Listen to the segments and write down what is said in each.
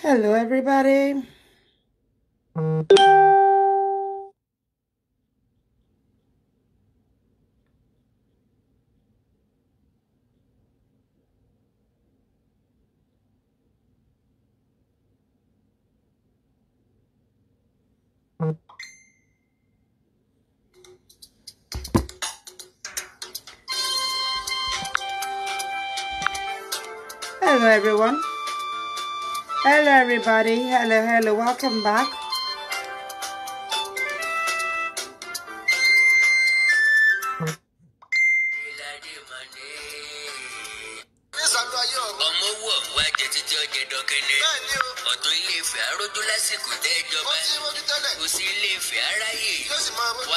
Hello, everybody. Hello, everyone. Hello, everybody. Hello. Welcome back.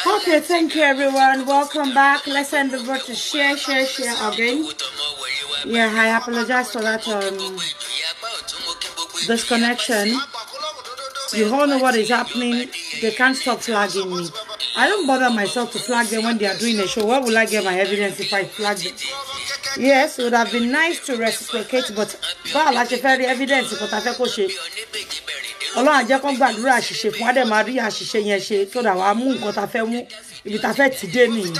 Okay, thank you, everyone. Welcome back. Let's send the vote to share again. Yeah, I apologize for that disconnection. You all know what is happening. They can't stop flagging me. I don't bother myself to flag them when they are doing a show. Where will I get my evidence if I flag them? Yes, it would have been nice to reciprocate, but I should find the evidence. But I feel she. Ọlọ́run á jẹ́ kó gbàdúrà àṣìṣe fún adé máa rí àṣìṣe yẹn ṣe tó dà wá mú nǹkan tá fẹ́ mú ibi tá fẹ́ ti dé nìyí.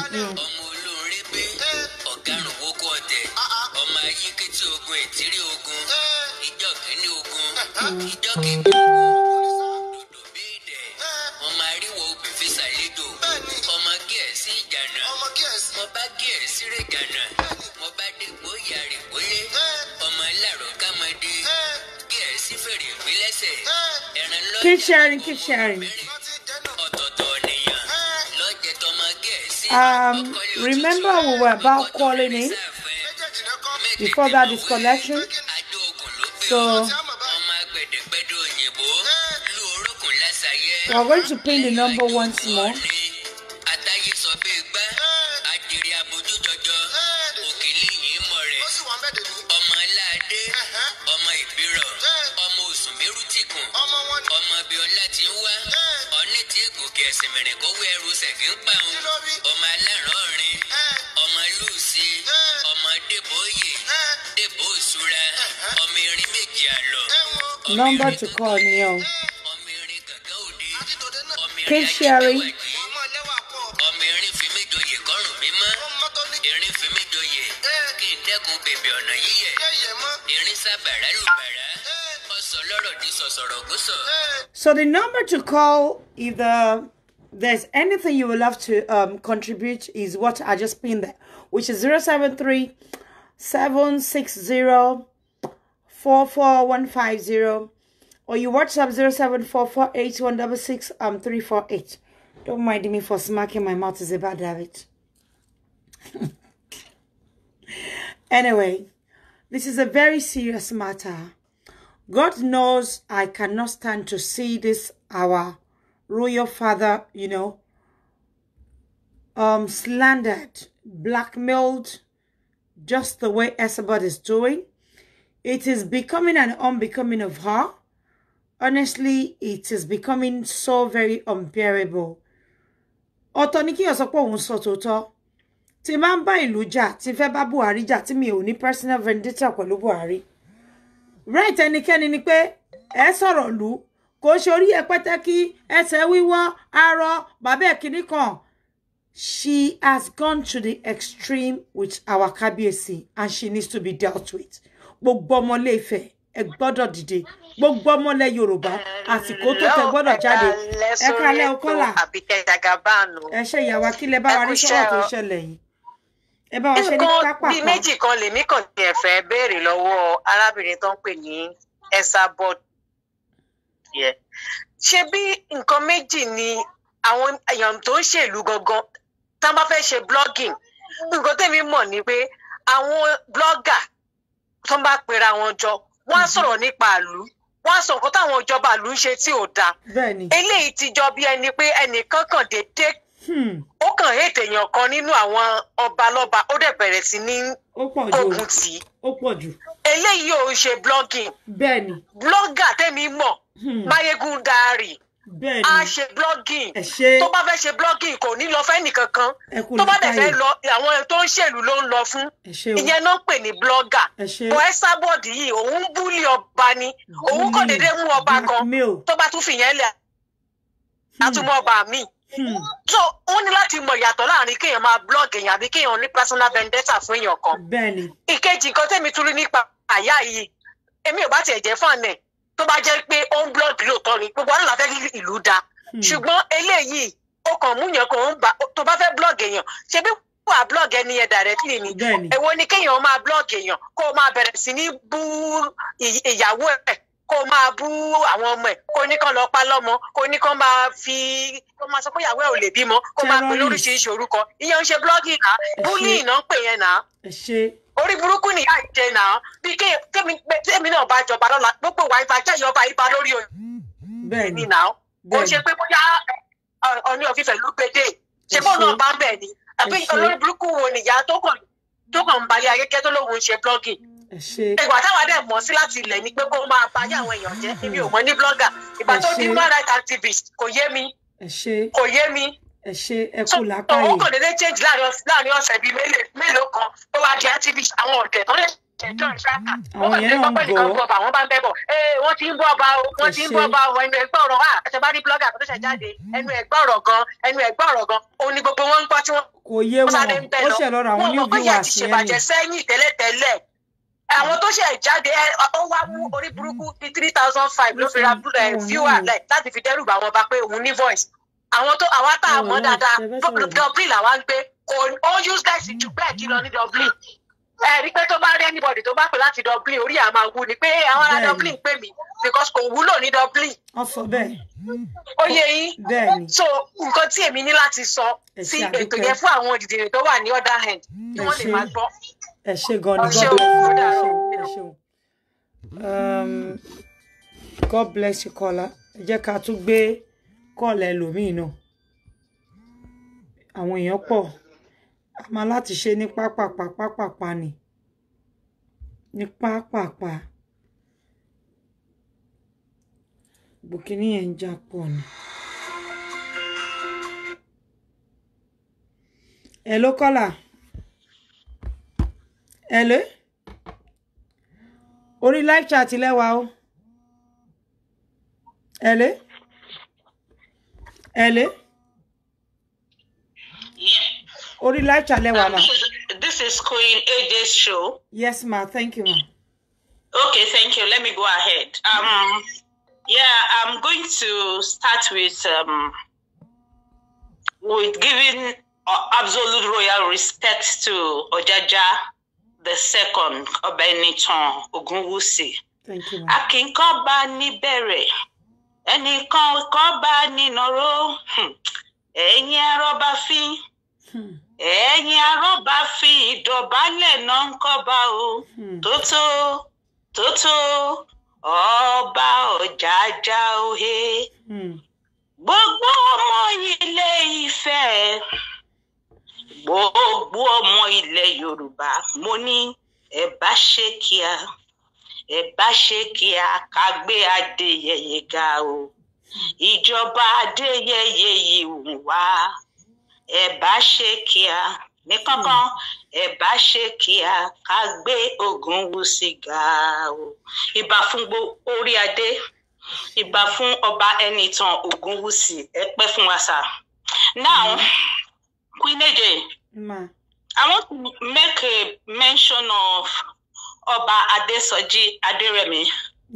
Keep sharing. Remember we were about calling in before that disconnection. So we're going to pin the number once more. Number to call Neil. Keep sharing. So the number to call if there's anything you would love to contribute is what I just pinned there, which is 073 760 44150, or you WhatsApp 07448166348. Don't mind me for smacking my mouth, is a bad habit. Anyway, this is a very serious matter. God knows I cannot stand to see this, our royal father, slandered, blackmailed, just the way Esabod is doing. It is becoming an unbecoming of her. Honestly, it is becoming so very unbearable. Otoniki osopo òun sọ tòótọ́. Tí máa ń bá ìlú jà, tí fẹ́ bá Buhari jà, tí mi ò ní personal vendetta pẹ̀lú Buhari. Right, ẹnikẹ́ni ni pé ẹ sọ̀rọ̀ lù, kò ṣe orí ẹ pẹ́tẹ́kí, ẹsẹ̀ wíwọ́, arọ, bàbá ẹ̀ kìíní kan. She has gone to the extreme with our Kábíyèsí, and she needs to be dealt with. Gbogbo ọmọ Ilé Ifẹ̀ ẹ gbọ́dọ̀ dìde, gbogbo ọmọ ilẹ̀ Yorùbá àsìkò tó tẹ́ gbọ́dọ̀ jáde. Ẹ kálẹ́ Ọkọ́lá, ẹ ṣe ìyàwó kí lẹ bá wa rí sọ́wọ́ tó ṣẹlẹ̀ yìí. Ẹ bá wa ṣe ní pápá bí méjì kan lèmi kàn tiẹ̀ fẹ́ béèrè lọ́wọ́ arábìnrin tó ń pè ní Esabod. Ṣé bí nǹkan méjì ni àwọn èèyàn tó ń ṣèlú gangan tá bá fẹ́ ṣe blogging, nǹkan tèmi mọ̀ ni pé àwọn blogger tó bá pera wọn jọ, wọ́n á sọ̀rọ̀ nípa ìlú, wọ́n á sọ nǹkan táwọn ìjọba ìlú ń ṣe tí ò dáa. Eléyìí ti jọ bí ẹni pé ẹnìkan kàn dédé ó kàn hate èèyàn kan nínú àwọn ọba lọ́ba, ó dẹ̀ bẹ̀rẹ̀ sí ní ogun tì í. Eléyìí ò ń ṣe blogging. Blogger tẹ́mi mọ̀, Máyégún Diary, á ṣe blogging tó bá fẹ́ ṣe blogging kò ní lọ fẹ́ nìkankan tó bá dẹ̀ fẹ́ lọ àwọn tó ń ṣèlú ló ń lọ fún ìyẹn náà ń pè ní blogger ọ̀ ẹ́ sábọ̀dì yìí òun búlì ọba ni òun kò déédéé mú ọba kan tó bá tún fìyẹn lẹ̀ àtúmọ̀ ọba mi so ó ní láti mọ ìyàtọ̀ láàrin kéèyàn máa blog èèyàn àbí kéèyàn ní personal vendetta fún èèyàn kan ìkejì nǹkan tẹ́mi tún rí nípa àyà yìí èmi ò bá tiẹ̀ jẹ́ fún àná tó bá jẹ́ pé ó ń blog lóòótọ́ ni gbogbo àwọn làfẹ́ kí ìlú da ṣùgbọ́n eléyìí ó kàn mú yàn kó ń bá tó bá fẹ́ blog èèyàn ṣe bí wà blog ẹni yẹn directly ni èwo ni kéèyàn máa blog èèyàn kó máa bẹ̀rẹ̀ sí ní bú ìyàwó ẹ̀ kó máa bú àwọn ọmọ ẹ̀ kó ní kán lọ pa lọ́mọ kó ní kán máa kó máa sọ pé ìyàwó ẹ̀ ò lè bímọ kó máa pè lóríṣiríṣi orúkọ ìyẹn ń ṣe blogging náà bullying náà ń pè yẹn náà orí burúkú nìyá ìjẹ náà bí kémi náà bá jọba lọ́la gbogbo wa ìbàjẹ́ ìyọba ibà lórí oyè ní náà ó ṣe pé bóyá Ọọ̀ni of Ifẹ̀ ló gbédè ṣe bó náà bá ń bẹ̀ ni àbí olórí burúkú wo nìyá tó kàn ń balẹ̀ ayékẹ́ tó lóun ṣe blogging ìgbà táwa dẹ̀ mọ̀ sí láti ilẹ̀ ni pé kó máa bá yá àwọn èèyàn jẹ́ èmi ò mọ̀ ní blogger ìgbà tó di human rights activist kò yé mi ẹ kú lápá yìí. òun kò dédé change láàrin ọ̀sẹ̀ bíi mélòó kan tó wá di activist àwọn ọ̀dẹ̀ tó lè jẹjọ́ ìṣáká. àwọn yẹn náà ń bọ̀ àwọn bá ń bẹ́ bọ̀ wọ́n ti ń bọ́ ọba o wọ́n ti ń bọ́ ọba o ẹnu ẹgbẹ́ ọ̀rọ̀ wa ẹ̀sẹ̀ bá rí blogger tó ṣẹ̀ jáde ẹnu ẹgbẹ́ ọ̀rọ̀ gan òun ni gbogbo wọn ń gbọ́ tí wọ́n. kò yé wọn ó ṣe lọ́rọ̀ àwọn new viewers yẹn ni. sẹ́yìn tẹ́lẹ̀tẹ́lẹ̀ àwọn tó ṣẹ̀ jáde ó wá mú orí burúkú bíi 3,500 ló fi ra viewer láti fi dẹ́rù bá wọn bá pé òun ní voice àwọn tá a mọ̀ dáadáa Dublin làwa ń gbé ó useless jù bẹ́ẹ̀ kí lọ ní Dublin rí pé tó bá rí anybody tó bá pè láti Dublin orí àmà wú ni pé àwọn ará Dublin pè mí because kò wúlò ní Dublin. ọ̀fọ̀ bẹ́ẹ̀. ó yẹ yín so nǹkan tí èmi ní láti sọ sí ètò yẹn fún àwọn òdìdìrín tó wà ní other hand kí wọ́n lè máa gbọ́. ẹ ṣé gan ni God bless you Kọ́lá ẹ jẹ́ ká tún gbé kọ́ọ̀lẹ̀ ẹlòmíì náà àwọn èèyàn pọ̀ a máa láti ṣe ní pápápá ni ní pápápá bùkínì yẹn ń já pọ̀ ni. Hello Kọ́lá hello orí live chat lẹ́wà o hello. Hello? Yeah. Ori live chat lewa ma. This is Queen AJ's show. Yes, ma. Thank you, ma. Okay, thank you. Let me go ahead. Yeah, I'm going to start with giving absolute royal respect to Ojaja II Ọba Ẹnìtàn Ògúnwùsì. Thank you, ma. Akínkàn bá ní bẹ̀rẹ̀. Ẹnìkan kan bá nínàró ẹ̀yin arọ́bá fín ẹ̀yin arọ́bá fín ìdọ̀bálẹ̀ náà ń kọ́ba o tótó ọba Ọjájá òhe gbogbo ọmọ Ilé Ifẹ̀ gbogbo ọmọ ilẹ̀ Yorùbá mo ní ẹ bá ṣe kíá. Ẹ bá ṣe kí a ká gbé Adéyẹyè ga o ìjọba Adéyẹyè yìí wá ẹ bá ṣe kí a ní kankan ẹ bá ṣe kí a ká gbé Ògúnwùsì ga o ìbà fún orí adé ìbà fún Ọba Ẹnìtàn Ògúnwùsì ẹ pẹ́ fún wa sà. Now Queen AJ, I want to make a mention of Ọba Adésọjí Adérẹ̀mí.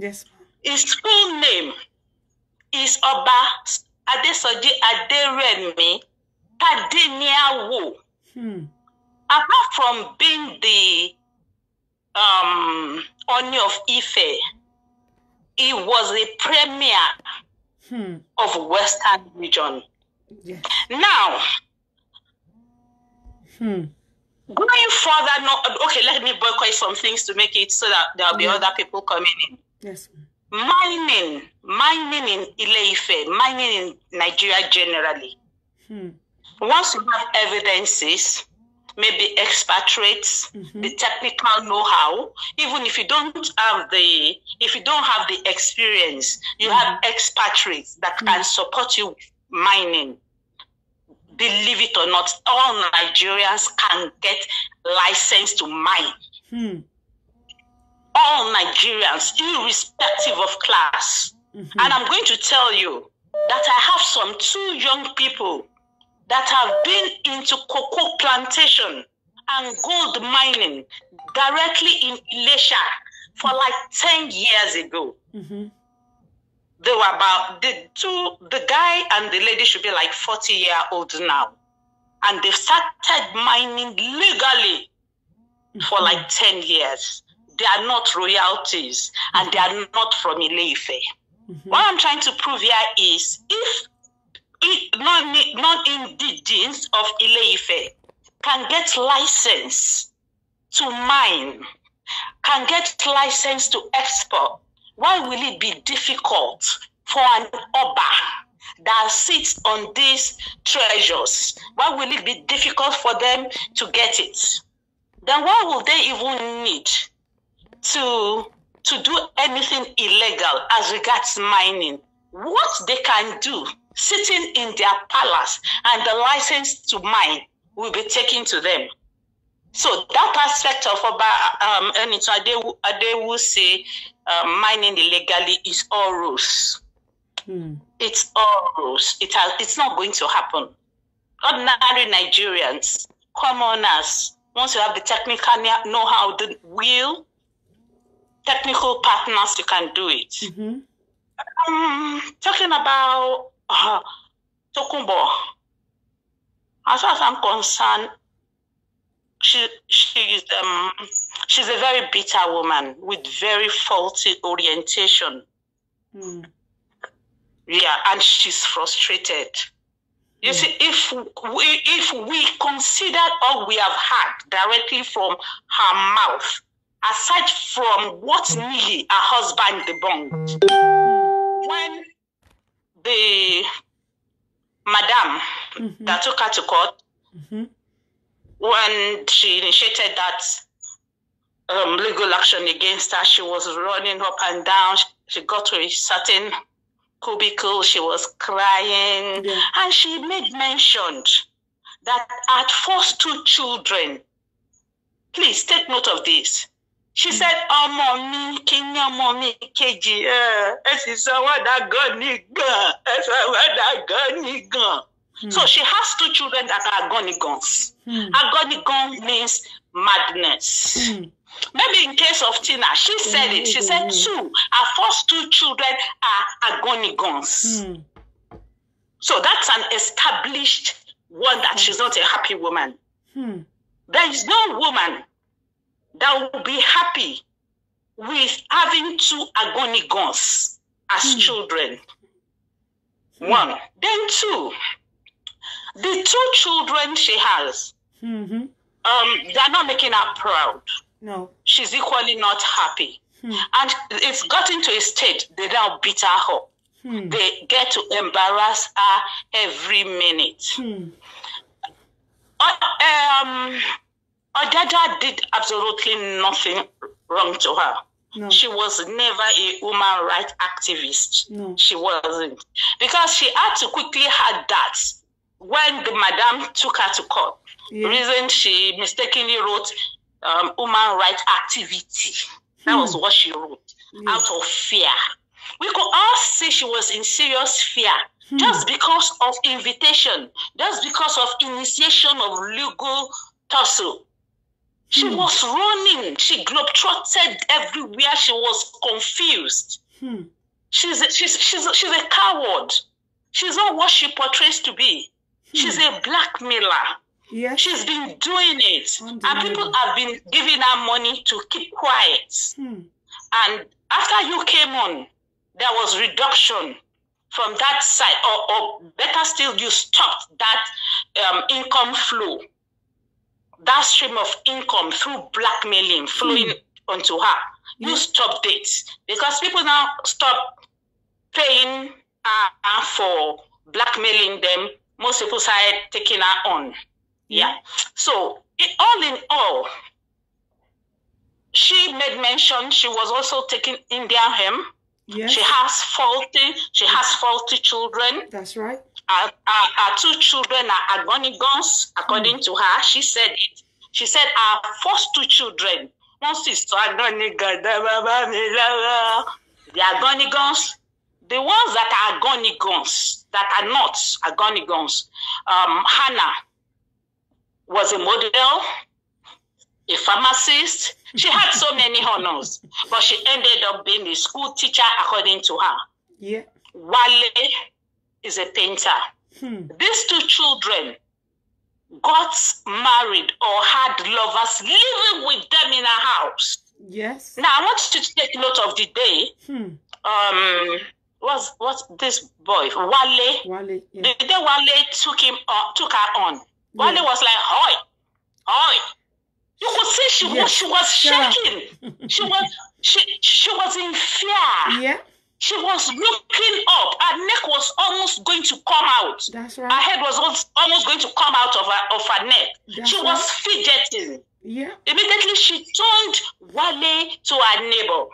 Yes. His full name is Ọba Adésọjí Adérẹ̀mí Tádéníàwó. Apart from being the Ọọ̀ni of Ife, he was the premier of Western region. Yes. Now, going further, okay, let me boycott some things to make it so that there'll be other people coming in. Yes. Mining in Ile-Ife, mining in Nigeria generally. Once you have evidences, maybe expatriates, the technical know-how. Even if you don't have the experience, you have expatriates that can support you with mining. Believe it or not, all Nigerians can get license to mine. All Nigerians, irrespective of class. And I'm going to tell you that I have some 2 young people that have been into cocoa plantation and gold mining directly in Ilesha for like 10 years ago. They were about, the guy and the lady should be like 40-year-olds now. And they've started mining legally for like 10 years. They are not royalties and they are not from Ile-Ife. What I'm trying to prove here is if non-indigenous of Ile-Ife can get license to mine, can get license to export, why will it be difficult for an Oba that sits on these treasures? Why will it be difficult for them to get it? Then why will they even need to do anything illegal as regards mining? What they can do sitting in their palace and the license to mine will be taken to them. So that aspect of Oba Enitan Adewu say mining illegally is all rules. It's all rules. It's not going to happen. Ordinary Nigerians, commoners, once you have the technical know-how, the will, technical partners, you can do it. Talking about Tokunbo, as far as I'm concerned, she's a very bitter woman with very faulty orientation. Yeah, and she's frustrated. You see, if we consider all we have had directly from her mouth, aside from what Millie, her husband, debunked, when the madam that took her to court, when she initiated that legal action against her, she was running up and down. She got to a certain cubicle, she was crying, and she made mention that at first 2 children, please take note of this. She said, "Oh, mommy, keji, So she has 2 children that are agonigons. Agonigon means madness. Maybe in case of Tina, she said it. She said 2. Her first 2 children are agonigons. So that's an established one that she's not a happy woman. There is no woman that will be happy with having 2 agonigons as children. 1. Then 2. The 2 children she has, they're not making her proud. No. She's equally not happy. And it's gotten to a state they now beat her up. They get to embarrass her every minute. Odeda did absolutely nothing wrong to her. No. She was never a human rights activist. No. She wasn't. Because she had to quickly add that when the madam took her to court. The reason she mistakenly wrote human rights activity. That was what she wrote, out of fear. We could all see she was in serious fear, just because of invitation, just because of initiation of legal tussle. She was running. She globetrotted everywhere. She was confused. She's a coward. She's not what she portrays to be. She's a blackmailer. Yes. She's been doing it. And people have been giving her money to keep quiet. And after you came on, there was reduction from that side. Or better still, you stopped that income flow. That stream of income through blackmailing flowing onto her. You stopped it. Because people now stop paying for blackmailing them. Most people started taking her on. Yeah. So all in all, she made mention she was also taking Indian hemp. Yes. She has 40 children. That's right. Her 2 children are Agonigons, according to her. She said it. She said our first 2 children, one sister Agonigon, the Agonigons, the ones that are Agonigons, that are not Agonigons. Hannah was a model, a pharmacist. She had so many honors, but she ended up being a school teacher, according to her. Yeah. Wale is a painter. These 2 children got married or had lovers living with them in a house. Yes. Now, I want you to take note of the day. What's this boy? Wale. Wale. Yeah. The day Wale took her on. Wale was like, "Hoi, hoi." You could see she was shaking. She was in fear. Yeah. She was looking up. Her neck was almost going to come out. That's right. Her head was almost going to come out of her neck. That's she was fidgeting. Yeah. Immediately she turned Wale to her neighbor.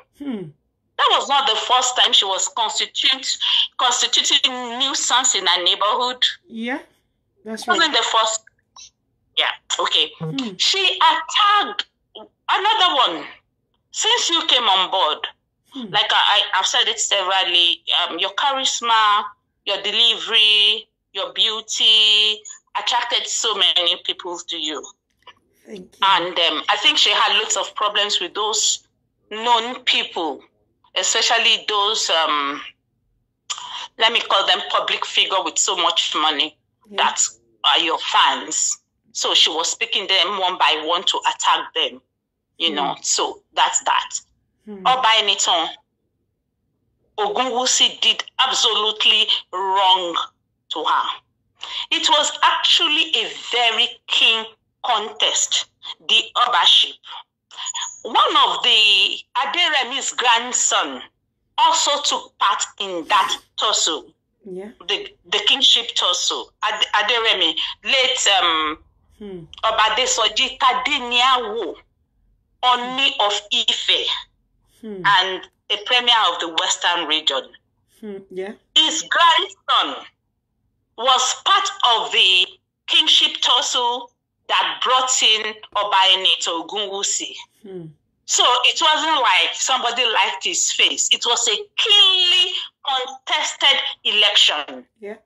That was not the first time she was constituting nuisance in her neighborhood. Yeah. That's It wasn't right. the first. Yeah, okay. She attacked another one. Since you came on board, like I've said it severally, your charisma, your delivery, your beauty attracted so many people to you. Thank you. And I think she had lots of problems with those known people, especially those, let me call them public figure with so much money that are your fans. So she was picking them one by one to attack them, you know. So that's that. Oba Enitan, Ogunwusi did absolutely wrong to her. It was actually a very keen contest, the Obaship. One of the Aderemi's grandson also took part in that tussle. Yeah. The kingship tussle. Aderemi, late Obadesoji Tadiniawo, Oni of Ife, and a premier of the Western region. Yeah. His grandson was part of the kingship tussle that brought in Obaene to Ogunwusi. So it wasn't like somebody liked his face. It was a keenly contested election. Yeah.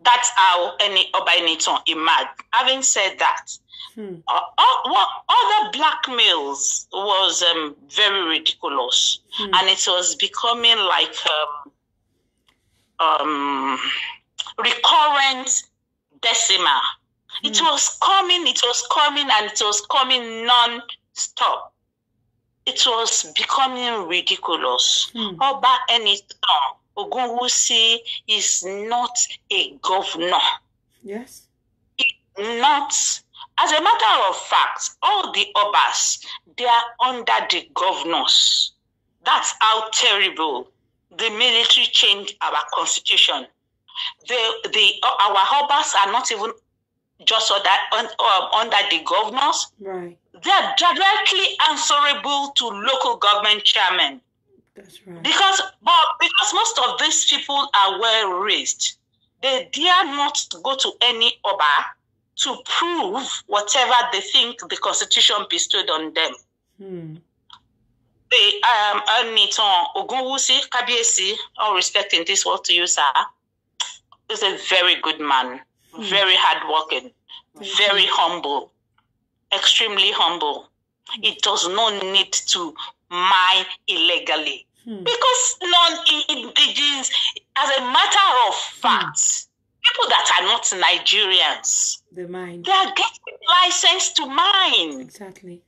That's how any Obaeniton emerged. Having said that, other blackmails was very ridiculous, and it was becoming like recurrent decimal. It was coming, and it was coming non-stop. It was becoming ridiculous. Oba Enitan Ogunwusi is not a governor. Yes. Not, as a matter of fact, all the Obas, they are under the governors. That's how terrible the military changed our constitution. Our Obas are not even just under the governors. Right. They are directly answerable to local government chairmen. That's right. Because most of these people are well raised, they dare not go to any Oba to prove whatever they think the Constitution bestowed on them. The Enitan Ogunwusi Kabiyesi, all respect in this world to you, sir, is a very good man, very hardworking, very humble, extremely humble. He does not need to mine illegally. Because non-indigenous, as a matter of fact, people that are not Nigerians, The mind. they are getting licensed to mine. Exactly.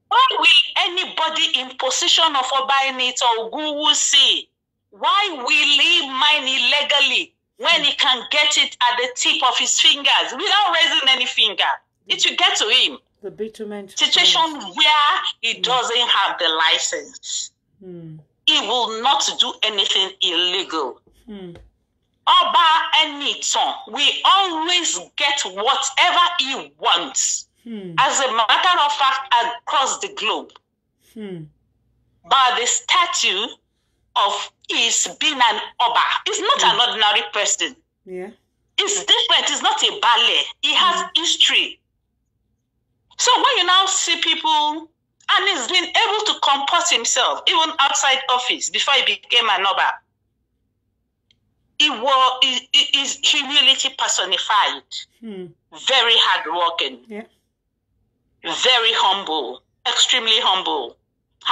Why will anybody in position of Oba Enitan Ogunwusi, why will he mine illegally when he can get it at the tip of his fingers without raising any finger? It will get to him. The bitumen. Situation where he doesn't have the license. He will not do anything illegal. Oba Enitan will always get whatever he wants As a matter of fact, across the globe. But the statue of his being an Oba is not an ordinary person. Yeah. It's different. It's not a ballet. He has history. So when you now see people, and he's been able to comport himself, even outside office, before he became an Oba, is humility personified. Very hardworking. Yeah. Very humble. Extremely humble.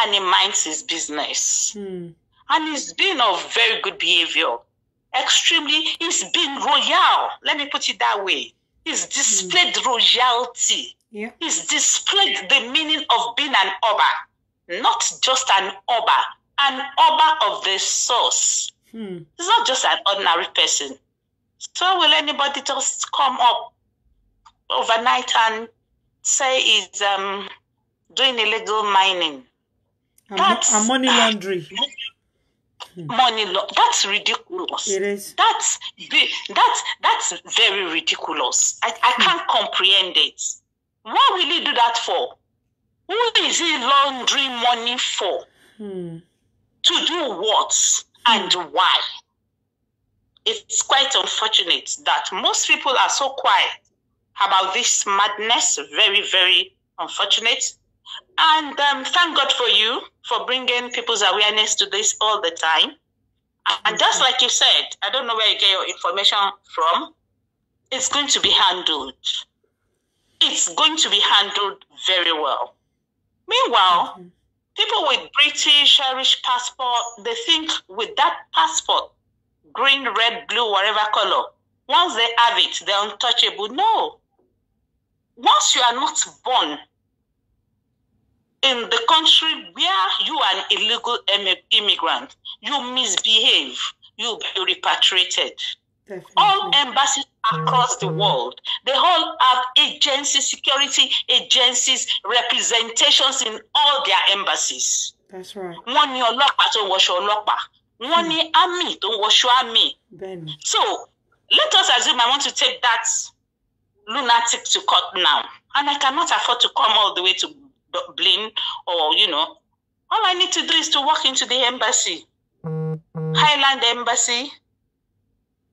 And he minds his business. And he's been of very good behavior. He's been royal. Let me put it that way. He's displayed royalty. Yeah. He's displayed the meaning of being an Oba. Not just an Oba of the source. He's not just an ordinary person. So will anybody just come up overnight and say he's doing illegal mining? That's money laundry. That's ridiculous. It is. That's very ridiculous. I can't comprehend it. What will he do that for? Who is he laundering money for? To do what and why? It's quite unfortunate that most people are so quiet about this madness. Very, very unfortunate. And thank God for you for bringing people's awareness to this all the time. And just like you said, I don't know where you get your information from. It's going to be handled. It's going to be handled very well. Meanwhile, people with British, Irish passport, they think with that passport, green, red, blue, whatever color, once they have it, they're untouchable. No. Once you are not born in the country where you are an illegal immigrant, you misbehave, you'll be repatriated. Definitely. All embassies across the world, they all have agencies, security agencies, representations in all their embassies. That's right. One ní ọlọ́pàá tó ń wọṣọ ọlọ́pàá, one ní army tó ń wọṣọ army. Then. So let us assume I want to take that lunatic to court now, and I cannot afford to come all the way to Dublin, or all I need to do is to walk into the embassy, Highland Embassy,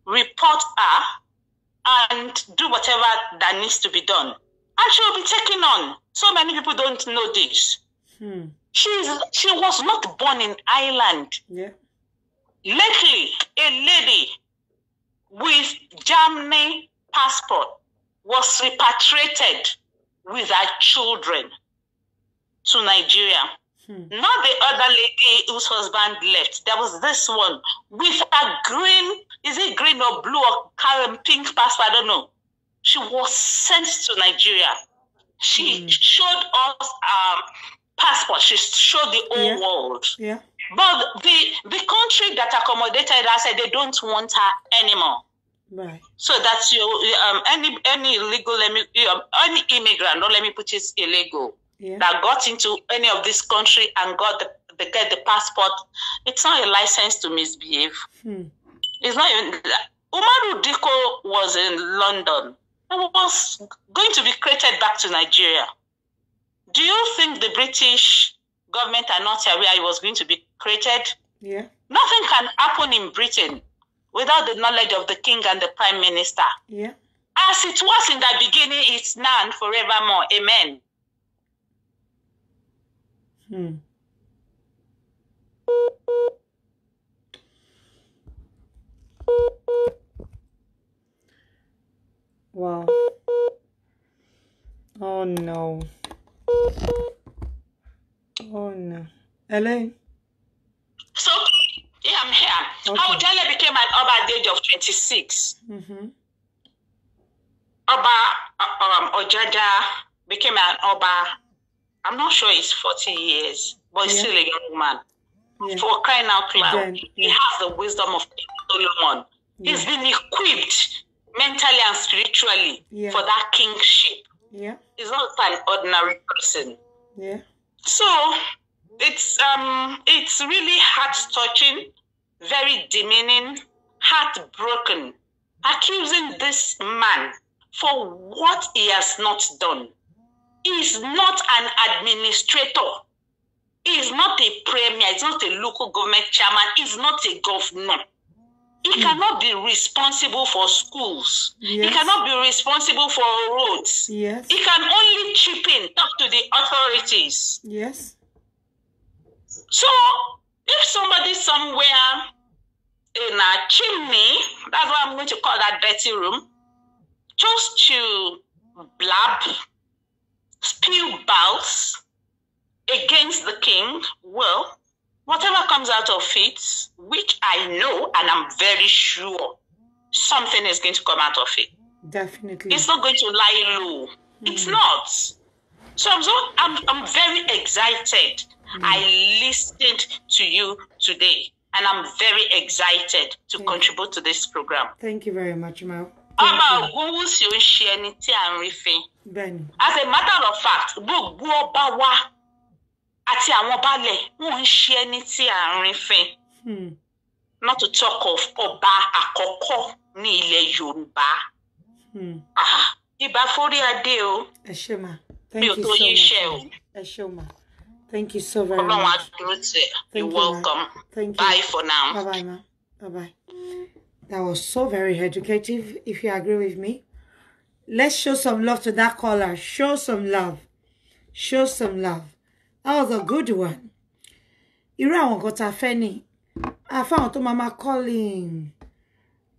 report her, and do whatever that needs to be done, and she will be taken on. So many people don't know this. She was not born in Ireland. Yeah. Lately, a lady with Germany passport was repatriated with her children to Nigeria. Not the other lady whose husband left. There was this one with a green, is it green or blue or pink passport? I don't know. She was sent to Nigeria. She showed us passport. She showed the whole world. Yeah. But the country that accommodated her said they don't want her anymore. Right. So that's any illegal any immigrant, don't let me put it illegal, that got into any of this country and they get the passport, it's not a license to misbehave. It's not even. Umaru Diko was in London and was going to be created back to Nigeria. Do you think the British government are not aware he was going to be created? Yeah. Nothing can happen in Britain without the knowledge of the king and the prime minister. Yeah. As it was in the beginning, it's now and forevermore. Amen. Wow. Oh no. Oh no. Ellen? So, yeah, I'm here. Okay. How Jale became an Oba at the age of 26. Ojaja became an Oba. I'm not sure he's 40 years, but he's still a young man. For crying out loud, he has the wisdom of Solomon. He's been equipped mentally and spiritually for that kingship. He's not an ordinary person. So it's really heart-touching, very demeaning, heartbroken, accusing this man for what he has not done. is not an administrator. He's not a premier. He's not a local government chairman. He's not a governor. He cannot be responsible for schools. Yes. He cannot be responsible for roads. Yes. He can only chip in, talk to the authorities. Yes. So, if somebody somewhere in a chimney, that's what I'm going to call that dirty room, chose to blab, spew boughs against the king, well, whatever comes out of it, which I know and I'm very sure something is going to come out of it. Definitely. It's not going to lie low. It's not. So I'm very excited. I listened to you today, and I'm very excited to contribute to this program. Thank you very much, Mal. About who si o ṣe ẹni tí à ń rí fín. Bẹ́ẹ̀ni. As a matter of fact, gbogbo ọba wa àti àwọn baálẹ̀ wọ́n ń ṣe ẹni tí à ń rí fín. Not to talk of ọba àkọ́kọ́ ní ilẹ̀ Yorùbá. Ìbà forí adé o. Ẹ ṣé ma. Mi Thank ò you tó so yín ṣe o. much. Ẹ ṣé ma. Thank you so very Ọlọ́run much. á dúró tì ẹ́. You're Thank you, ma. welcome. Thank you. Bye for now. Bye-bye, ma. Bye-bye. That was so very educative, if you agree with me. Let's show some love to that caller. Show some love. Show some love. That was a good one. Irú àwọn nǹkan tá a fẹ́ ni. Àfáwọn tó máa calling.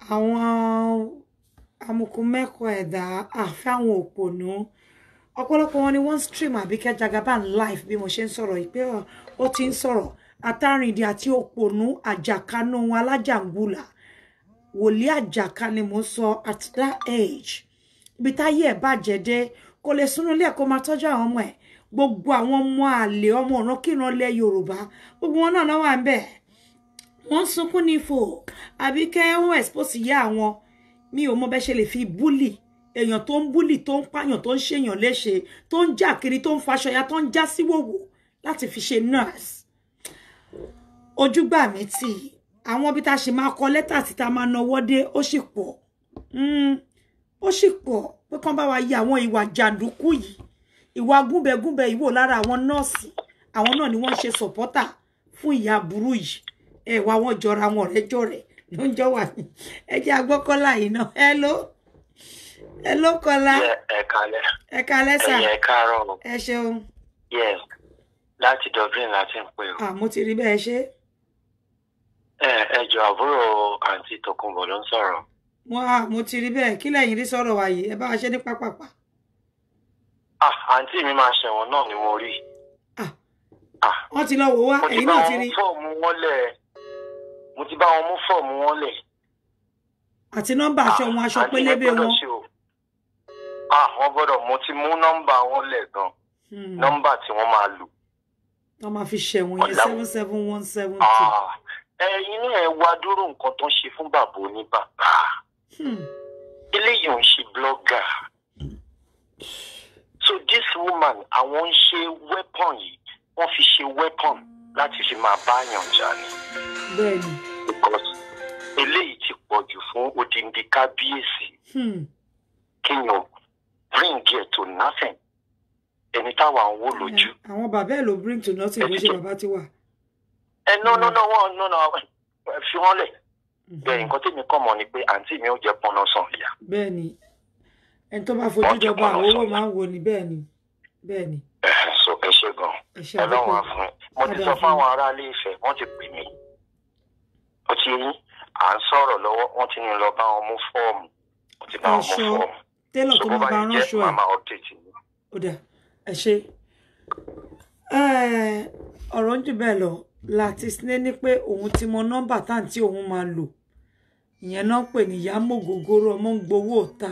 Àwọn amukumẹ́kọ̀ọ́ ẹ̀dá. Àfáwọn òpònú. Ọ̀pọ̀lọpọ̀ wọn ni wọ́n stream Àbíkẹ́ Jagaban live bí mo ṣe ń sọ̀rọ̀ yìí pé ó ti ń sọ̀rọ̀ àtàrìndì àti òpònú àjàkánú wọn alájàngbùlà wòlíì àjàká ni mo sọ at that age ibi táyé ẹ̀ bàjẹ́ dé kò lè súnú ilé kó máa tọ́jú àwọn ọmọ ẹ̀ gbogbo àwọn ọmọ àlè ọmọ ọ̀ràn kíran lẹ Yorùbá gbogbo wọn náà wà ń bẹ̀ wọ́n sunkún ní fò Àbíkẹ́ ó expose ìyá àwọn mi ò mọ bẹ́ ṣe lè fi búlì èèyàn tó ń búlì tó ń pààyàn tó ń ṣèyàn léṣe tó ń jà kiri tó ń faṣọya tó ń já síwòwò láti fi ṣe nurse ojúgbà mi tí àwọn bí tá ṣe máa kọ lẹ́tà tí tá máa nawọ́ dé ó sì pọ̀ pé kán bá wa yí àwọn ìwà jàǹdùkú yìí ìwà gúnbẹ̀gúnbẹ̀ ìwò lára àwọn nọ́ọ̀sì àwọn náà ni wọ́n ṣe sọ̀pọ́tà fún ìyá burú yìí ẹ̀wà wọn jọra wọn ọ̀rẹ́jọ́ rẹ̀ ló ń jọ wà ní ẹjẹ́ agbọ́kọ́lá yìí náà hello Kọ́lá ẹ kálẹ́ sà ẹ káàárọ̀ ẹ ṣeun yes láti Dublin láti ń pè o mo ti rí bẹ́ẹ̀ ṣe ẹjọ àbúrò àǹtí Tòkunbọ̀ ló ń sọ̀rọ̀ mo ti rí bẹ́ẹ̀ kí lẹ́yìn rí sọ̀rọ̀ wa yìí ẹ bá wa ṣe ní pápápá àǹtí mi máa ṣẹ̀wọ̀n náà ni mo rí wọ́n ti lọ wò wá ẹ̀yin náà ti rí mo ti bá wọn mú fọ́ọ̀mù wọn lẹ̀ àti nọ́mbà aṣọ wọn aṣọ pélébé wọn wọ́n gbọ́dọ̀ mo ti mú nọ́mbà wọn lẹ̀ gan nọ́mbà tí wọ́n máa lò wọ́n máa fi ṣẹ̀wọ̀n yẹn 77172 ẹ̀yin náà ẹ wá dúró nǹkan tó ń ṣe fún bàbá oníbàbá eléyìí ò ń ṣe blogger so this woman àwọn ń ṣe weapon yìí wọ́n fi ṣe weapon láti fi máa báyàn jà ni bẹ́ẹ̀ni because eléyìí ti pọ̀ jù fún odindi kábíyèsí kíyàn bring it to nothing ẹni táwa ń wò lójú. àwọn bàbá ẹ̀ ló bring to nothing ló ṣe bàbá ti wà. no fi wọ́n lẹ̀ bẹ́ẹ̀ nǹkan tèmi kọ́ mọ̀ ni pé àǹtí mi ò jẹ́ pọnà sàn ìyá. bẹ́ẹ̀ni ẹni tó bá fojú jọba àwọn owó máa ń wo ni bẹ́ẹ̀ni. so ẹ ṣe gan ẹ lọ́wọ́ fún mo ti sọ fáwọn aráalé Ifẹ̀ wọ́n ti pè mí ó ti yín à ń sọ̀rọ̀ lọ́wọ́ wọ́n ti ní lọ bá wọn mú fọ́ọ̀mù wọ́n ti bá wọn mú fọ́ọ̀mù tẹ́lọ̀ tó máa bá ránṣọ ẹ̀ ó dà ẹ ṣe ọ̀rọ̀ ń jù bẹ́ẹ̀ lọ láti sinẹ́ ní pé òun ti mọ nọ́mbà táǹtí òun máa lò ìyẹn náà pè ní yámògógóró ọmọ ń gbowó ọ̀ta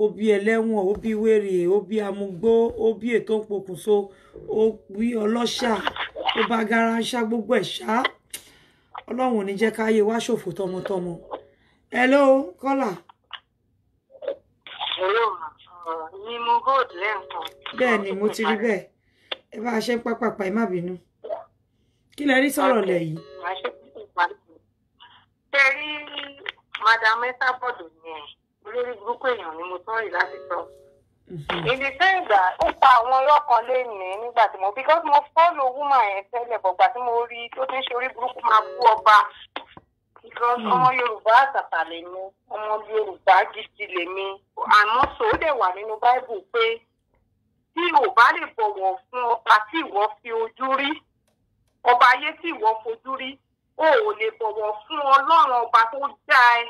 òbí ẹlẹ́wọ̀n òbí wèrè òbí amúgbó òbí ètò ìpokùnso òbí ọlọ́ṣà ó bá garanṣá gbogbo ẹ̀ ṣá ọlọ́run ò ní jẹ́ káyé wá ṣòfò tọmọtọmọ. hello kọ́là. hello ni mo hold lẹ́ǹkan. bẹ́ẹ̀ ni mo ti rí bẹ́ẹ̀ ẹ bá a ṣe ń pápápá ẹ má bínú kí lẹ rí sọ̀rọ̀ lẹ̀ yìí. ṣe rí madam Esabod yẹn olórí burúkú èèyàn ni mo tán rí láti sọ In the sense that ó pa àwọn ọ̀rọ̀ kan lẹ́yìn nígbà tí mo because mo follow woman yẹn tẹ́lẹ̀ bọ̀gbà tí mo rí tó ti ń ṣe orí burúkú máa bú ọba because ọmọ Yorùbá àtàtà lèmi ọmọ Yorùbá gidi lèmi àmọ́ sọ ó dẹ̀ wà nínú Bible pé tí ò bá lè bọ̀wọ̀ fún ọba tí ìwọ fi ojú rí ọba ayé tí ìwọ fojú rí o ò lè bọ̀wọ̀ fún Ọlọ́run ọba tó dá ẹ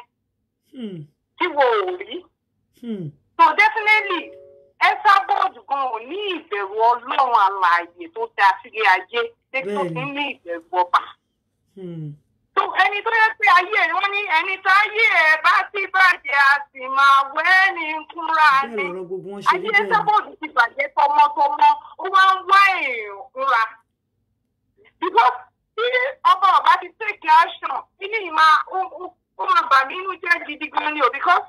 tí wo ò rí. So definitely Esabod gan ò ní ìbẹ̀rù Ọlọ́run alààyè tó dá sílé ayé tó fi ní ìbẹ̀rù ọba. So ẹni tó yẹ pé ayé ẹ̀ wọ́n ní ẹni tó ayé ẹ̀ bá ti bàjẹ́ a sì máa wẹ́ ní kúnra ní. Ayé Esabod ti bàjẹ́ tọmọtọmọ ó wá ń wá èèyàn kúnra. Because tí ọba ti take action ilé ìmọ̀ ó máa bà mí inú jẹ́ gidi gan ni o because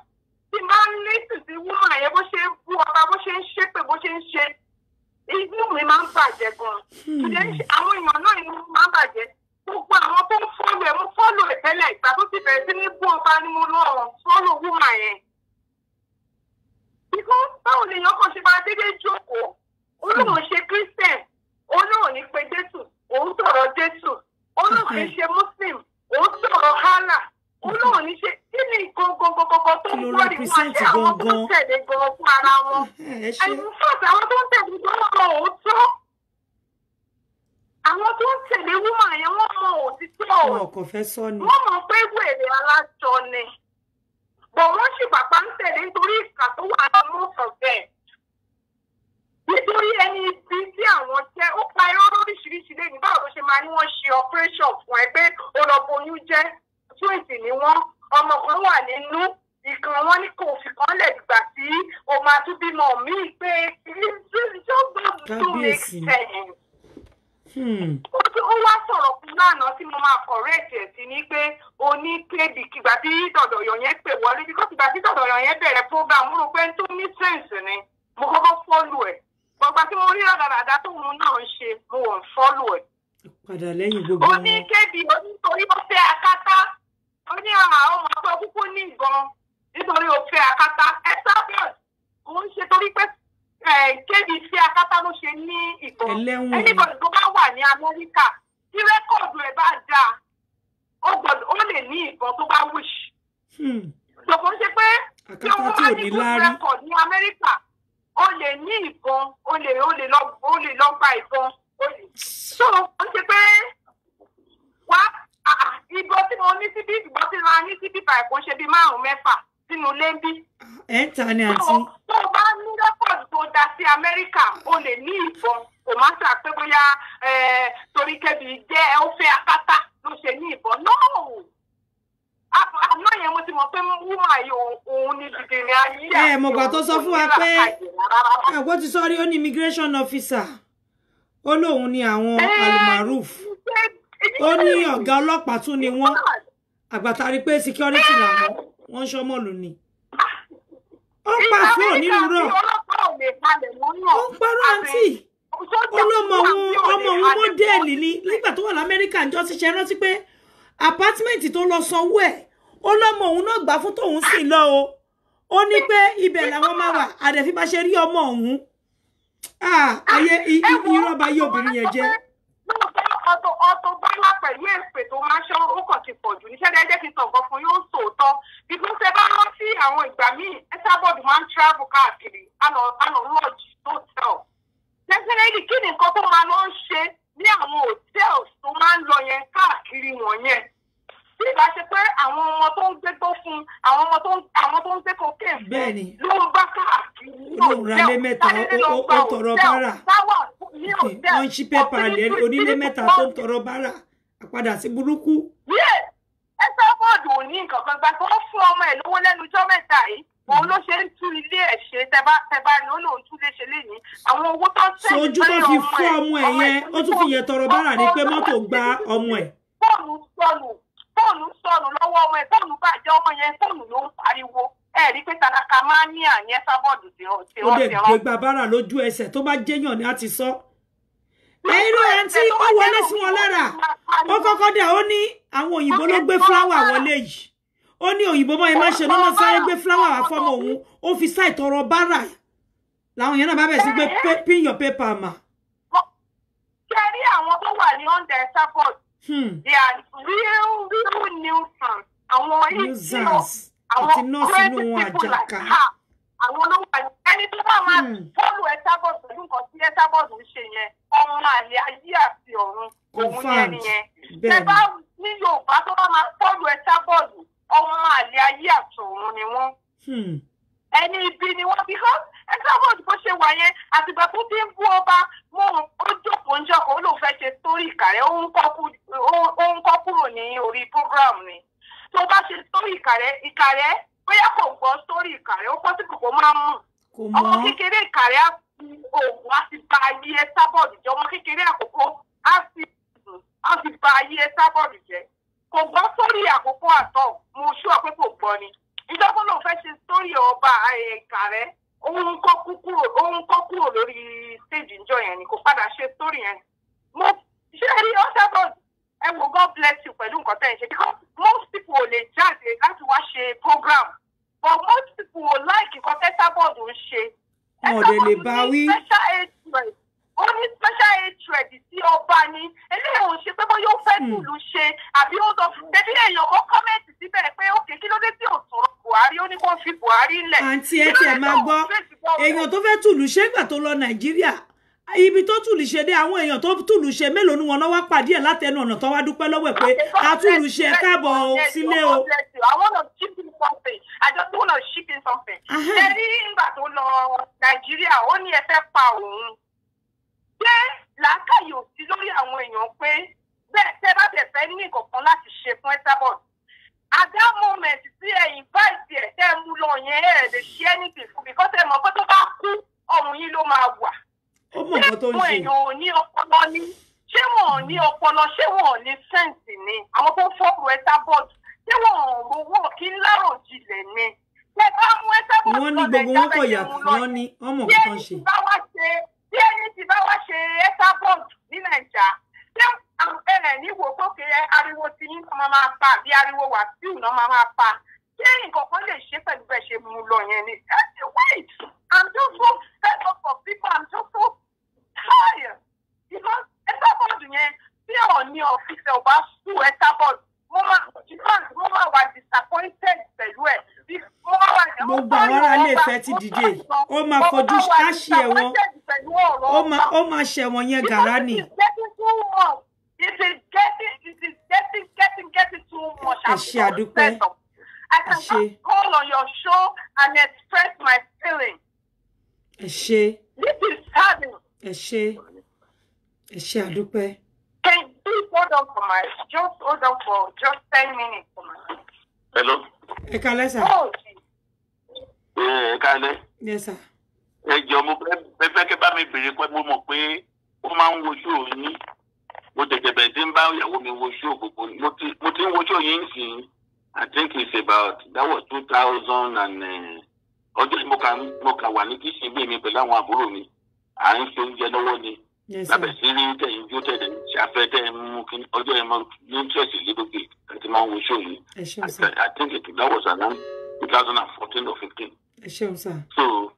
tí máa ń lẹ́sìn sí wúmọ̀ ẹ̀yẹ bó ṣe ń bú ọba bó ṣe ń ṣépè bó ṣe ń ṣe inú mi máa ń bàjẹ́ gan. Àwọn èèyàn náà inú mi máa ń bàjẹ́ gbogbo àwọn tó ń fọ́lù ẹ̀ mo fọ́lù ẹ̀ tẹ́lẹ̀ ìgbà tó ti bẹ̀rẹ̀ sí ní bú ọba ni mo lọ fọ́lù wúmọ̀ yẹn. Because báwo lè yàn kàn ṣe máa dédé jókòó olóhùn ṣe Christian olóhùn ní pé Jésù òun sọ̀rọ̀ Jésù olóhùn ní ṣe Muslim òun sọ̀rọ̀ hálà olóhùn ní ṣe kí ni gọgọgọgọgọ tó ń gbọ́ ní wọn ṣe àwọn tó ń tẹ̀lé gan fún ara wọn ẹ̀yìn fọ́ọ̀tì àwọn tó ń tẹ̀lé gan mọ òótọ́ àwọn tó ń tẹ̀lé wúmọ̀ yẹn wọ́n mọ òtítọ́ wọ́n mọ̀ pé wèrè alájọ ni bọ̀ wọ́n sì bàbá ń tẹ̀lé nítorí ìkà tó wà ní mọ́tò bẹ́ẹ̀ nítorí ẹni ibi tí àwọn jẹ́ ó pa irọ́ lóríṣiríṣi lẹ́yìn báwo ló ṣe máa ní wọ́n ṣe operation fún ẹ pé olóboyún jẹ́ twins ni wọ́n ọmọ kan wà nínú ìkan wọn ní kò fi kan lẹ̀ dìgbà tí o máa tún bímọ míì pé ó wá sọ̀rọ̀ fún lánàá tí mo máa correct ẹ̀ sí ni pé o ní kébì kìgbà tí dọ̀dọ̀yọ̀ yẹn pè wọlé because ìgbà tí dọ̀dọ̀yọ̀ yẹn bẹ̀rẹ̀ program mo rò pé tó ní sense ni mo kọ́kọ́ follow ẹ̀ gbọ̀gbà tí mo rí àdàdà tó òun náà ń ṣe mo wọ̀n follow ẹ̀. Padà lẹ́yìn gbogbo wọn. Ó ní kébì onítorí ó fẹ́ akátá ó ní àwọn ọmọ ọkọ púpọ̀ ní ìbọn nítorí ó fẹ́ akátá ẹ sábẹ́ òun ṣe torí pé kébì fẹ́ akátá ló ṣe ní ìbọn ẹnìbọ̀dì tó bá wà ní Amẹ́ríkà tí rẹ́kọ̀dù ẹ̀ bá dáa ó lè ní ìbọn tó bá wish. Ṣòfò ṣe pé tí wọ́n bá ní good record ní Amẹ́ríkà ó lè ní ìbọn ó lè lọ gba ìbọn so ó ṣe pé wá ìbọn tí mo ní síbí ìbọn tí mo ní síbí báyìí ṣe bí 5-6 sínú ilé ń bí. ẹ ń ta ni àǹtí. tó o bá ní rẹ́kọ̀dù tó dá sí Amẹ́ríkà ó lè ní ìbọn kò má ṣe àpé bóyá torí kébì jẹ́ ó fẹ́ akátá ló ṣe ní ìbọn náà. Àná yẹn mo ti mọ̀ pé wúmà yìí òun ní dìde ní ayé. Mo gbà tó sọ fún wa pé ẹ̀gbọ́n ti sọ rí ó ní immigration officer ó lóun ní àwọn Almaroof ó ní ọ̀gá ọlọ́pàá tún ni wọ́n àgbàtàrí pé security làwọn wọ́n ń ṣọ́mọ̀lù ni. Ó ń pa fún onírú rọ̀ ó ń parọ́ àǹtí ọmọ òun mọ́dẹ́ẹ̀lì ni nígbà tó wà l'Amẹ́ríkà ń jọ ti ṣe rántí pé apátmẹ́ǹtì tó lọ sanwó ẹ̀ ó lọ́mọ òun náà gbà fún tóun sì lọ o ó ní pé ibẹ̀ làwọn máa wà àdẹ̀fí bá ṣe rí ọmọ òun ayé irọ́ bá yé obìnrin yẹn jẹ́. Ọ̀tọ̀ bọ́lá pẹ̀lú èpè tó máa ṣọ́ ó kàn ti pọ̀ jù níṣẹ́ dẹ́jẹ́ kí n tọ̀gọ́ fún yóò sòótọ́ bíkú ṣe bá rán sí àwọn ìgbà míì Esabod máa ń travel káàkiri àná lodge hotel definitely kí ni nǹkan tó máa lọ ń ṣe ní àwọn hotels tó máa ń lọ yẹn káàkiri wọ̀nyẹn bí ìbá ṣe pé àwọn ọmọ tó ń gbé tó fún àwọn ọmọ tó ń gbé cocaine ló ń bá káàkiri ní hòtẹ́ẹ̀lì ó tọrọ bárà wọ́n ń ṣí pépà onílé mẹ́ta tó ń tọrọ bárà àpadà sí burúkú. Esabod ò ní nǹkan kan gbà tó fún ọmọ ẹ̀ lówó lẹ́nu ọjọ́ mẹ́ta yìí òun ló ṣe ń tú ilé ẹ̀ ṣe tẹ́bá ni ó lòun tún lè ṣe léyìn àwọn owó tó ń tẹ̀lé sojú tó fi fún ọmọ ẹ̀ yẹn ó tún fi yẹn tọrọ bárà ní pé mọ́tò gba ọmọ ẹ̀. fóònù sọnù lọ́wọ́ ọmọ ẹ̀ fóònù bàjẹ́ ọmọ yẹn fóònù ló ń pariwo ẹ̀ rí pé tàlàkà máa ń ní àyẹn Esabod tí ó lè gbégbá bárà lójú ẹsẹ̀ tó bá jẹ́yàn ni a ti sọ. ẹ̀yin ló yẹn tí ó wọlé sí wọn lára ó kọ́kọ́ dẹ̀ ó ní àwọn òyìnbó ló gbé fúláwà wọlé yìí ó ní òyìnbó mọ́ ẹ má ṣe lọ́nà sáré gbé fúláwà wá fọ́mọ òun ó fi sáì tọrọ bárà Láwọn yẹn náà bá bẹ̀ sí pé pin your paper ma. Ṣé àwọn tó wà ní under support? They are real nuisance. Àwọn nuisance. Àwọn crazy people like her. Àwọn ló wà ní ẹni tó bá máa follow Esabod pẹ̀lú nǹkan tí Esabod ń ṣe yẹn. Ọmọ àlè ayé àti ọ̀run òun yẹn nìyẹn. Ṣé bá ní Yorùbá tó bá máa follow Esabod ọmọ àlè ayé àti ọ̀run ni wọ́n. Ẹni ibi ni wọ́n because Esabod bó ṣe wà yẹn àtìgbà tó ti ń bú ọba mọ́ ó jókòó ń jọkọ̀ ó lóun fẹ́ ṣe story Ìkàrẹ́ ó ń kọ́ kúrò ní orí program ni. Tó bá ṣe story Ìkàrẹ́ bóyá kò gbọ́ story Ìkàrẹ́ ó kọ́ sí kòkó máa mú. Ọmọ kékeré Ìkàrẹ́ á fi oògùn á ti ba ayé Esabod jẹ́ ọmọ kékeré àkókò á ti ba ayé Esabod jẹ́. Kò gbọ́ story àkókò àtọ̀ mo ṣúọ̀ pé kò gbọ́ ni. Ìjọba ló fẹ́ ṣe story ọba Ìkàrẹ́ òun kọ́ kúrò lórí stage ìjọ yẹn ni kò padà ṣe story yẹn. Mo ṣe rí Esabod ẹ wo God bless you pẹ̀lú nǹkan tẹ́ ẹ ṣe because most people ò lè jáde láti wá ṣe program but most people ò like nǹkan tẹ́ Esabod ń ṣe. Ọ̀dẹ̀ lè bá wí. Ó ní special hatred sí ọba ni eléyìí ò ń ṣe pé bóyá ó fẹ́ tùlù ṣe àbí ó sọ bébí èèyàn kan kọ́mẹ́ǹtì síbẹ̀ pé òkè kí ló dé tí ò sọ̀rọ̀ Buhari ó ní kó fi Buhari lẹ̀. Àǹtí ẹ tiẹ̀ máa gbọ́ èèyàn tó fẹ́ tùlù ṣe gbà tó lọ Nàìjíríà ibi tó tùlù ṣe dé àwọn èèyàn tó tùlù ṣe mélòó ni wọn náà wá pàdé ẹ̀ látẹnu ọ̀nà tó wá dúpẹ́ lọ́wọ́ ẹ̀ pé a tùlù ṣe káàbọ̀ sílé o. I want to chip in something. I just want to chip in something. Ṣé nígbà tó lọ Nàìjíríà ó ní ẹ fẹ́ pa òun. Ṣé làákàyè ò sí lórí àwọn èèyàn pé bẹ́ẹ̀ tẹ́ bá bẹ̀ fẹ́ ní nǹkan láti ṣe fún Esabod. At that moment tí ẹ invite ẹ̀ tẹ́ mú lọ yẹn ẹ̀ lè ṣe anything fún because ẹ mọ̀ pé tó bá kú ọ̀run yín ló máa wà. Ó mọ̀ nǹkan tó ń ṣe. Ṣé èèyàn ò ní ọpọlọ ní? Ṣé wọn ò ní ọpọlọ? Ṣé wọn ò ní sẹ́ǹsì ni? Àwọn tó fọ́ọ̀rù Esabod ṣé wọn ò rówó kí ń lárò jinlẹ̀ ni? Ṣé bá mú Esabod wọ́n ní gbogbo wọn kò yà wọ́n ní ọmọ nǹkan tó ń ṣe. Bí ẹni tí bá wá ṣe Esabod ní Nàìjíríà ṣé ní wo tókè ariwo tí yín kan máa pa bí ariwo Wàsíù náà máa pa ṣé nǹkan kan lè ṣe pẹ̀lú bẹ́ẹ̀ ṣe mú lọ yẹn ni. Wait, I'm just so fed up for people. I'm just so tired because Esabod yẹn bí ọ̀ní ọ̀fíìsì ọba sú Esabod mo máa wà disappointed pẹ̀lú ẹ̀. Gbogbo àwọn ará ilé ìfẹ́ ti dìde ó máa fojú káṣí ẹ̀wọ̀n ó máa ṣẹ̀wọ̀n yẹn gàrá ni. It is getting too much. Ẹ ṣé àdúpẹ́. I can just call on your show and express my feelings. Ẹ ṣé. This is saddening. Ẹ ṣé àdúpẹ́. Can you please hold on for just 10 minutes for my. Hello. Ẹ kálẹ́ sà. Ẹ kálẹ́. Yes sir. Ẹ jọ̀ọ́ mo fẹ́ kẹ́ bá mi béèrè pé mo mọ̀ pé ó máa ń wo show yín. Mo tètè bẹ̀rẹ̀ sí ń bá ìyàwó mi wo show gbogbo. Mo ti ń wo show yín sí. I think it's about that was 2000 and ọjọ́ mo kà wà ní kíṣìn bí mi pẹ̀lú àwọn àbúrò mi. À ń ṣe oúnjẹ lọ́wọ́ ni. Lábẹ̀ sí rí tẹ̀yìn jó tẹ̀lé ṣàfẹ́ tẹ̀ mú kí ọjọ́ yẹn máa ní interest lébòkè àti máa ń wo show yìí. I think that was around 2014 or 15. Ẹ ṣeun sà. So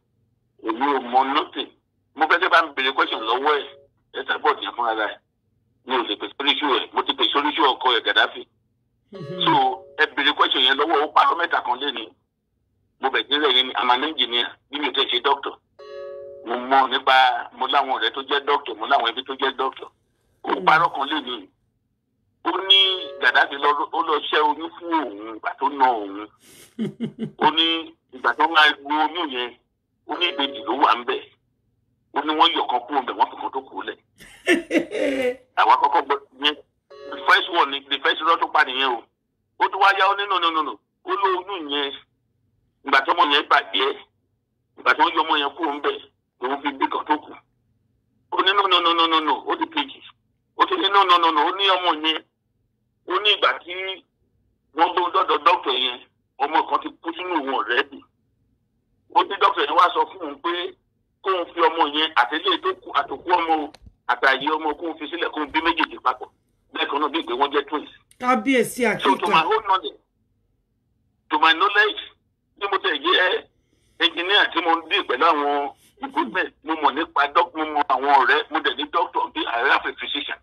èmi ò mọ nothing. Mo fẹ́ kẹ́ bá mi béèrè question lọ́wọ́ ẹ̀ Esabod yẹn fúnra rẹ̀. Mi ò lè pè sórí show ẹ̀ mo ti pè sórí show ọkọ ẹ̀ Gaddafi. So ẹ béèrè question yẹn lọ́wọ́ ó parọ́ mẹ́ta kan lé ní. Mo bẹ̀ sílẹ̀ yẹn ni I'm an engineer bí mi ò tẹ̀ ṣe doctor. Mo mọ̀ nípa mo láwọn ọ̀rẹ́ tó jẹ́ doctor mo láwọn ẹbí tó jẹ́ doctor. Ó parọ́ kan lé ní. Ó ní Gaddafi ó lọ ṣẹ́ oyún fún òun ìgbà tó ná òun. Ó ní ìgbà tó máa gbó oyún yẹn ó ní ìbejì ló wà ń bẹ̀. Ó ní wọ́n yọ̀ kan kúrò bẹ̀ wọ́n fi kan tó kú lẹ̀. Àwọn akọ́kọ́ gbọ́ yẹn the first one ni the first rọ́ tó pa nìyẹn o. Ó tún wá yá ó ní no. Ó ló oyún yẹn ìgbà tó ọmọ yẹn bàjẹ́ ìgbà tó ń yọ ọmọ yẹn kúrò ń bẹ̀ lòun fi gbé kan tó kù. Ó ní no ó ti kejì. Ó ti ní no ó ní ọmọ yẹn ó ní ìgbà tí wọ́n gbé dọ́dọ̀ dọ́kítọ̀ yẹn ọmọ kan ti kú sínú òun ọ̀rẹ́dì. Ó ní dọ́kítọ̀ yẹn wá sọ fún un pé kóun fi ọmọ yẹn àtẹlẹ́ tó kù àtòkú ọmọ àtàyè ọmọ kóun fi sílẹ̀ kóun bí méjèèjì papọ̀ bẹ́ẹ̀ kan náà bí ìpè wọ́n jẹ́ twins. Kábíyèsí àkíkà. So to my knowledge bí mo tẹ̀ jẹ́ engineer tí mo ń dì pẹ̀lú àwọn Equipment, mo mọ̀ nípa doctor, mo mọ̀ àwọn ọ̀rẹ́, mo dẹ̀ ní doctor bí I have a physician.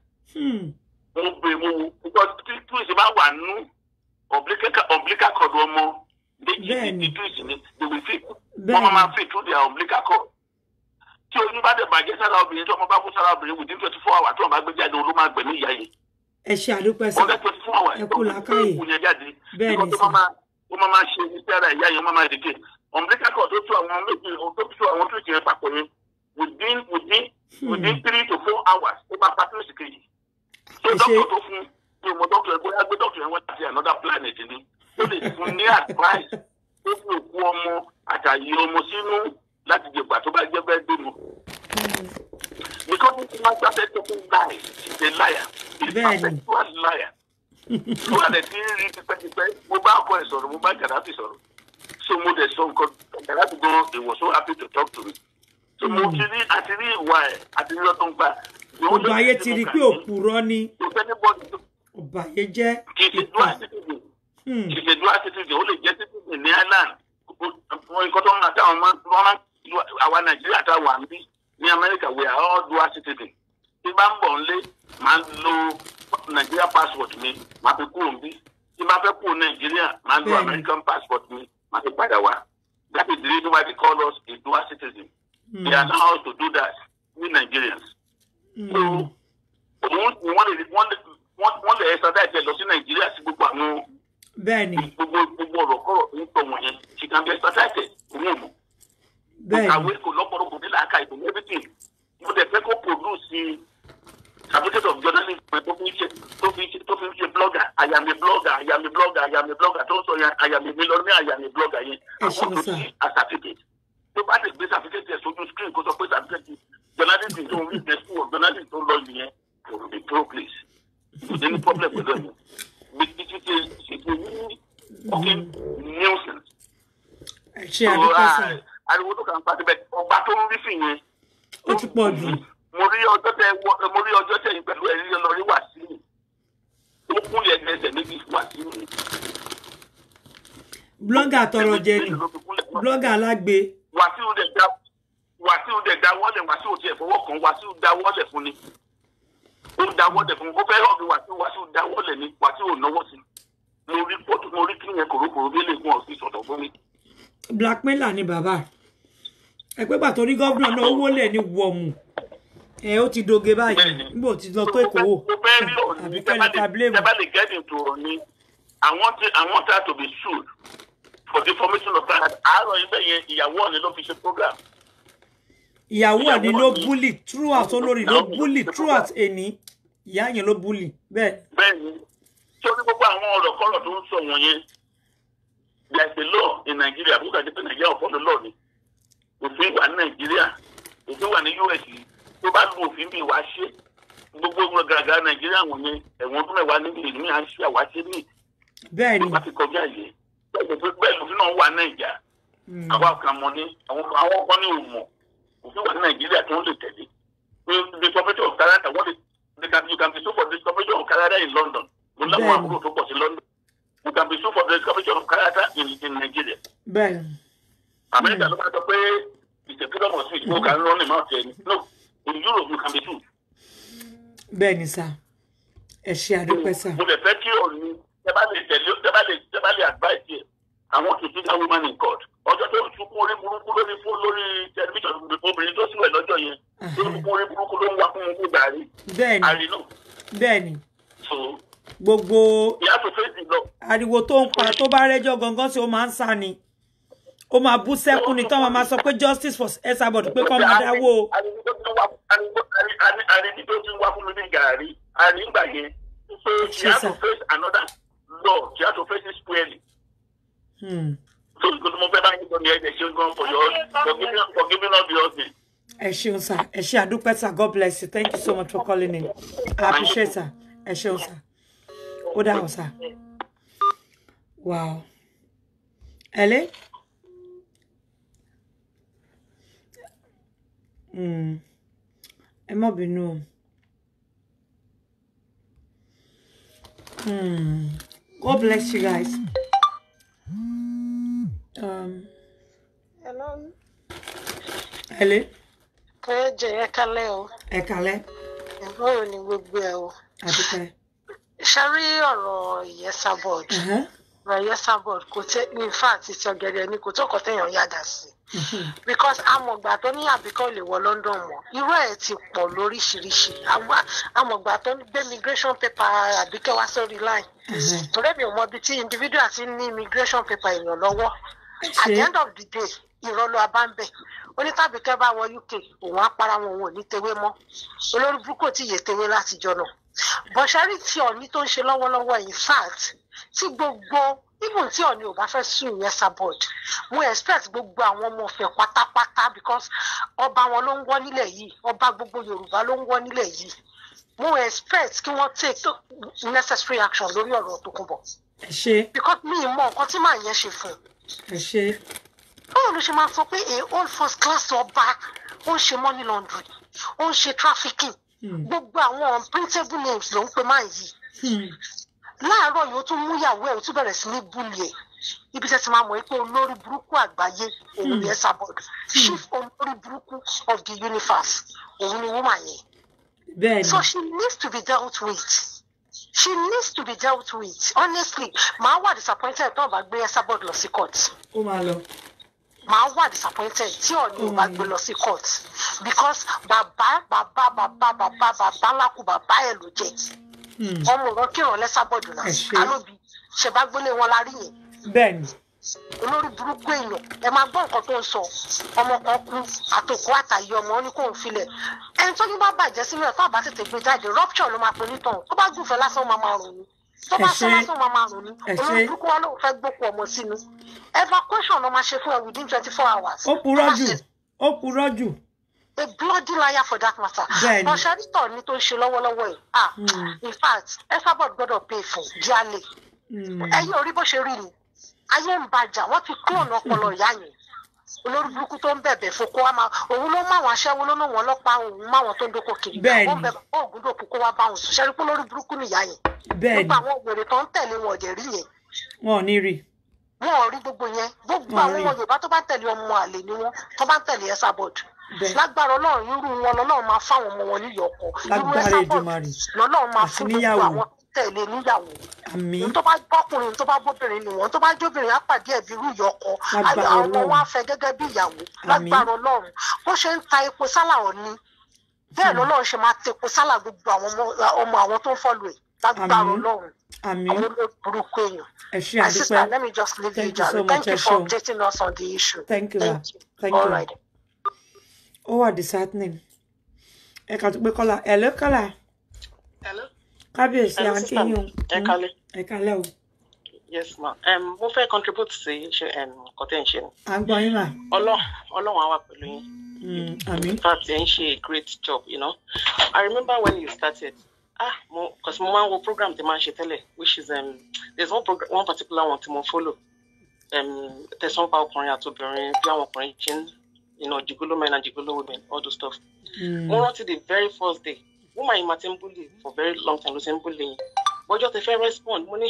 Mo gbé mo because tí ìṣe bá wà nú umbilical cord ọmọ méjì twins ni they will fit. Wọ́n máa fit through their umbilical cord. Tí oyún bá dẹ̀ bàjẹ́ sára obìnrin tí ọmọ bá kú sára obìnrin within 24 hours tí wọ́n bá gbé jáde olú máa gbẹ̀mí ìyá yìí. Ẹ ṣe àdúpẹ́ sí. Ẹ kú làákàyè. Bẹ́ẹ̀ ni sà. Ó máa ṣe iṣẹ́ ara ìyá yìí, ó máa dìde. Umbilical cord tó tú àwọn méjì tó tú àwọn tó jẹ́ papọ̀ yẹn within 3 to 4 hours ó máa pàtó sí kejì. So doctor tó fún bí ọmọ doctor ẹ̀ bóyá gbé doctor yẹn wọ́n ti another planet ni. Ó lè fún ní advice tó fi òkú ọmọ àtàyè ọmọ sínú láti jẹ̀gbà tó bá jẹ́ bẹ́ẹ̀ dé mu. Because this man started talking lies, he's a liar. He's a perpetual liar. So at the time, mo bá ọkọ ẹ̀ sọ̀rọ̀, mo bá Gaddafi sọ̀rọ̀. So mo dẹ̀ sọ nǹkan, Gaddafi gan, he was so happy to talk to me. So mo ti rí àti rí ìwà ẹ̀ àti rí ọdún gbà. Ọba ayé ti rí pé òpùrọ́ ni. Ọba ayé jẹ́. Kì í ṣe dual citizen. Kì í ṣe dual citizen, ó lè jẹ́ citizen ní Ireland. Nǹkan tó ń ra táwọn máa àwa Nàìjíríà táwọn à ń bí. Ní America, we are all dual citizens. Tí bá ń bọ̀ nlé, máa lo Nigeria passport mi, máa fi kúrò nbí. Tí bá fẹ́ kúrò Nàìjíríà, máa lo American passport mi, máa fi padà wá. That is the reason why they call us a dual citizen. They allow us to do that, we Nigerians. So, wọ́n lè extradite lọ sí Nàìjíríà sí gbogbo àwọn gbogbo ọ̀rọ̀ kọ̀rọ̀ tó ń tọ̀ wọ̀nyẹn. She can be extradited. Àwé kò lọ́pọ̀lọpọ̀ nílẹ̀ aka ìbò everything. Mo dẹ̀ fẹ́ kó produce certificate of journalism tó fi ń ṣe blogger. I am a blogger tó ń sọ yẹn I am a millionaire, I am a blogger yẹn. Àwọn tó ti a certificate. Tó bá lè gbé certificate yẹn sójú screen kó sọ pé certificate journalism tó ń rí the school of journalism tó lọ yẹn kò be pro place. Kò ní problem pẹ̀lú ẹ̀yìn. It's a really fucking nuisance. Ṣé àdúgbò sọ? Ariwo tó kàn pàṣẹ bẹ́ẹ̀ ọba tó ń rí sí yẹn. Ó ti pọ̀ jù. Mo rí ọjọ́ tẹ̀yìn pẹ̀lú ẹ̀rí lọ rí Wàsíù. Ó kúnlẹ̀ ẹsẹ̀ méjì Wàsíù. Blọ́gà tọrọ jẹ ni. Blọ́gà alágbe. Wàsíù dẹ̀ dá wọ́lẹ̀ Wàsíù tiẹ̀ fọwọ́ kan Wàsíù dá wọ́lẹ̀ fún ni. Ó dá wọ́lẹ̀ fún ó fẹ́ hàn bí Wàsíù dá wọ́lẹ̀ ni Wàsíù ò náwó sí. Mo rí kí yẹn kòrókòrò bí lè fún ọ̀sìn sọ̀tọ̀ fún mi. Blackmailer ni bàbá ẹgbẹ́ pàtó ní gómìnà náà owó lẹ̀ ní wọ̀mù ó ti doge báyìí nígbò tí lọ tó èkó wò àbí kẹ́lẹ́ ká blame. I want her to be sued for defamation of character. Àárọ̀ ibẹ̀ yẹn ìyàwó ọ̀nì ló fi ṣe program. Ìyàwó ọ̀nì ló bully throughout olórí ló bully throughout ẹni ìyá yẹn ló bully bẹ́ẹ̀. Bẹ́ẹ̀ni tí ó ní gbogbo àwọn ọ̀rọ̀ kọ́rọ̀ tó ń sọ wọ̀nyẹn. There is a law in Nigeria. Who can defend Nigeria upon the law? Òfin wà ní Nigeria, òfin wà ní US. Tó bá lu òfin bí wàá ṣe, gbogbo gàgà Nigeria wọ̀nyẹn, ẹ̀wọ̀n tó mẹ́wàá níbi ìlú ní à ń ṣe àwáṣe ní. Bẹ́ẹ̀ni. Tó bá ti kọjá yìí, bẹ́ẹ̀ lòfin náà wà Nàìjà. Àwa kan mọ̀ ní, àwọn kan ní òmò. Òfin wà ní Nigeria tó ń lè tẹ̀lé. The Committee of Canada, you can be sued for the Committee of Canada in London. Mo láwọn àbúrò tó pọ̀ sí London. You can be sued for the discovery of character in Nigeria. Ben. America ló máa sọ pé it's a freedom of speech. You can run him out there. No, in Europe you can be sued. Bẹ́ẹ̀ni sá, ẹ ṣe àdúpẹ́ sá. Mo lè fẹ́ kí òní tẹ́ bá lè advice yẹ. I want to see that woman in court. Ọjọ́ tó ń sunkún orí burúkú lórí tẹlifíṣàn obìnrin tó síwẹ̀ lọ́jọ́ yẹn. Tó ń sunkún orí burúkú ló ń wá fún un gbà rí. Bẹ́ẹ̀ni. Àrínú. Bẹ́ẹ̀ni. So. Gbogbo ariwo tó ń pa tó bá rẹ́jọ́ gangan sí ó máa ń sá ni ó máa bú sẹ́kún ni tán máa sọ pé justice for Esabod pé kọ́ máa dáwó. Àríní tó ti ń wá fún mi ní gàárì àrígbà yẹn so she has to face another law she has to face it squarely. So ìgbésẹ̀ mo fẹ́ bá yín sọ ní ẹ̀jẹ̀ ṣe ń gan for giving up the husband. Ẹ ṣeun sá ẹ ṣe àdúpẹ́ sá God bless you thank you so much for calling in I appreciate sá ẹ ṣeun sá. Ó dáhùn sá. Wow. Ẹlẹ́? Ẹ má bínú. God bless you guys. Hello. Hello. Ẹ kálẹ́ o. Ẹ kálẹ́. Báwo ni gbogbo ẹ o? Adúpẹ́. Ṣé rí ọ̀rọ̀ Ìyẹ́sàbọ̀d? Ọ̀rọ̀ Ìyẹ́sàbọ̀d kò tẹ́ in fact ti ọ̀gẹ̀dẹ̀ ni kò tó kọ́ téèyàn yàdá sí. Because amọ̀gbà tó ní Àbíkẹ́ lè wọ London mọ́, irú ẹ̀ ti pọ̀ lóríṣiríṣi. Amọ̀gbà tó gbé immigration paper Àbíkẹ́ wá sórí line. Torí mi ò mọ ibi tí individual ti ní immigration paper èèyàn lọ́wọ́. At the end of the day, ìrọ̀lọ́ abáńbẹ̀. Ó ní tàbíkẹ́ bá wọ UK, òun á para wọn, òun ò ní tewé mọ́. Olórí burúkú tí yè tewé látijọ́ náà. Bọ̀ṣẹ́rì tí Ọ̀ní tó ń ṣe lọ́wọ́lọ́wọ́ in fact tí gbogbo even tí Ọ̀ní ò bá fẹ́ sùn Ìyẹ́sàbọ̀d mo expect gbogbo àwọn ọmọ Ọ̀fẹ́ pátápátá because ọba wọn ló ń wọ́ nílẹ̀ yìí ọba gbogbo Yorùbá ló ń wọ́ nílẹ̀ yìí mo expect kí wọ́n take necessary action lórí ọ̀rọ̀ Tókunbọ̀. Ẹ ṣé. Because mi ì mọ nǹkan tí màá yẹn ṣe fún un. Ẹ ṣé. Báwo ló ṣe máa sọ pé a all first class ọba ó ń ṣe money laundering ó ń ṣe trafficking gbogbo àwọn unprintable names ló ń pe máa yìí láàárọ̀ yìí ó tún mú ìyàwó ẹ̀ ó tún bẹ̀rẹ̀ sí ní búlì ẹ̀ ibi tẹ́ ti máa mọ̀ pé olórí burúkú àgbáyé òun ni Ìyẹ́sàbọ̀d chief olórí burúkú of the universe òun ni woman yẹn. Bẹ́ẹ̀ni. So she needs to be dealt with. She needs to be dealt with. Honestly, màá wà disappointed tó bá gbé Ìyẹ́sàbọ̀d lọ sí court. Ó máa lọ. Màá wà disappointed tí Ọ̀ní ò bá gbé lọ sí court because bàbá lákù bàbá ẹ̀ ló jẹ́. Ọmọ wọn kírun Ìyẹ́sàbọ̀d náà kálóbi ṣe bá gbélé wọn lárí yẹn. Bẹ́ẹ̀ni. Olórí burúkú èèyàn ẹ máa gbọ́ nǹkan tó ń sọ ọmọ kan kú àtòkù àtàyè ọmọ ó ní kó ń filẹ̀ ẹni tó ní bá bàjẹ́ sínú ẹ̀ tó àbá tètè gbé jáde rupture ló máa pè nítàn tó bá gùnfẹ́ lásán máa máa rùn ni tó bá sọ lásán máa máa rùn ni olórí burúkú wa lóun fẹ́ gbókù ọmọ sínú evacuation ló máa ṣe fún ẹ within 24 hours. Ó purọ́ jù. Ó purọ́ jù. A bloody liar for that matter. Bẹ́ẹ̀ni. Ọ̀ṣẹ́rìtọ̀ ni tó ń ṣe lọ́wọ́lọ́wọ́ ẹ̀. In fact Ìyẹ́sàbọ̀d gbọ́dọ̀ pay fún díálé. Ẹ̀yin orí bó ṣe rí ni ayé ń bàjá wọ́n ti kúrò lọ́pọlọ ìyá yẹn olórí burúkú tó ń bẹ̀bẹ̀ fún kó wá máa òun ló máwọn aṣẹ́wó ló náà wọ́n lọ́pàá òun máwọn tó ń dókò kiri ó ń bẹ̀bẹ̀ fún ògùn dòkú kó wá bá òun sùn ṣẹ́rí pé olórí burúkú nìyá yẹn gbogbo àwọn ògbèrè tó ń tẹ̀lé wọn ọ̀dẹ̀ rí yẹn. Wọn ò ní rí. Wọn ò rí gbogbo yẹn gbogbo àwọn ọmọ Yorùbá tó bá tẹ̀lé ọmọ àlè ni wọn tó bá tẹ̀lé Ìyẹ́sàbọ̀d lágbára Ọlọ́run irú wọn lọ́lọ́run máa fáwọn ọmọ wọn níyọkọ irú Ìyẹ́sàbọ̀d lọ́lọ́run máa fún gbogbo àwọn tẹ̀lé níyàwó tó bá bọ́kùnrin tó bá bóbìnrin ni wọ́n tó bá jóbìnrin á pàdé ẹ̀bí irú ìyọkọ àwọn ọmọ wa fẹ́ gẹ́gẹ́ bí ìyàwó lágbára Ọlọ́run bó ṣe ń ta epo sálà Ọ̀ní bẹ́ẹ̀ lọ́lọ́run ṣe máa ta epo sálà gbogbo àwọn ọmọ àwọn tó ń fọ́lù ẹ̀ lágbára Ọlọ́run àwọn olóburúkú èèyàn. My sister, let me just leave you jare. Thank you for updating us on the issue. Thank you. All right. Ó wà disheartening. Ẹ kà tó pé Kọ́lá. Hello Kọ́lá. Hello. Kábíyèsí àǹtí yín o. Ẹ kálẹ́. Ẹ kálẹ́ o. Yes ma. Mo fẹ́ contribute sí nǹkan tẹ́ ń ṣe. À ń gbọ́ yín mà. Ọlọ́run á wà pẹ̀lú yín. Àmín. In fact, ẹ ń ṣe a great job, you know. I remember when you started. Because mo máa ń wo program tí máa ń ṣe tẹ́lẹ̀, which is there's one particular one tí mo follow. Tẹ̀sán pa ọkùnrin àti obìnrin bí àwọn ọkùnrin ṣe ń, you know, gigolo men and gigolo women, all those stuff. Mo rántí the very first day. Woman yìí máa ti ń bully for very long time ló ti ń bully yín. Bọ́jọ́ tẹ fẹ́ respond, mo ní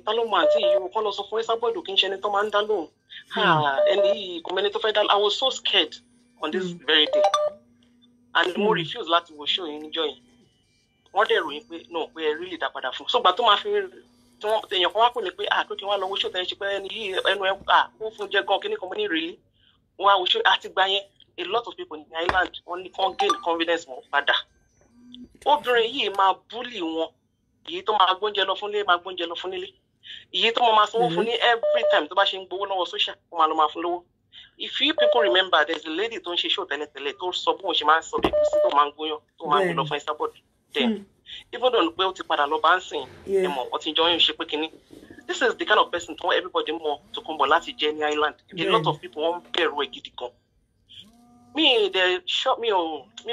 ta ló mọ àǹtí yìí o kọ́ lọ sọ fún Ìyẹ́sàbọ̀d kí n ṣe ẹni tó máa ń dá lóhùn. Ẹni yìí kò mẹ́ni tó fẹ́ dá I was so scared on this very day. And mo refuse láti wo show yín níjọ́ yìí. Wọ́n dẹ̀ ròyìn pé no pé ẹ really dá padà fún. So gbà tó máa fi èèyàn kan wá pè mí pé pé kí n wá lọ wo show tẹ́ ẹ ṣe pé ẹni yìí ẹnu ẹ ó fún jẹ gan kíní kan mo ní really. Wọ́n á wo show àti gbà yẹn. A lot of people in the island only can gain confidence wọn padà. Obìnrin yìí máa bully wọn. Èyí tó máa gbóúnjẹ lọ fúnlé máa gbóúnjẹ lọ fún nílé. Èyí tó máa sanwó fún ní every time tó bá ṣe ń gbowó lọ́wọ́ social ó máa lọ máa fún lówó. If you people remember, there's a lady tó ń ṣe show tẹ́lẹ̀tẹ́lẹ̀ tó sọ bóun ṣe máa ń sọ bí kùsí tó máa ń gbóyàn tó máa ń gbé lọ fún Ìyẹ́sàbọ̀d. Then even though pé ó ti padà lọ bá ń sìn ẹ̀mọ̀ ọtí ìjọ yóò ṣe pé kínní. This is the kind of person tó everybody mọ̀ Tókunbọ̀ láti jẹ́ ní island. A lot of people wọ́n bẹ̀rù ẹ̀ gidi gan. Me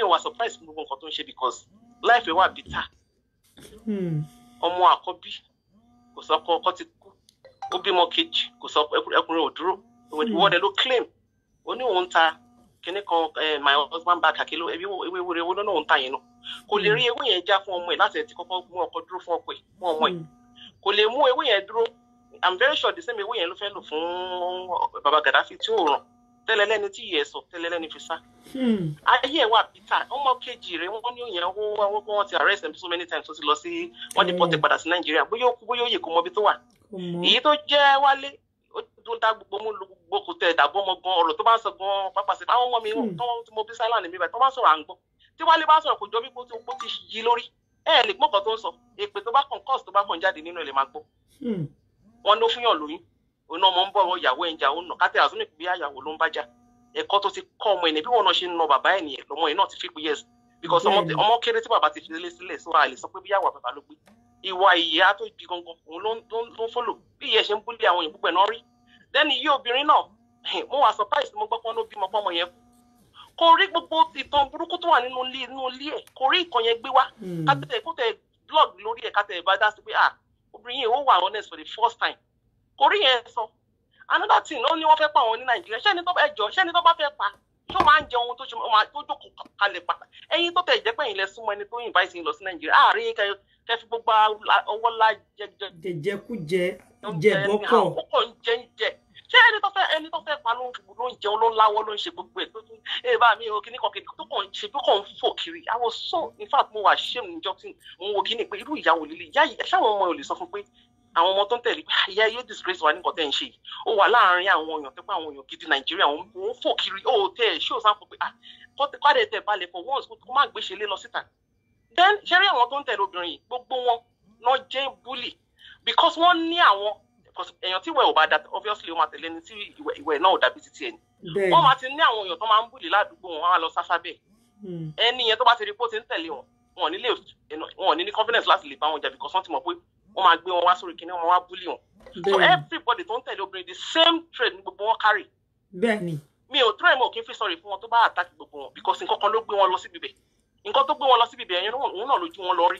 ò wà surprised gbogbo nǹkan tó ń ṣe because life ẹ wà bitter. Ọmọ àkọ́bí kò sọ ọkọ ti kú ó bímọ kejì kò sọ ẹkùnrin ò dúró ìwọ́dẹ ló claim ó ní òun ta kíní kan my husband back àkìlọ ewé wúre owó lọ́nà òun ta yẹn náà kò lè rí ewé yẹn já fún ọmọ ẹ̀ láti ẹ̀ ti kọ́kọ́ mú ọkọ dúró fún ọkọ ẹ̀ fún ọmọ ẹ̀ kò lè mú ewé yẹn dúró I'm very sure the same ewé yẹn ló fẹ́ lò fún baba Gaddafi tí ò ràn tẹ́lẹ̀lẹ́ni tí yẹ sọ tẹ́lẹ̀lẹ́ni fi sá. Ayé ẹ̀ wà Peter ọmọ kejì rẹ̀ wọ́n ní òyìn wọ́n ti arrest him so many times ó ti lọ sí wọ́n deport padà sí Nàìjíríà bóyá ó kú bóyá ó yè kó mọ ibi tó wà. Èyí tó jẹ́ Wálé ó tó dá gbogbo mú gbogbo kò tẹ̀ dàbọ̀ ọmọ gan ọ̀rọ̀ tó bá ń sọ gan pápá sí àwọn ọmọ mi tí mo bí silent mi báyìí tó bá ń sọ̀rọ̀ à ń gbọ́ tí Wálé bá sọ̀rọ̀ kò jọ bí kó ti yí lórí lè gbọ́ kan tó ń sọ èpè tó bá kàn kọ́ọ̀sì tó bá kàn jáde nínú ẹ̀ lè máa gbọ́. Wọ́n ló fún yàn lóyún òun náà mọ̀ ń bọ̀ ìyàwó ẹ̀ ń jà ó nà kátẹ́ àzúmì bí àyàwó ló ń bá jà ẹ̀kọ́ tó ti kọ́ ọmọ ẹni bí wọn náà ṣe ń na bàbá ẹ̀ nìyẹn lọ́mọ ẹ̀ náà ti fi pé yes because ọmọ kéré tí bàbá ti fi lé sílẹ̀ sọ́ra àlè sọ pé bí yàwó bàbá ló gbé ìwà ìyá tó di gangan òun ló ń fọ́lò bí ìyẹn ṣe ń búlé àwọn èèyàn púpẹ̀ náà rí then iye obìnrin náà mo wà surprise mo gbọ́ pọ́n ló bímọ pọ́mọ yẹn kò rí gbogbo ìtàn burúkú tó wà nínú ilé ẹ̀ kò rí ìkan yẹn gbé wá kó tẹ̀ blog lórí ẹ̀ kátẹ̀ bá dá sí pé obìnrin yẹn ó wà honest for the first time kò rí yẹn sọ another thing ó ní wọ́n fẹ́ pa àwọn ní Nàìjíríà ṣẹ́ni tó bá fẹ́ pa ṣó máa ń jẹ ohun tó jókòó kalẹ̀ pàtà ẹ̀yin tó tẹ̀ jẹ́ pé ẹ̀yin lẹ súnmọ́ ẹni tó invite yín lọ sí Nàìjíríà àárín kẹ́ fi gbogbo ọwọ́ lá jẹjẹkújẹ jẹbọkọ ọkọ ń jẹ ṣé ẹni tó fẹ́ pa ló ń jẹun ló ń láwọ́ ló ń ṣe gbogbo ẹ̀ tó tún bá mi o kíní kan tó kàn ṣe bí kàn ń fò kiri I was so in fact mo wà shame níjọ́ tí mo wo kíní pé irú ìyàwó líle ìyá yìí ṣáwọn ọmọ ò lè sọ fún pé àwọn ọmọ tó ń tẹ̀lé ìyá yóò disgrace wa nǹkan tẹ̀ ń ṣe yìí ó wà láàárín àwọn èèyàn tó pé àwọn èèyàn gidi Nàìjíríà òun fò kiri ó tẹ̀ ẹ̀ ṣé ò sáfù pé kọ́dẹ̀ tẹ̀ balẹ̀ for once kó má gbé ṣe lé lọ síta then ṣẹ́rí àwọn tó ń tẹ̀lé obìnrin yìí gbogbo wọn náà jẹ́ bully because wọ́n ní àwọn èèyàn tí ìwẹ̀ ò bá da obviously ó máa tẹ̀lé ní tí ìwẹ̀ náà ò dàbí títí ẹni wọ́n máa ti ní àwọn èèyàn tó máa ń bully ládùúgbò wọn á lọ sáfá bẹ́ẹ̀ ẹni yẹn tó bá ti rí pé ó ti ń tẹ̀lé wọn ò ní confidence láti lè bá wọn jà because wọ́n ti mọ̀ pé wọ́n máa gbé wọn wá sórí kíní wọn wá bully wọn so everybody tó ń tẹ̀lé obìnrin the same trade ní gbogbo wọn carry bẹ́ẹ̀ni mi ò try mo kí n fi sorry fún wọn tó bá attack gbogbo wọn because nǹkan kan ló gbé wọn lọ síbi bẹ́ẹ̀ nǹkan tó gbé wọn lọ síbi bẹ́ẹ̀ yẹn òun náà lójú wọn lọ rí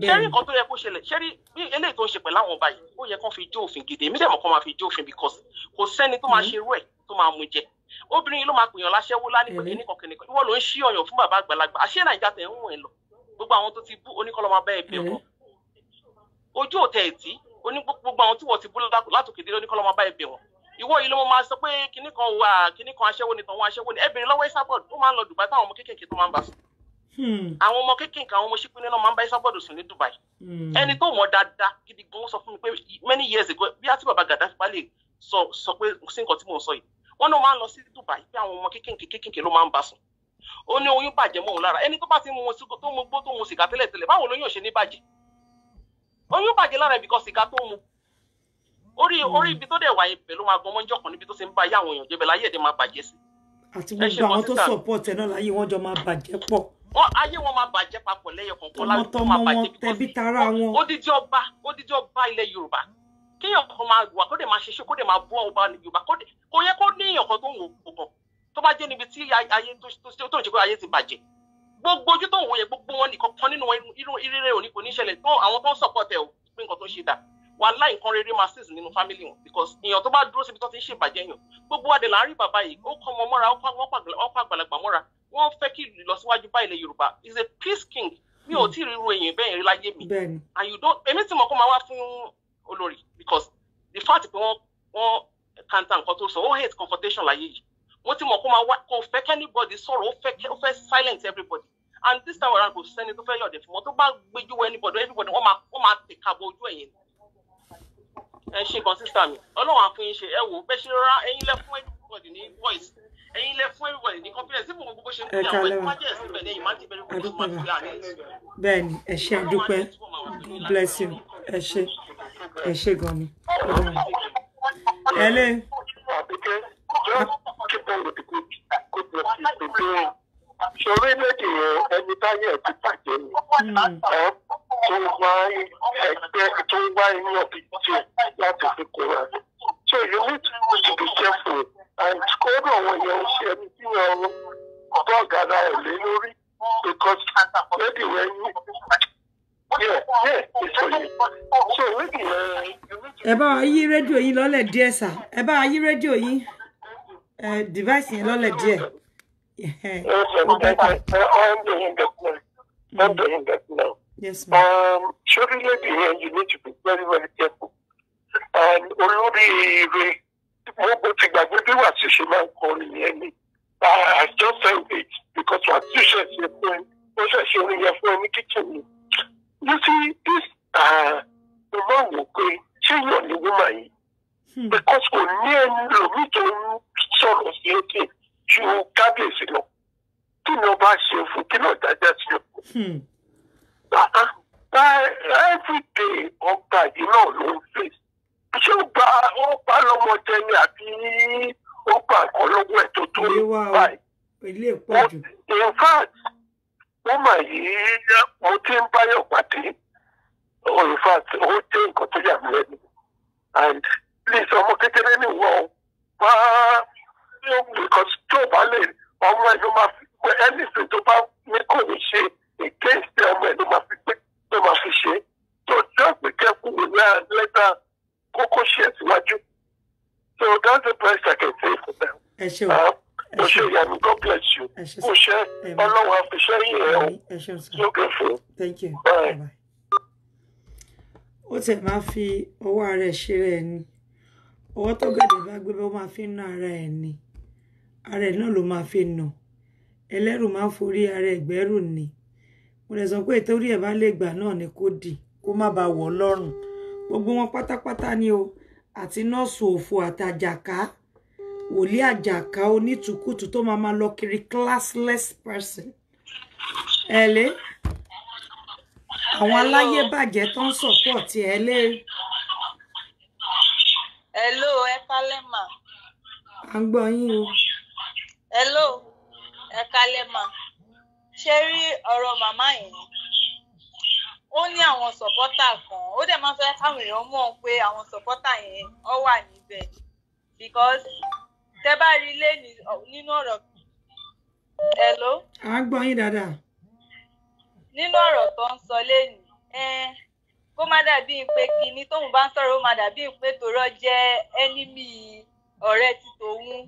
ṣẹ́rí nǹkan tó yẹ kó ṣẹlẹ̀ ṣẹ́rí bí eléyìí tó ń ṣe pẹ̀lú àwọn ọba yìí ó yẹ kán fi jó òfin gidi èmi dẹ̀ mọ̀ kán máa fi jó òfin because kò sẹ́ni tó máa ṣe irú ẹ̀ tó máa mú jẹ obìnrin yìí ló máa pèèyàn láṣẹ́wó lánìí pé kìnnìkan ìwọ ló ń ṣí ọyàn fún bàbá àgbàlagbà àṣé Nàìjíríà tẹ̀ ń wọ̀n ẹ̀ lọ gbogbo àwọn tó ti bú oníkọ́lọ́ máa bá ẹ bẹ̀ wọ́n ojú òtẹ̀ ẹ̀tí gbogbo àwọn tí wọ́n ti bú látòkè dé oníkọ́lọ́ máa bá ẹ bẹ̀ wọ́n ìwọ yìí ló máa sọ pé kìnnìkan aṣẹ́wó ni tàwọn aṣẹ́wó ni ẹ bèrè lọ́wọ́ Esabod ó máa ń lọ Dubai táwọn ọmọ kéékèèké tó máa ń bá sùn àwọn ọmọ kéékèèké àwọn ọmọ ṣípínlẹ náà máa ń bá Esabod sùn ní Dubai ẹni tó mọ̀ dáadáa gidi gan sọ fún mi pé many years ago bí àti bàbá Gaddafi bá lè sọ pé sí nǹkan tí mò ń sọ yìí wọn náà máa ń lọ sí Dubai pé àwọn ọmọ kéékèèké ló máa ń bá sùn ó ní oyún bàjẹ́ mọ́ òun lára ẹni tó bá ti mu tó mu gbó tó mu sìgá tẹ́lẹ̀ báwo lóyún ò ṣe ní bàjẹ́ oyún bàjẹ́ lára ibi kan sìgá tó mu orí ibi tó dẹ̀ wáyé bẹ̀ ló máa gan mọ́jọ́ kan níbi tó ti ń bá ayé àwọn èèyàn jẹ́ bẹ̀ láyé ẹ̀dẹ̀ máa bàjẹ́ sí. àti gbogbo àwọn tó support ẹ̀ náà láyé wọn jọ máa bàjẹ́ pọ̀. ayé wọn máa bàjẹ́ papọ̀ lẹ́yọ kọ̀ọ̀kan láyé wọn máa bàjẹ́ tẹbí tará wọn. odidi ọba ilẹ̀ Yorùbá kéèyàn kan máa wà kó dẹ̀ máa ṣe kó dẹ̀ máa bú ọba Yorùbá kò yẹ kó ní èèyàn kan tó ń wò ó kan tó bá jẹ́ níbi tí ayé tó ń ṣe pé ayé ti bàjẹ́ gbogbo ojú tó ń wò yẹn gbogbo wọn nìkan kan nínú ìrírẹ́ òní kò ní ṣẹlẹ̀ tó àwọn tó ń support ẹ̀ ò pé nǹkan tó ṣe dà wàhálà nǹkan rere máa seize nínú family wọn because èèyàn tó bá dúró síbi tó ti ń ṣèbàjẹ́ èèyàn gbogbo wa dé láàrin bàbá yìí ó kọ́ ọmọ mọ́ra ó kọ́ àgbàlagbà mọ́ra wọ́n fẹ́ kí ìlọsíwájú bá ilẹ̀ Yorùbá is a peace king mi ò tí ì ríru èèyàn bẹ́ẹ̀ rí láyé mi and you don't èmi tí mo kọ́ máa wá fún olórí because the fact pé wọ́n kanta nǹkan tó sọ ó hate confrontation láyé yìí wọ́n ti mọ̀ kó máa wá kó fẹ́ kí anybody sọ̀rọ̀ ó fẹ́ silence everybody and this time around kò sẹ́ni tó fẹ́ yọ̀dẹ̀ fún wọn tó bá gbéjú wọ everybody wọ́n máa tẹ̀ka bọ ojú ẹ̀yìn ẹ ṣe kan sísá mi Ọlọ́run àfún yín ṣe ẹ wò bẹ́ẹ̀ ṣe rárá ẹ̀yin lẹ fún everybody ní voice ẹ̀yin lẹ fún everybody ní confidence tí gbogbo bó ṣe ń pè àwọn ẹ̀kọ́ májẹ̀ ẹ̀sìn bẹ̀ lẹ́yìn máa ti bẹ̀rẹ̀ kó tó máa fi àná ẹ̀. bẹ́ẹ̀ni ẹ ṣé àdúpẹ́ bless you ẹ ṣé gan ni. Hello. Sọ̀rọ̀ lédè ẹni táyé ẹ̀ ti bàjẹ́ ni tó wá inú ọ̀bìtì láti fi kóra. So you need to be careful and kódà àwọn èèyàn ṣe ẹni tí wọ́n bọ́ọ̀gà ara ẹ̀ lé lórí because lédè rẹ̀ yín. So lédè rẹ̀. Ẹ bá wa yí rédíò yín lọ́lẹ̀ díẹ̀ sà. Ẹ bá wa yí rédíò yín device yẹn lọ́lẹ̀ díẹ̀. I'm doing that now. Yes, ma'am. Surely, you need to be very, very careful. And olórí ire tí mo ti gbàgbé bí wà tí ṣe máa ń kọrin yẹn ni I just felt it because wà tí ṣe ṣe fún ẹ ó ṣe ṣe orin yẹn fún ẹ ní kitchen ni you see this mo máa wò pé ṣé yóò ní woman yìí because kò ní ẹni lòmí tó ń sọ̀rọ̀ sí ètè ju kábíyèsí lọ kí ni ọba ṣe fún kí náà dájá sí fún. Every day ọgbà yìí náà ló ń fèsì. Ṣé ó bá lọ́mọdé ni àbí ó gbà nǹkan lọ́wọ́ ẹ̀ tó tó báyìí? In fact, wọ́n mà yí mo ti ń báyọ̀ pàdé. In fact, ó jẹ́ nǹkan tó yà mí lẹ́nu. And please, ọmọ kékeré ni wọ́n wá because tó bá lè ọmọ ẹ̀ ló máa fi pé anything tó bá ní kò ní ṣe against ọmọ ẹ̀ ló máa fi pé ló máa fi ṣe. So just be careful with that later. Kókó ṣe síwájú. So that's the best I can say for them. Mo ṣe ìyàmú, God bless you. Mo ṣe ọlọ́wọ́ àfiṣẹ́ yìí ẹ̀ ọ́. So grateful. Thank you. Bye. Bye. Ó tẹ̀ máa fi ọwọ́ ara ẹ̀ ṣe rẹ̀ ni. Ọwọ́ tó gẹ̀dẹ̀ bá gbé bá ó máa fi ná ara ẹ̀ ni. Ara ẹ̀ náà ló máa fi nà. Ẹlẹ́rù máa ń forí ara ẹ̀ gbẹ́rù ni. Mo lè sọ pé torí ẹ̀ bá lè gbà náà ni kó dì kó má bàa wọ̀ lọ́rùn. Gbogbo wọn pátápátá ni o àti nọ́ọ̀sì òfò àtàjàká wòlíì àjàká onítùkùtù tó máa lọ kiri classless person. Ẹ̀lẹ́ àwọn aláyé bàjẹ́ tó ń support ẹ lé. Hello, ẹ kálẹ́ mà. À ń gbọ́ yín o. Hello, ẹ kálẹ́ mà. Ṣé rí ọ̀rọ̀ màmá yẹn? Ó ní àwọn supporter kan. Ó dẹ̀ máa fẹ́ káwọn èèyàn mọ̀ pé àwọn supporter yẹn ó wà níbẹ̀. Because tẹ́ bá rí ilé nínú ọ̀rọ̀. Hello? À ń gbọ́ yín dáadáa. Nínú ọ̀rọ̀ tó ń sọ lénìí, kó má dàbí pé kíní tóun bá ń sọ̀rọ̀ ó má dàbí pé tòrọ́ jẹ́ enemy ọ̀rẹ́ ti tòun,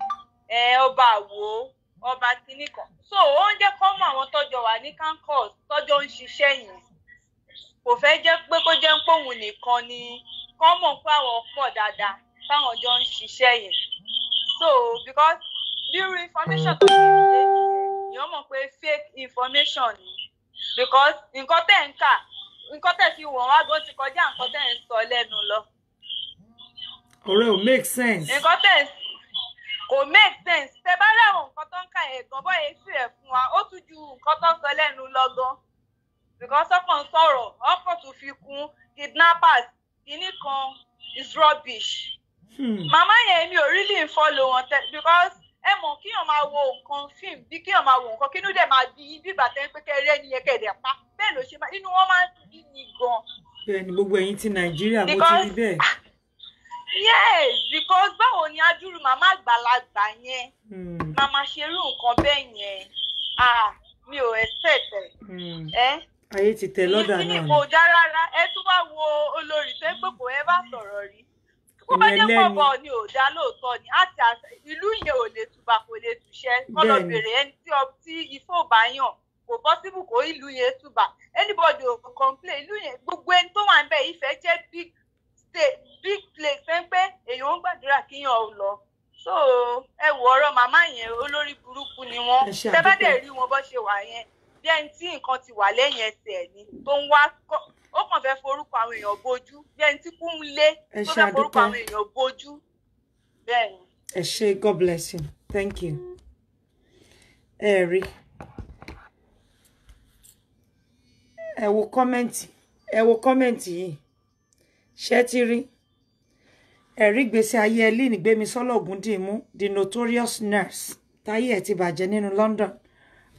ọba àwo, ọba kíní kan. So ó ń jẹ́ kó mọ̀ àwọn tọ́jọ́ wà ní campus tọ́jọ́ ń ṣiṣẹ́ yẹn. Kò fẹ́ jẹ́ pé kó jẹ́ pé òun nìkan ni kó mọ̀ pé àwọn pọ̀ dáadáa táwọn jọ ń ṣiṣẹ́ yẹn. So because bí information tó ń gbé èèyàn mọ̀ pé fake information ni. Because nǹkan tẹ́ ń kà nǹkan tẹ́ fi wọ̀n wá gan ti kọjá nǹkan tẹ́ ń sọ lẹ́nu lọ. Ọ̀rẹ́ ò make sense. Nǹkan tẹ́ kò make sense. Tẹ́ bá láwọn nǹkan tó ń kà ẹ̀ gan bọ́ èéfì ẹ̀ fún wa ó tún ju nǹkan tó ń sọ lẹ́nu lọ gan. Because ọkàn sọ̀rọ̀ ọkàn tún fi kún kidnappers kìíní kan is rubbish. Màmá yẹn mi ò really follow wọn because ẹ mọ̀ kíyàn máa wo nǹkan fíìmù bí kíyàn máa wo nǹkan kínú dẹ̀ máa bí bíbà tẹ́ pé kẹ́rẹ́ ni ẹ̀kẹ́dẹ̀ pa bẹ́ẹ̀ ló ṣe máa inú wọn máa ń bí ní gan. Bẹ́ẹ̀ ni gbogbo ẹ̀yin ti Nàìjíríà mo ti rí bẹ́ẹ̀. Yes, because báwo ni adúrú màmá àgbàlagbà yẹn màmá ṣerú nǹkan bẹ́ẹ̀ yẹn mi ò expect ẹ̀. Ayé ti tẹ lọ́dà náà ni. Ìyí kò dá rárá ẹ tún wá wo olórí tó ń pè kò ẹ bá sọ̀rọ̀ rí. Kó bá jẹ́ pọ̀bọ̀ ni ò dá lóòótọ́ ni àti ìlú yẹn ò lè tùbà kò lè tùṣẹ́ kọ́ lọ bèrè ẹni tí ifo bá yàn kò possible kó ìlú yẹn tùbà anybody ò complain ìlú yẹn gbogbo ẹni tó wà ń bẹ̀ Ifẹ̀ jẹ́ big place ẹ pé èèyàn ń gbàdúrà kíyàn ò lọ. So ẹ wo ọ̀rọ̀ màmá yẹn olórí burúkú ni wọ́n tẹ́ bá dẹ̀ rí wọn bó ṣe wà yẹn bí ẹni tí nǹkan ti wà lẹ́yìn ẹsẹ̀ ẹ̀ ni tó ń wá ó kàn fẹ́ forúkọ àwọn èèyàn bójú bí ẹni tí kú ń lé tó fẹ́ forúkọ àwọn èèyàn bójú bẹ́ẹ̀ ni. Ẹ ṣé, God bless you, thank you. Ẹ rí ẹ wo kọ́mẹ́ǹtì yìí ṣé ti rí ẹ̀rí gbèsè ayé Ẹlíìnì Gbémisọ́lá Ògúndìmú the notorious nurse táyé ẹ̀ ti bàjẹ́ nínú London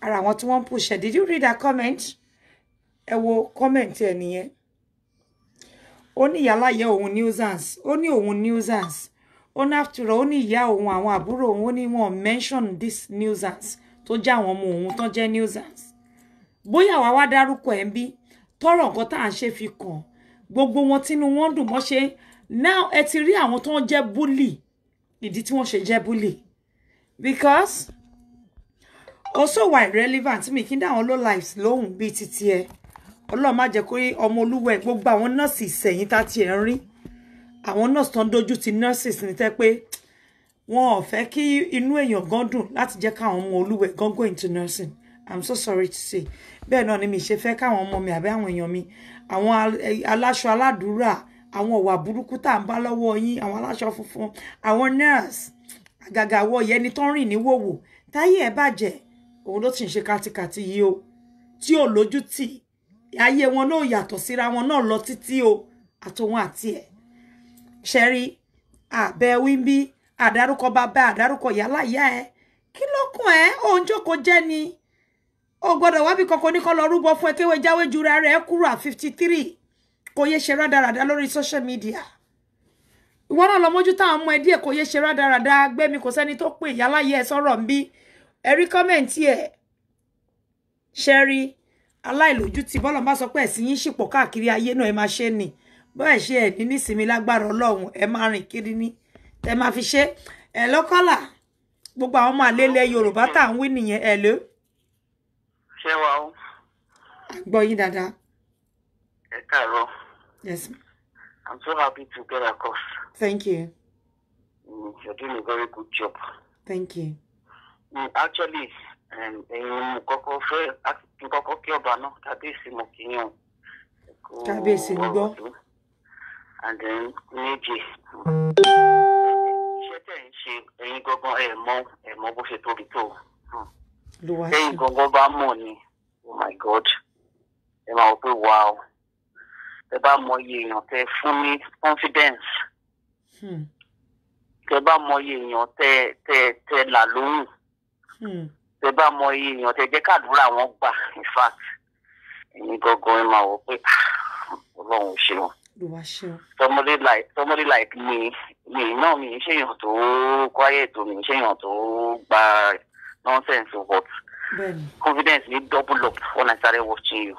ara àwọn tí wọ́n ń push ẹ̀. Did you read that comment? Ẹ wo comment ẹ̀ nìyẹn. Ó ní ìyáláyé òun nuisance ó ní òun nuisance ó ní after all ó ní ìyá òun àwọn àbúrò òun ó ní wọ́n mention this nuisance tó jẹ́ àwọn ọmọ òun tó jẹ́ nuisance. Bóyá wàá wá dárúkọ ẹ̀ ń bí tọ́rọ̀ nǹkan tá à ń ṣe fi kàn gbogbo wọn tínú wọn dùn mọ́ ṣe now ẹ ti rí àwọn tó ń jẹ́ bully ìdí tí wọ́n ṣe jẹ́ bully because also wà irrelevant mi kí n dá àwọn low lives lóhùn bíi títí ẹ Ọlọ́run má jẹ́ kó rí ọmọ olúwẹ̀ gbogbo àwọn nọ́ọ̀sì ìsẹ̀yìn tá ti ẹ̀ ń rí àwọn nọ́ọ̀sì tó ń dojú ti nurses ní tẹ́ pé wọn ò fẹ́ kí inú èèyàn gan dùn láti jẹ́ káwọn ọmọ olúwẹ̀ gan go into nursing. I'm so sorry to say. Bẹ́ẹ̀ náà ni mi ṣe fẹ́ káwọn ọmọ mi àbí àwọn èèyàn mi, àwọn aláṣọ aládùúrà, àwọn ọ̀wà burúkú tá ń bá lọ́wọ́ yín, àwọn aláṣọ funfun, àwọn nurse, àgàgà àwọ̀ yẹni tó ń rìn ní wòwò, táyé ẹ̀ bàjẹ́, òun ló ti ń ṣe kátikàti yìí o, tí ò lójú tì, ayé wọn náà yàtọ̀ síra wọn náà lọ títí o, àtòun àti ẹ̀. Ṣẹ́rí, àbẹ̀ wíńbí, àdárúkọ bàbá, àdárúkọ yálà ìyá ẹ, kí ló kún ẹ? Ó ń jókòó jẹ́ ni. Ó gbọ́dọ̀ wá bí kankan ní kó lọ rúbọ fún ẹ kéwé jáwé jura rẹ̀ kúrò à 53. Kò yé ṣe rádaràda lórí social media. Ìwọ náà lọ mójú táwọn ọmọ ẹ díẹ̀ kò yé ṣe rádaràda, gbé mi kò sẹ́ni tó pè yálà ìyá ẹ sọ̀rọ̀ ń bí. Ẹ rí kọ́mẹ̀ntì ẹ̀. Ṣẹ́rí, aláìlójútì bọ́lọ̀ bá sọ pé ẹ̀sìn yín ṣìpọ̀ káàkiri ayé náà ẹ máa ṣe ni. Bọ́ ẹ̀ ṣe ẹ̀ ní nísìmí lágbára Ọlọ́run ẹ máa rìn kiri ní. Ẹ máa fi ṣe ẹ lọ́kọ́là. Gbogbo àwọn ọmọ àlélẹ̀ Yorùbá tá ń wí nìyẹn ẹ ló. Ṣé wà ó? Gbọ́ yín dáadáa. Ẹ káàárọ̀. Yes. I'm so happy to get across. Thank you. You're doing a very good job. Thank you. Actually, mo kọ́kọ́ fẹ́ kọ́kọ́ kí ọba náà kábíyèsí mo kì í yàn. Kábíyèsí ń gbọ́. And then méjì. Iṣẹ́ tẹ̀ ń ṣe ẹ̀yin gangan ẹ̀ mọ̀ bó ṣe tóbi tó. Ẹ̀yin gangan bá mọ̀ ni, oh my God, ẹ máa wọ pé wow. Tẹ bá mọ iye èèyàn tẹ fún ní confidence. Tẹ bá mọ iye èèyàn tẹ là lóhùn. Tẹ bá mọ iye èèyàn tẹ jẹ́ kàdúrà wọn gbà, in fact, ẹ̀yin gangan ẹ máa wọ pé Ọlọ́run ṣeun. Somebody like me náà mi ṣe èèyàn tó quiet tó mi ṣe èèyàn tó gba nonsense but confidence me double up when I started watching you.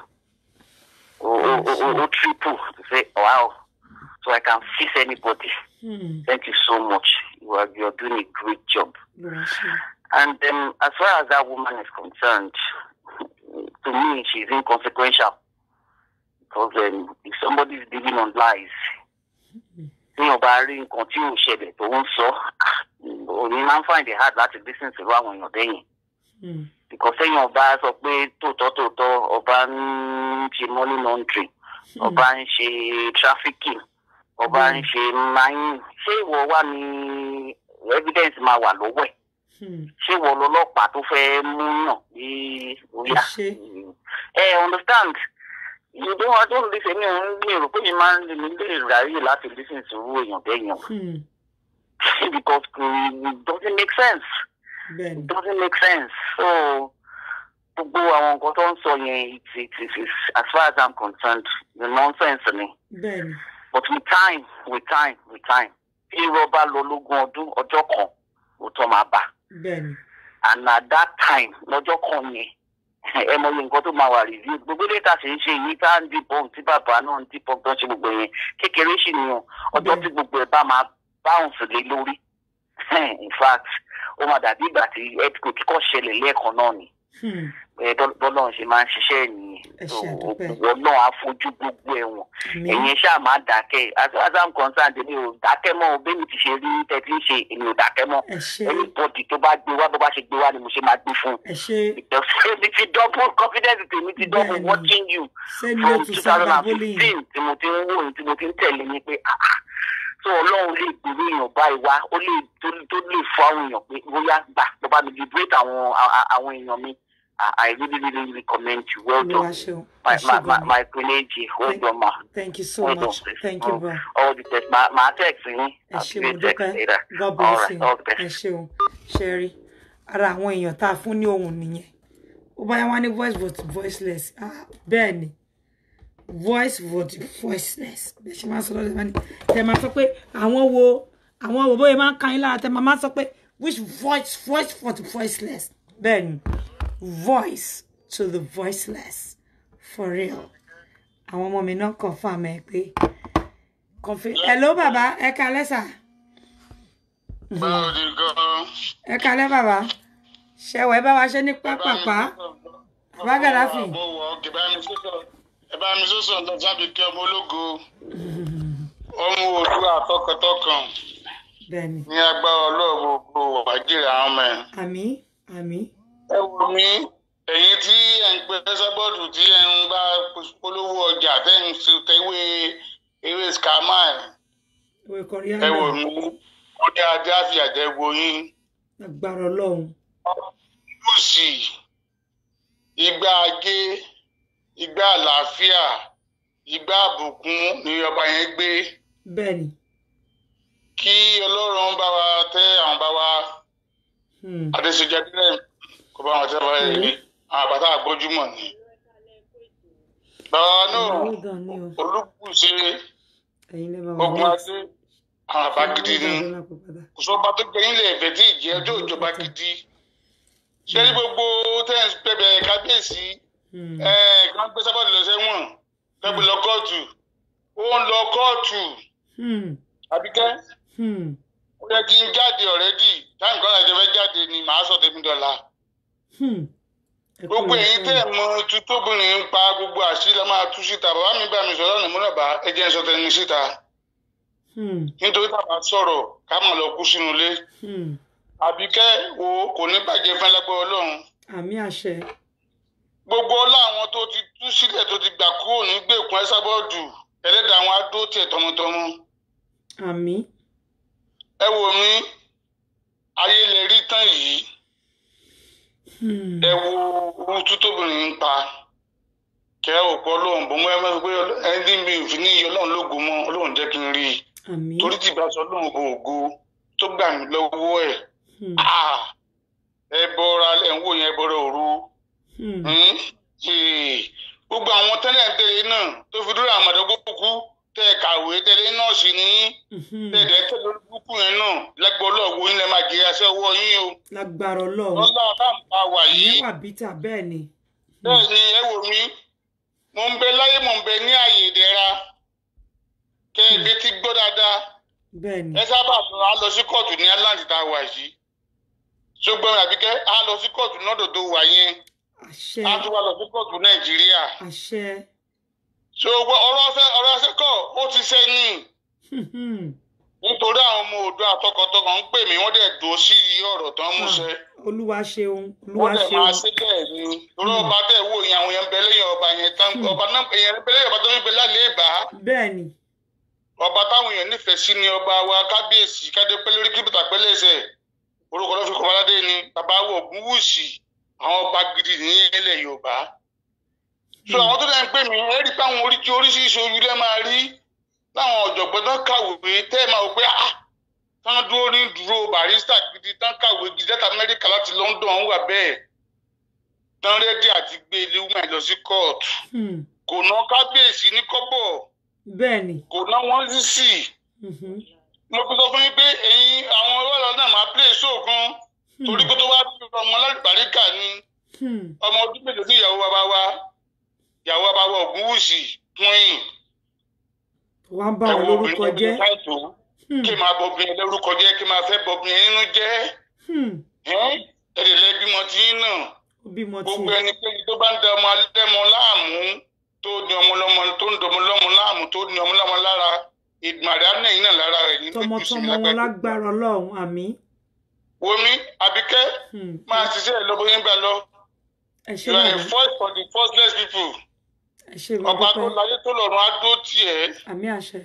Triple to say wow, so I can fix anybody. Thank you so much. You're doing a great job. And as far as that woman is concerned, to me she's inconsequential. Because if somebody is living on lies, you bá rí nǹkan tí ò ṣẹlẹ̀ tó ń sọ, òní máa ń find it hard láti listen to àwọn èèyàn dẹ́yìn. Because èèyàn bá sọ pé tòótọ́ ọba ń ṣe money laundering, ọba ń ṣe trafficking, ọba ń ṣe mining, ṣé ìwọ wà ní evidence máa wà lọ́wọ́ ẹ̀? Ṣé ìwọ lọ́lọ́pàá tó fẹ́ mú yàn bí oya? Understand? I don't listen ní òun ní èrò pé mi máa ń lè ráyè láti listen to èèyàn bẹ́yàn. Because it doesn't make sense. It doesn't make sense. So gbogbo àwọn nǹkan tó ń sọ yẹn, it's as far as I'm concerned, the nonsense ni. But with time, tí irọ́ bá lọ lógún ọdún ọjọ́ kan ó tọ́ máa bà. And at that time lọ́jọ́ kan yẹn ẹ mọ nǹkan tó máa wà review gbogbo data ṣe ń ṣe yìí tá ń dìbọn tí bàbá náà ń dìbọn tó ń ṣe gbogbo yẹn kékeré sì nìyàn ọjọ́ tí gbogbo ẹ̀ bá máa bounce lé lórí. In fact ó máa dàbí ìgbà tí earthquake kíkọ́ ṣẹlẹ̀ lẹ́ẹ̀kan náà ni. Bọ́lọ́run ṣe máa ń ṣiṣẹ́ nìyẹn. Wọ́n náà á fojú gbogbo ẹ̀wọ̀n. Ẹ̀yin ṣáà máa dákẹ́. As far as I'm concerned, èmi ò dákẹ́ mọ́. Bẹ́ẹ̀ni ti ṣe rí tẹ́tí ń ṣe èmi ò dákẹ́ mọ́. Anybody tó bá gbé wá bó bá ṣe gbé wá ni mo ṣe máa gbé fún. Èmi ti double confidence tèmi ti double watching you from 2015 tí mo ti ń wò tí mo ti ń tẹ̀lé ni pé so Ọlọ́run lè gbèrú èèyàn báyìí wá ó lè tó lè fún àwọn èèyàn pé bóyá gbà tó bá mi liberate àwọn èèyàn mi. I really recommend you. Well done. My Queneji, well done, ma. Thank you so much. Thank you, bro. All the best. My text me. God bless you. All the best. Sherry. Ara àwọn èèyàn tá fún ní ohùn nìyẹn. Ó bá wá ní voice vote voiceless. Bẹ́ẹ̀ ni. Voice vote voiceless. Bẹ́ẹ̀ ṣe máa sọ lọ́dọ̀ wá ní. Tẹ́ máa sọ pé àwọn wo bóyá máa ń kan yín lára tẹ́ máa sọ pé which voice vote voiceless. Bẹ́ẹ̀ ni. Voice to the voiceless, for real. Àwọn ọmọ mi náà confirm ẹ pé hello baba, ẹ kálẹ́ sà. Ẹ kálẹ́ baba. Ṣé wẹ́ bá wa ṣe ní pápápá? Baba Gaddafi. Ẹ bá mi sọ́sọ̀ lọ jáde kí ọmọ ológo. Ọmọ Oòduà tọkàntọkàn. bẹ́ẹ̀ni. ní agbára Ọlọ́run gbogbo wàjírí àwọn ọmọ ẹ̀. àmín àmín. ẹ wò mí ẹ̀yin tí ẹ̀ ń pe Esabod tí ẹ̀ ń bá polówó ọjà tẹ́ ń tẹ̀wé ewé skama ẹ̀. ẹ wò mí ó dáadáa fi àjẹgbó yín. agbára Ọlọ́run. bùsì ìgbà ajé ìgbà àlàáfíà ìgbà àbùkún ni ọba yẹn gbé. bẹ́ẹ̀ni. kí Ọlọ́run bá wa tẹ́ àwọn bá wa Adéṣèjì Adélẹ́yìn kó bá wọn tẹ́ bá yẹn ní àwọn àbátá àgbójúmọ̀ ni. bàbá náà Olúbùṣe ogun adé àwọn àbá gidi ni kò sọ́ba tó gbẹ̀yìn lè fẹ́ tí ìjẹ́ ọjọ́ ìjọba gidi. ṣé ní gbogbo tẹ́ǹs pẹ̀bẹ̀ kábíyèsí kan gbé Esabod lọ sẹ́wọ̀n pẹ̀bẹ̀ lọ kóòtù ó ń lọ kóòtù Àbíkẹ́ ó yẹ kí n jáde ọ̀rẹ́dì táwọn nǹkan àjọ fẹ́ jáde ni màá sọ tèmi dọ̀la. gbogbo èyí tẹ́ mọ tutóbìnrin ń pa gbogbo àṣírí la máa tú síta bàbá mi bá mi sọ̀rọ̀ ọ̀nà múnà bá ẹ jẹ́ ń sọ tẹni síta. nítorí tábà sọ̀rọ̀ ká mọ̀ lọ kú sínú ilé. Àbíkẹ́ wo kò ní bàjẹ́ fún ẹlẹ́gbẹ́ Ọlọ́run. àmín àṣẹ. gbogbo ọlá àwọn tó ti tú sílẹ̀ tó ti gbà kúrò nígbèkùn Esabod ẹlẹ́dàá àwọn adó tiẹ̀ tọmọtọmọ. àmín. ẹ wò mí ayé lè rí tán yìí ẹ wo ohun tútóbìnrin ń pa kẹ ò pọ lóhùn bó mọ ẹ máa gbé ẹni mi ò fi ní iye Ọlọ́run lógo mọ́ Ọlọ́run jẹ́ kí n rí i torí tí ìbá sọ Ọlọ́run bò ògo tó gbà mí lọ́wọ́ ẹ̀ ẹ bọra ẹ ń wò yẹn ẹ bọra òru gbogbo àwọn tẹ́lẹ̀ ń tẹ̀lé náà tó fi dúró àmọ̀dọ́gbò kúkú tẹ kàwé tẹlẹ nọọsì ní tẹdẹ tẹlẹ olùkú yẹn náà lágbó Ọlọ́run yín lẹ máa jẹ aṣẹ ọwọ́ yín o. lágbára Ọlọ́run lọlá àbáǹpá wà yìí. ìyẹn wà bítà bẹ́ẹ̀ ni. bẹ́ẹ̀ ni ẹ wò mí mo ń bẹ láyé mo ń bẹ ní ààyè ìdẹ̀ra kẹ ibi tí gbọ́ dáadáa. bẹ́ẹ̀ ni. ẹ sábà á lọ sí kóòtù ní Atlanta tá a wà yìí ṣùgbọ́n Àbíkẹ́ á lọ sí kóòtù náà dòdò wà yẹn á tún wá lọ sí kóòtù Nàìjíríà. àṣẹ. so ọ̀rọ̀ àṣẹkọ̀ ó ti sẹ́yìn nítorí àwọn ọmọ Oòduà àtọkọtọkọ ń pè mí wọ́n dẹ̀ dùn sí ọ̀rọ̀ tán múṣẹ. Olúwa ṣeun wọ́n dẹ̀ máa ṣe bẹ́ẹ̀ ni torí ọba tẹ̀ wò yẹn àwọn yẹn ń bẹ lẹ́yìn ọba yẹn tán ọba náà èèyàn ń bẹ lẹ́yìn ọba tó ń bẹ lálẹ́ ìbá. bẹ́ẹ̀ni. ọba táwọn èèyàn nífẹ̀ẹ́ sí ni ọba wa kábíyèsí kádé pẹ́ lórí kíbùtà pẹ́lẹ́sẹ̀ orúkọ ló fi kọ́ baládé ni bàbá wọ̀ Ògúnwùsì àwọn ọba gidi ní ilẹ̀ Yorùbá. so àwọn tó dẹ̀ ń pè mí ẹ rí i pé àwọn oríṣiríṣi ojú lẹ́ máa rí láwọn ọ̀jọ̀gbọ́n tán kàwé tẹ́ ẹ máa wò pé tán dúró ní dúró barista gidi tán kàwé gidi láti Amẹ́ríkà láti London wà bẹ́ẹ̀ tán rẹ́dí àti gbé ilé woman lọ sí kóòtù kò ná kábíyèsí ní kọ́bọ̀ bẹ́ẹ̀ni kò ná wọ́n sí mo fi sọ fún yín pé ẹ̀yin àwọn ọlọ́run náà máa play show kan torí pé tó wá bí ọmọ lálùbáríkà ni ọmọ ọdún mélòó ní ìyàwó bàbá wa Ògúnwùsì queen wọ́n bá wọn lórúkọ jẹ́ kí n máa bọ̀bìnrin lórúkọ jẹ́ kí n máa fẹ́ bọ̀bìnrin nínú jẹ́ ẹ̀ẹ́dẹ̀lẹ́ bímọ tí yín náà gbogbo ẹnikẹ́ni tó bá ń da ọmọ alẹ́mọ láàmú tó ní ọmọ lọ́mọ tó ń dọmọ lọ́mọ láàmú tó ní ọmọ lọ́mọ lára ìgbàdá nẹ̀yìn náà lára rẹ̀ ní tọmọtọmọ wọn lágbára Ọlọ́run àmín. Wòmí Àbíkẹ́ máa ṣiṣẹ́ ìlọ́bọ̀yìn gbà lọ you are a voice for the voiceless people. ọba tó láyé tó lọ́run á dó tiẹ̀. àmín àṣẹ.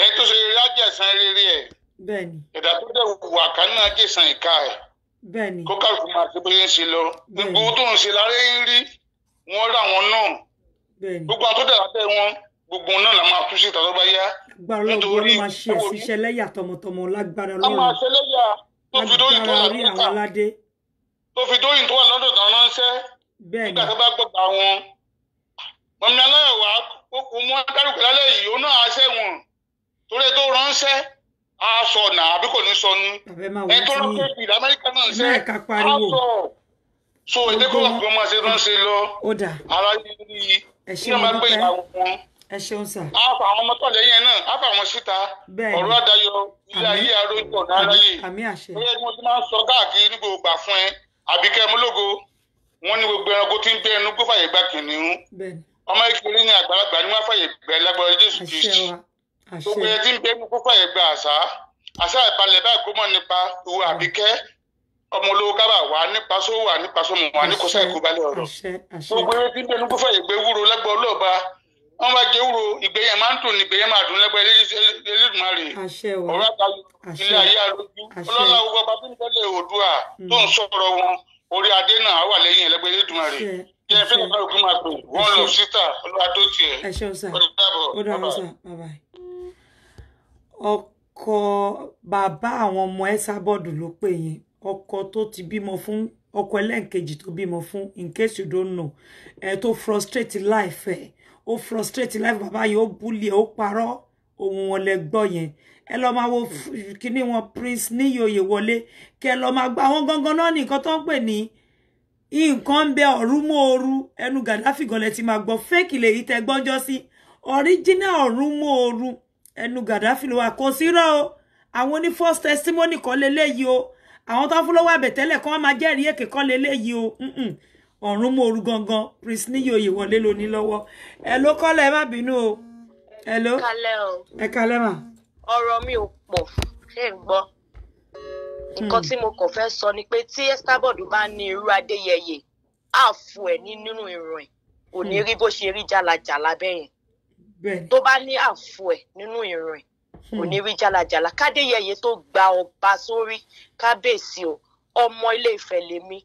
ẹ tó ṣe eré àjẹsán rere ẹ. bẹ́ẹ̀ni. ẹ̀dá tó dẹ̀ wà ká náà àjẹsán ìka ẹ̀. bẹ́ẹ̀ni. kó kálukú máa ṣe bóyá ń ṣe lọ. gbogbo tó ń ṣe lára ń rí wọn rà wọn náà. bẹ́ẹ̀ni. gbogbo àwọn tó dẹ̀ lábẹ́ wọn gbogbo náà la máa tú síta tó bá yá. agbára Ọlọ́run ló máa ṣe ìṣiṣẹ́ lẹ́yà tọmọtọmọ lágbára Ọlọ́run. a máa ṣe lẹ́yà tó fi dóyìn tó wà lọ́dọ̀ tó fi dóyìn tó wà lọ́dọ̀ tó ránṣẹ́. bẹ́ẹ̀ni. nígbà tó bá gbọ́dọ̀ àwọn mọ̀mí aláìwá kò mú dárúkọ lálẹ́ yìí ó náà á sẹ́wọ̀n torí tó ránṣẹ́ á sọ ọ̀nà àbí kò ní sọ ní ẹ tó ránṣẹ́ ìlú Amẹ́ríkà náà ṣe á sọ so èdè kó wà kó máa ṣe ránṣẹ́ lọ ara yìí rí i ní ọmọ ẹgbẹ́ ìyàwó wọn ẹ ṣeun sà. á fà àwọn ọmọ tọ̀lẹ́ yẹn náà á fà wọn síta ọ̀rọ̀ àdáyọ ilé ayé arójọ náà láyé ó yẹ kí wọ́n ti máa ń sọ káàkiri ní gbogbo gbà fún ẹ Àbíkẹ́ Múlógo wọ́n ní gbogbo ẹranko tí ń gbé ẹnu gbó fàyè gbà kìnìún ọmọ ìkéré ní àgbàlagbà ní wọ́n fàyè gbà lágbára Jésù Kristi gbogbo ẹ tí ń gbé ẹnu gbó fàyè gbà àṣà àṣà ìbalẹ̀ báyìí kó mọ̀ nípa ìwọ Àbíkẹ́ ọmọ olówó kábà wà nípa sówó wà nípa sómù wà ní kò sáà ìkó balẹ̀ ọ̀rọ̀ gbogbo eré tí ń bẹnu kó fàyè gbé wúro lẹ́gbẹ̀ẹ́ olóòba wọ́n bá jẹ́ wúro ìgbéyẹn máa ń dùn ní ìgbéyẹn máa dùn lẹ́gbẹ̀ẹ́ Elédùmarè ọ̀rọ̀ àtàlù ilé ayé alójú ọlọ́lá gbogbo ọba tó ń tẹ́lẹ̀ Oòduà tó ń sọ̀rọ̀ wọn orí adé náà wà lẹ́yìn ẹlẹ́gbẹ̀ẹ́ Elédùmarè kí ẹ fẹ́ lọ́pàá ògùn máa pè wọ́n lọ síta olúwadó tiẹ̀ ọkọ bàbá àwọn ọmọ Esabod ló pè yín ọkọ tó ti bímọ fún ọkọ ẹlẹ́ǹkejì tó bímọ fún in case you don't know tó frustrate life ó frustrate life bàbá yìí ó bully ó parọ́ ohun wọn lẹ gbọ́ yẹn ẹ lọ máa wo kíní wọn Prince Níyì Oyèwọlé kẹ lọ máa gba àwọn gangan náà nìkan tó ń pè ní nǹkan ń bẹ ọ̀rú mọ́ọ̀rú ẹnu Gaddafi gọlẹ̀ ti máa gbọ́ fake lèyí tẹ gbọ́njọ́ sí original ọ̀rú mọ́ọ̀rú ẹnu Gaddafi ló wà kò sírọ́ o àwọn ní first testimony kan leléyìí o àwọn tó fún lọ́wọ́ àbẹ̀tẹ́lẹ̀ kan máa jẹ́rìí èké kan leléyìí o ọ̀run mọ́ọ̀rú gangan Prince Níyì Oyèwọlé ló ní lọ́wọ́ ẹ ló kọ́lẹ̀ ẹ má bínú o ẹ ló ẹ kalẹ́ mà. ọ̀rọ̀ mi ò pọ̀ ṣé ń gbọ́ nǹkan tí mo kàn fẹ́ sọ ni pé tí Esabod bá ní irú Adéyẹyè á fún ẹ nínú ìrùn ẹ kò ní rí bó ṣe rí jálajàla bẹ́yẹn tó bá ní àfọ ẹ nínú ìrùn ẹ kò ní rí jálajàla kádéyẹyè tó gba ọba sórí kábíyèsí o ọmọ Ilé Ifẹ̀ lèmi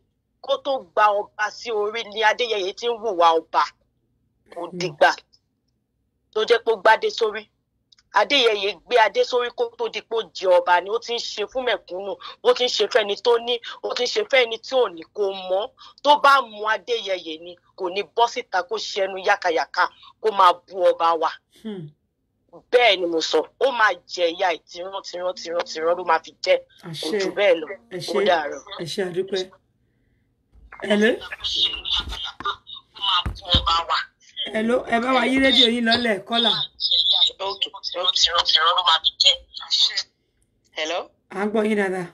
kó tó gba ọba sí orí ni Adéyẹyè ti ń hùwà ọba kò dìgbà tó jẹ́ pé ó gbádé sórí Adéyẹyè gbé adé sórí kó tó di pé ó jẹ ọba ni ó ti ń ṣe fún mẹ̀kúnnù ó ti ń ṣe fẹ́ni tó ní ó ti ń ṣe fẹ́ni tí ò ní kó mọ̀ tó bá mú Adéyẹyè ni kò ní bọ́ síta kó ṣẹnu yákàyàkà kó máa bú ọba wa bẹ́ẹ̀ ni mo sọ ó máa jẹ ìyà ìtìrán ló máa fi jẹ kò jù bẹ́ẹ̀ lọ ó dàárọ̀. ẹ ṣé àdúpẹ́ hello ẹ bá wa yí rédíò yín lọ́lẹ̀ kọ́là. Hello. À ń gbọ́ yín dáadáa.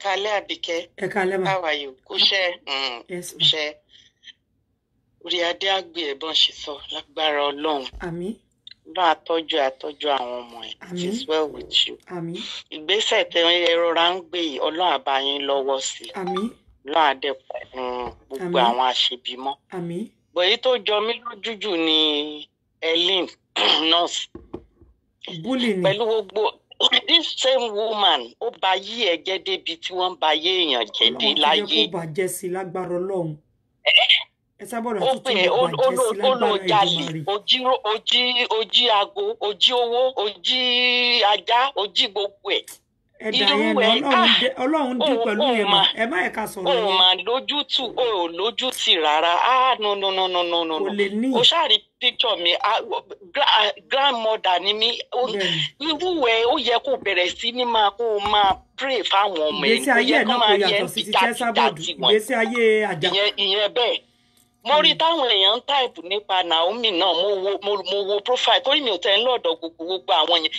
Kálẹ́ Àbíkẹ́. Ẹ kálẹ́ mà. How are you? Kúṣẹ́. Kúṣẹ́. Orí adé àgbè ẹ̀bọ̀n ṣe sọ lágbára Ọlọ́run. Àmín. Bá àtọ́jú àwọn ọmọ ẹ̀. It is well with you. Àmín. Ìgbésẹ̀ tẹ ẹrọra ń gbé yìí Ọlọ́run á bá yín lọ́wọ́ sí. Àmín. Ọlọ́run á dẹ̀ gbogbo àwọn àṣebímọ́. Àmín. Bọ̀ èyí tó jọ mí lójú jù ni Ellen nurse. Bully ni. Pẹ̀lú gbogbo this same woman ó bà yí ẹ jẹ́ débi tí wọ́n bà yé èèyàn jẹ́ dé láyé. Ọlọ́run ti jẹ́ kó bàjẹ́ sí lágbára Ọlọ́run. Esabod ó pè é olójalè ojí aago ojí owó ojí ajá ojí gbogbo ẹ̀. Ẹ̀dá yẹn náà Ọlọ́run dín pẹ̀lú ẹ má ẹ̀ka sọ̀rọ̀ yẹn. ó mà lójútì rárá no. Kò lè ní. ó ṣáà rí picture mi grandmother ni mi irú ẹ ó yẹ kó bẹ̀rẹ̀ sí ní máa pray fáwọn ọmọ ẹ̀ ìgbésí ayé náà kò yàtọ̀ sí ti Esabod ìgbésí ayé àjà. ìyẹn bẹ́ẹ̀ mo rí táwọn èèyàn ń táìpù nípa Naomi náà mo wo profile torí mi ò tẹ́ ń lọ́dọ̀ gbogbo àwọn yẹn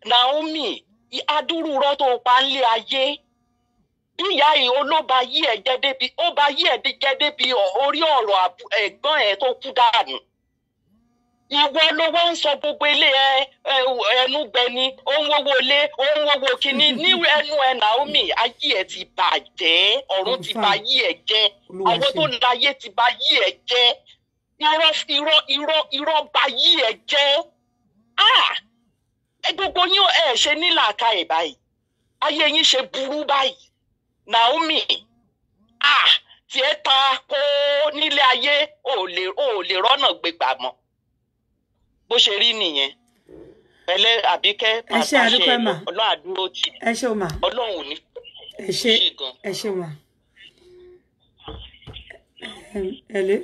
Naomi adúrú rọ tó pa ń lé ayé ìyá yìí olóba yí ẹ jẹ débi ó bá yí ẹ jẹ débi orí ọ̀rọ̀ ẹ̀gbọ́n ẹ tó kú dànù ìwọ ló wá ń sọ gbogbo ilé ẹnu gbẹni ó ń wọwọ lé ó ń wọwọ kínní ní ẹnu ẹ Naomi ayé ẹ ti bàjẹ́ ọ̀run ti bà yí ẹ jẹ́ àwọn tó láyé ti bà yí ẹ jẹ́ irọ́ bà yí ẹ jẹ́ gbogbo yín ẹ ṣe ní làákàyè báyìí ayé yín ṣe burú báyìí Naomi tiẹ̀ ta kó nílé ayé ò lè rọ́nà gbégbà mọ́ bó ṣe rí nìyẹn pẹ̀lẹ́ Àbíkẹ́ ẹ ṣé àdúpẹ́ mà Ọlọ́run àdúró tì ẹ ṣé mà Ọlọ́run ò ní ẹ ṣé mà ẹlẹ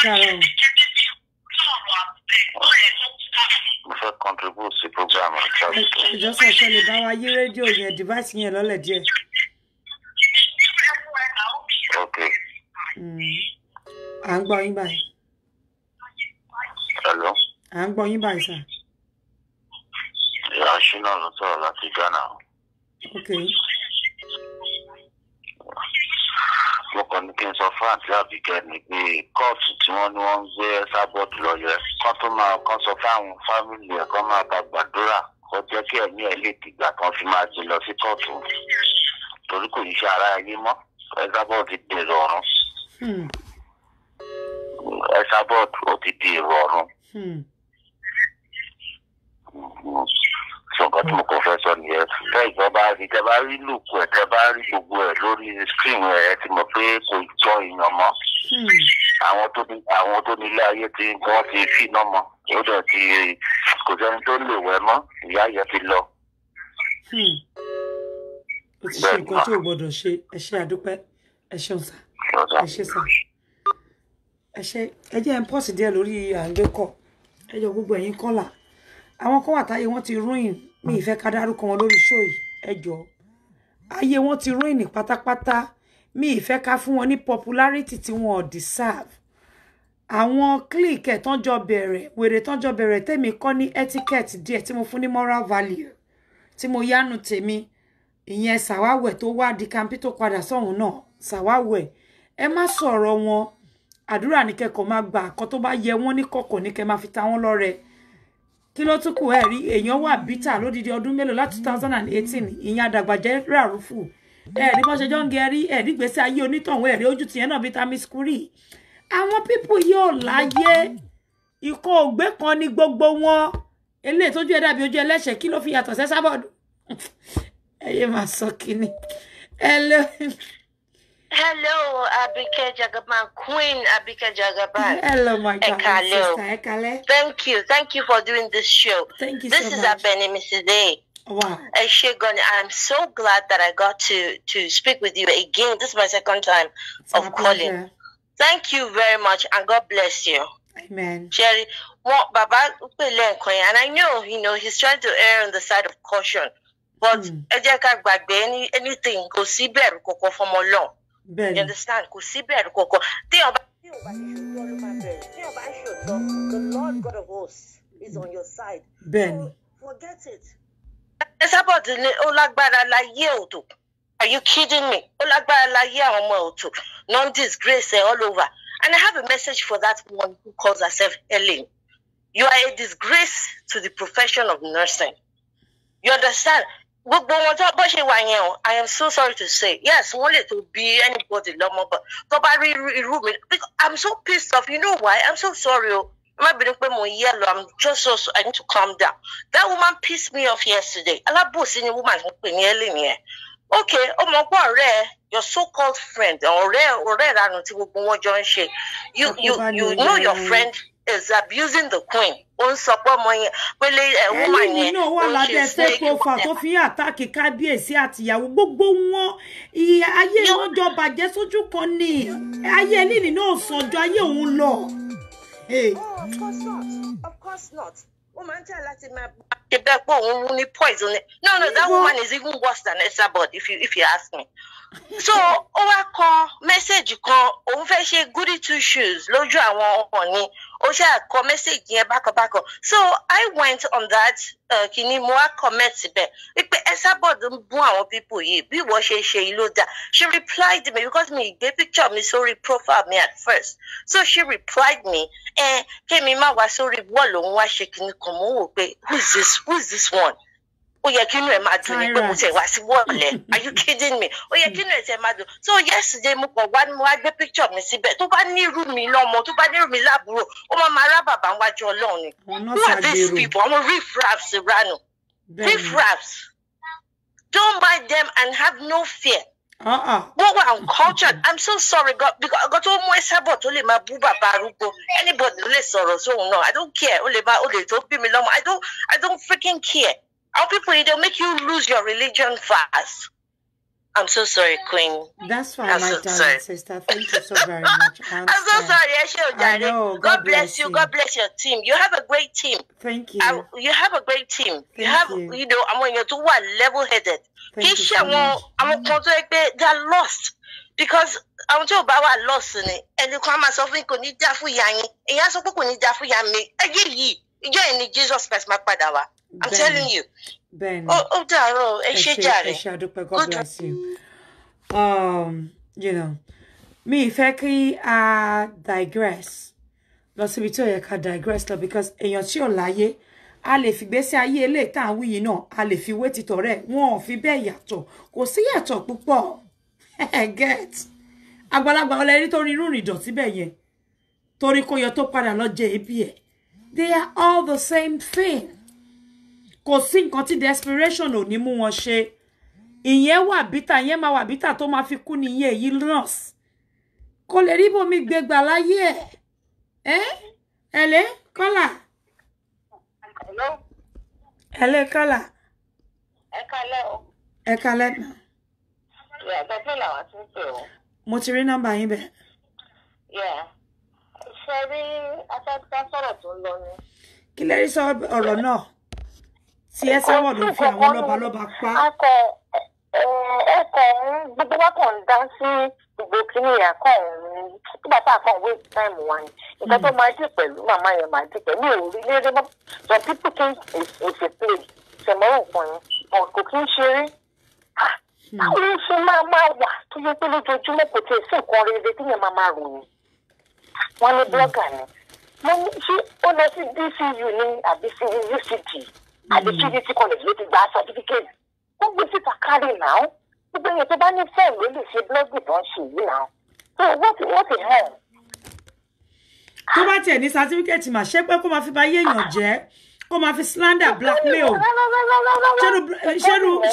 káàárọ̀. Mo fẹ́ contribute sí program ìjọsìn ẹ̀ṣẹ́ lè bá wa yí rédíò yẹn device yẹn lọ́lẹ̀ díẹ̀. Okay. À ń gbọ́ yín báyìí. Hello. À ń gbọ́ yín báyìí sà. Ìyá Ṣínà ló sọ̀rọ̀ láti Ghana. Okay. mo kàn ní kí n sọ fún àǹtí Àbíkẹ́ ni pé kóòtù tí wọ́n ní wọ́n ń gbé Esabod lọ yẹ kán tó máa kán sọ fáwọn fámìlì ẹ̀ kán máa bá gbàdúrà kó jẹ́ kí ẹ̀mí ẹ̀ lè dìgbà kan fi máa gbé lọ sí kóòtù torí kò ní ṣe ara ẹni mọ́ Esabod ti dèrò ọ̀run. Esabod ó ti dèrò ọ̀run. Nǹkan tí mo kàn fẹ́ sọ nìyẹn tẹ́ ìjọba rí tẹ́ bá rí lùkù ẹ̀ tẹ́ bá rí gbogbo ẹ̀ lórí screen ẹ̀ ti mọ̀ pé kò jọ èèyàn mọ́. Àwọn tó nílé ayé tí wọ́n ti finá mọ́ ó dẹ̀ ti kò sẹ́ni tó lè wẹ̀ mọ́ ìyá yẹn ti lọ. Ó ti ṣe nǹkan tí ò gbọdọ̀ ṣe ẹ ṣé àdúpẹ́ ẹ ṣeun sà ẹ ṣé sà ẹ ṣé ẹ jẹ́ ń pọ́sì díẹ̀ lórí àgbékọ̀ ẹ jọ gbogbo ẹ̀yin kọ́là àwọn kan wà táyé wọn ti ruin mi ìfẹ́ ká dárúkọ wọn lórí show yìí ẹ jọ̀ọ́ ayé wọn ti ruin pátápátá mi ìfẹ́ ká fún wọn ní popularity tí wọn ò deserve àwọn clique ẹ̀ tán jọ bẹ̀rẹ̀ wèrè tán jọ bẹ̀rẹ̀ tèmi kọ́ ní etiquette díẹ̀ tí mo fún ní moral value tí mo yánu tèmi ìyẹn Sàwáwẹ̀ tó wá di kampi tó padà sọ́hun náà Sàwáwẹ̀ ẹ má sọ̀rọ̀ wọn àdúrà ní kẹ́kọ̀ọ́ máa gbà kan tó bá yẹ wọ́n ní kọ̀kọ̀ ní kẹ́ máa fi ta wọ́n lọ́rẹ kí ló tún kù ẹ rí èèyàn wà bítà lódidi ọdún mélòó láti 2018 ìyẹn àdàgbàjẹ́ ràrúfù ẹ rí bó ṣe jọ ń gẹrí ẹ rí gbèsè ayé onítọ̀hún ẹ rí ojú tìyẹn náà vitamin skuri àwọn pípù yóò láyé ikọ̀ ògbé kan ní gbogbo wọn eléyìí tójú ẹ dàbí ojú ẹlẹ́ṣẹ̀ kí ló fi yàtọ̀ sí Esabod ẹ yé máa sọ kíní Hello, Abike Jagaban, Queen Abike Jagaban. Hello, my darling sister. Ekale. Thank you for doing this show. Thank you this so much. This is Abeni Mrs. A. Wow.Eshegoni, I'm so glad that I got to speak with you again. This is my second time of calling. Thank you very much, and God bless you. Amen. Sherry, well, Baba, and I know, he's trying to err on the side of caution. But anything, go see better, go from along. You understand? The Lord God of hosts is on your side. So forget it. Are you kidding me? Non-disgrace all over. And I have a message for that one who calls herself Ellen. You are a disgrace to the profession of nursing. You understand? I am so sorry to say, yes, wanted to be anybody, but I'm so pissed off. You know why? I'm so sorry. I'm just so I need to calm down. That woman pissed me off yesterday. Okay, your so-called friend, you know your friend is abusing the queen. You know what like they say profile tó fi attack kábíyèsí àtìyàwó gbogbo wọn ayé wọn jọ bàjẹ́ sójú kan ni ayé Elini náà sànjọ ayé òun lọ. Of course not. Woman tell us poison. No, that woman is even worse than Esabod, if you ask me. So, call message call goody two shoes. Loju awon call message back. So I went on that kini mo comment Esabod people she replied to me because me the picture me sorry profile me at first. So she replied me and who is this one? Are you kidding me? So yesterday, one more picture of me. Who are these people? I'm a riff-raffs, riff-raffs. Don't buy them and have no fear. What uncultured. I'm so sorry, God, because I got all my sabot, only my booba barugo. Anybody listen or so no, I don't care. I don't freaking care. Our people, they'll make you lose your religion fast. I'm so sorry, Queen. That's fine, my darling sister. Thank you so very much. I'm so sorry, I know. God bless you. God bless your team. You have a great team. Thank you. You have a great team. You know, I'm when you're too level-headed. They're lost. Because I'm talking about what lost in it. And the crime myself in Konidafu Yang. And you also put Konidafu Yang. Again, Jesus Christ, my padawa. I'm telling you. Ben. God bless you. You know, Mi fẹ́ kí a digress. Lọ síbi tí ó yẹ ká digress lọ because èèyàn tí ò láyé a lè fi gbésí ayé eléyìí tá à ń wí yìí náà a lè fi wé títọ̀rẹ́ wọn ò fi bẹ́ẹ̀ yàtọ̀ kò sí yàtọ̀ púpọ̀ get àgbàlagbà ọlẹ́rí tó rí irú rìn dọ̀tí bẹ́ẹ̀ yẹn torí kó yọ tó padà lọ jẹ ebi ẹ̀ they are all the same thing kò sí nǹkan tí desperation ò ní mú wọn ṣe ìyẹn wà bítà ìyẹn máa wà bítà tó máa fi kú ní iye èyí nurse kò lè rí bómi gbégbá láyé ẹ̀ ẹ̀lẹ́ kọ́là. Hello, Kọ́lá. Ẹ kálẹ́ o. Ẹ kálẹ́ náà. Yeah, bẹ́ẹ̀ làwọn ti ń pè o. Mo ti rí nọ́mbà yín bẹ́ẹ̀. Yeah. Ṣé rí afẹ́fẹ́ sọ̀rọ̀ tó ń lọ ni? Kí lẹ rí sọ ọ̀rọ̀ náà? Tí ẹ sáwọ̀ ló fi àwọn lọ́balọ́ba pa. Ẹ̀kọ́ gbogbo wa kàn ń dá sí gbogbo kíní ẹ̀kọ́ ọ̀hún. Nígbà tá a kàn wé táìmù wa ni. Nǹkan tó máa dì pẹ̀lú màmá yẹn máa dì pẹ̀lú òrí lédè mọ́. Some people think it's a play. Ṣèmọ́ràn kan yẹn. Kò kí ń ṣeré. Báwo ló ṣe máa wà tó yẹ pé lójoojúmọ́ kò tiẹ̀ sí nǹkan rere tí yẹn máa ròyìn? Wọ́n ní blọ́gà ni. Mo ní ṣé ó lọ sí DCU ní àbí sí UCT àbí CDT college ló ti gba certificate. Ó gbé síta kárí náà. Gbogbo èèyàn tó bá ní fẹ́ẹ̀ ló lè ṣe blọ́gì tó ń ṣe yìí náà. So what the hell? Tó bá tiẹ̀ ní certificate mà ṣé pé kó máa fi bá yéèyàn jẹ́ kó máa fi slander blackmail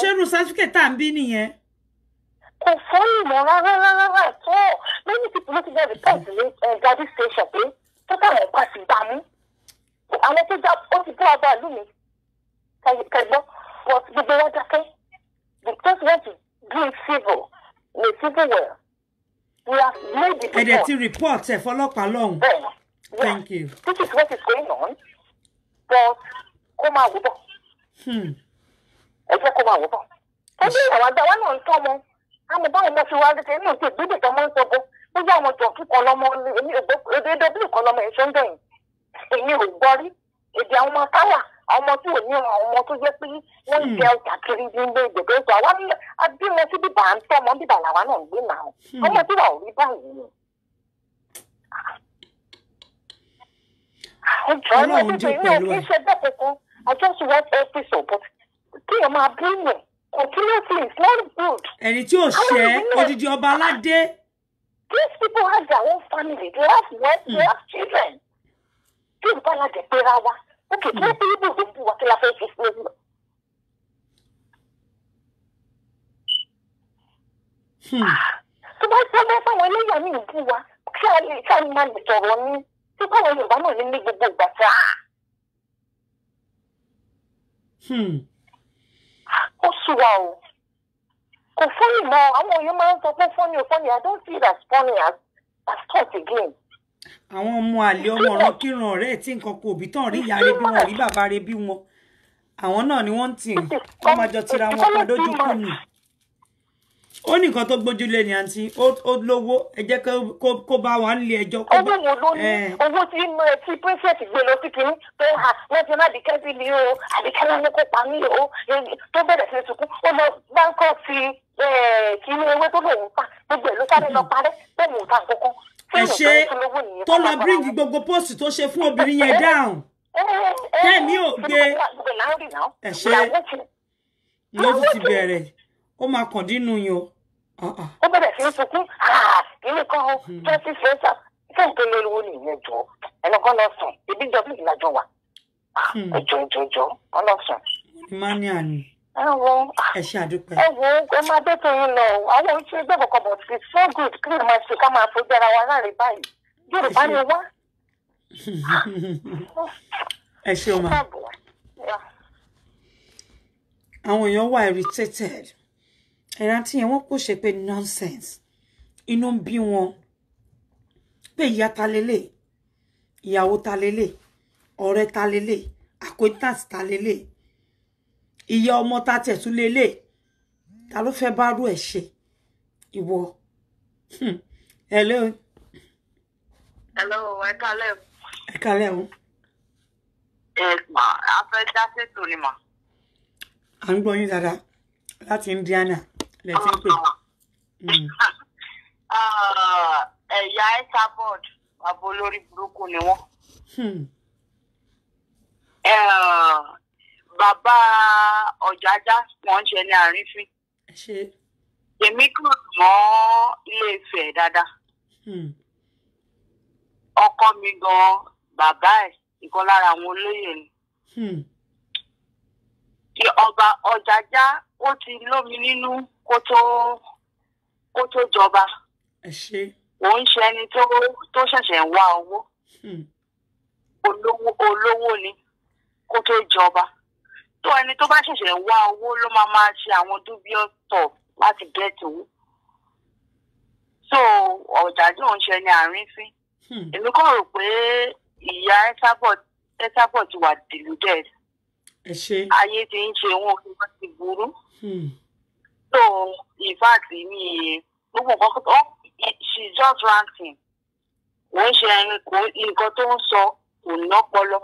ṣerú certificate tá à ń bí nìyẹn. Kò fún ìmọ̀ rárá tó many people ló ti jẹ́ report ní Gadi station pé tó táwọn pa sí gbàmú. Àwọn tó já ó ti bọ́ ọba ìlú mi kẹgbọ́n but gbogbo wọn dákẹ́. They just want to do it civil in a civil way. We have made the report. Ẹ̀dẹ̀ ti report ẹ̀ fọlọ́pàá lọ́hùn. Thank you. This is what is going on. But kó máa wò bọ̀. Ẹ jẹ́ kó máa wò bọ̀. Ẹbí àwọn àgbà wa náà ń tọ́ wọn. Àmọ́ báwo mo fi wá rí tẹ̀lé òkè gbígbé tó máa ń sọ́kọ́. Ó yá àwọn jọ̀ǹkì kan lọ́mọ èmi ò gbọ́ èdè W kan lọ́mọ ẹ̀ṣọ́ ń bẹ̀yìn. Èmi ò gbọ́ rí. Èdè àwọn ọmọ táwà àwọn ọmọ tí ò ní àwọn ọmọ tó jẹ́ pé wọ́n ń jẹ ọjà kiri ní ilé ìgbègbè ètò àwa ní abímọ sí bíbà ń tọ́ ọmọ bíbà làwa náà ń gbé náà. Ọmọ tí wà ò rí báyìí. Ọlọ́run jẹ́ pẹ̀lú ẹ̀. I just want episode but kí ẹ máa bí yẹn continuously it's not good. Ẹni tí ò ṣe odidi ọba aládé. These people have their own family they have wife they have children. Kí n bá aládé pera wa okay kí ló bí ibùdó ló ń bú wa kí la fẹ́ fi fún un. Tó bá sábẹ́ fáwọn eléyà mi ń bú wa kí a máa lè sọ̀rọ̀ ní. Tí báwọn Yorùbá náà ní gbogbo ìgbà tí ó ṣùwà o. Kò fọ́nì mọ́ àwọn èèyàn máa ń sọ pé fọ́nì I don't see it as funny as thought again. Àwọn ọmọ àlè ọmọ ọ̀ràn kíran ọ̀rẹ́ tí nǹkan kò bí tán rí ìyá rẹ̀ bí wọn rí bàbá rẹ̀ bí wọn. Àwọn náà ni wọ́n ń tì wọ́n máa jọ tira wọn pa lójú kù nù. Ó ní nǹkan tó gbójúlé ni àǹtí ó lówó ẹ jẹ́ kó bá wọn nílé ẹjọ́. Owó wo ló ní owó tí princess gbé lọ sí kínní pé wọ́n ti má dìkẹ́ sí mi o àdìkẹ́ náà ní kó pa mí o tó bẹ̀rẹ̀ sí sunkún ó lọ báńkọ́ ti kínní ewé tó lòun pa gbogbo ẹ̀ ló sáré lọ parẹ́ bẹ́ẹ̀ ni nǹkan kankan. Ẹ ṣe tó lọ bíríngì gbogbo póòsì tó ṣe fún obìnrin yẹn dáhùn tẹ́ẹ̀mí ò gbé ẹ ṣe ló ti bẹ̀rẹ̀ ó máa kàn dínú yín o. Ó bẹ̀rẹ̀ sí sunkún ilé kan ó twenty fẹ́sà fẹ́ẹ̀ tó lóríwó ní ìyẹn jọ ẹnu kan lọ sùn ibi jọ bí ìlàjọ wà ẹjọ ọlọ́sùn. Mania ni. Ẹ ṣe àdúpẹ́. Ẹ wo ẹ máa bẹ́ tó yín lọ àwọn oníṣẹ́ ẹgbẹ́ kọ̀ọ̀kan bọ̀ sí so good kí ni máa ṣe ká máa fojú ara wa láre báyìí Yorùbá ni wá. Ẹ ṣe o ma. Àwọn èèyàn wà irritated. Ẹ̀rántí yẹn wọ́n kò ṣe pé nonsense. Inú ń bí wọn. Pé ìyá ta lélẹ̀, ìyàwó ta lélẹ̀, ọ̀rẹ́ ta lélẹ̀, acquaintance ta lélẹ̀, ìyá ọmọ ta tẹ̀tún lélẹ̀. Ta ló fẹ́ bá rú ẹ̀ ṣe? Ìwọ. Hello. Hello, ẹ kálẹ́. Ẹ kálẹ́ o. Ma, a fẹ́ dá sétò ni mà. À ń gbọ́ yín dáadáa láti Indiana lẹ́tí ń pè. ẹ̀yà Esabod bàbá olórí burúkú ni wọ́n. Bàbá Ọ̀jájá wọ́n ń ṣe ní àrífín. Èmi kàn mọ́ Ilé-Ifẹ̀ dáadáa. Ọkọ mi gan bàbá ẹ̀ ìkan lára àwọn olóyè ni. Ọba Ọ̀jájá ó ti lómi nínú kó tó jọba. Òun ṣe ẹni tó ṣẹ̀ṣẹ̀ ń wá owó. Olówó ni kó tó jọba. Tó ẹni tó bá ṣẹ̀ṣẹ̀ ń wá owó ló máa ṣe àwọn dubious stuff láti get owó. So Ọ̀jájá òun ṣe ní àrífín. Èmi kàn rò pé ìyá Esabod ti wà deluded. Ayé ti ń ṣe wọn kí wọ́n ti burú. So in fact mi gbogbo nǹkan she's just ranting. Wọ́n ṣe nǹkan tó ń sọ kò nọ́pọlọ.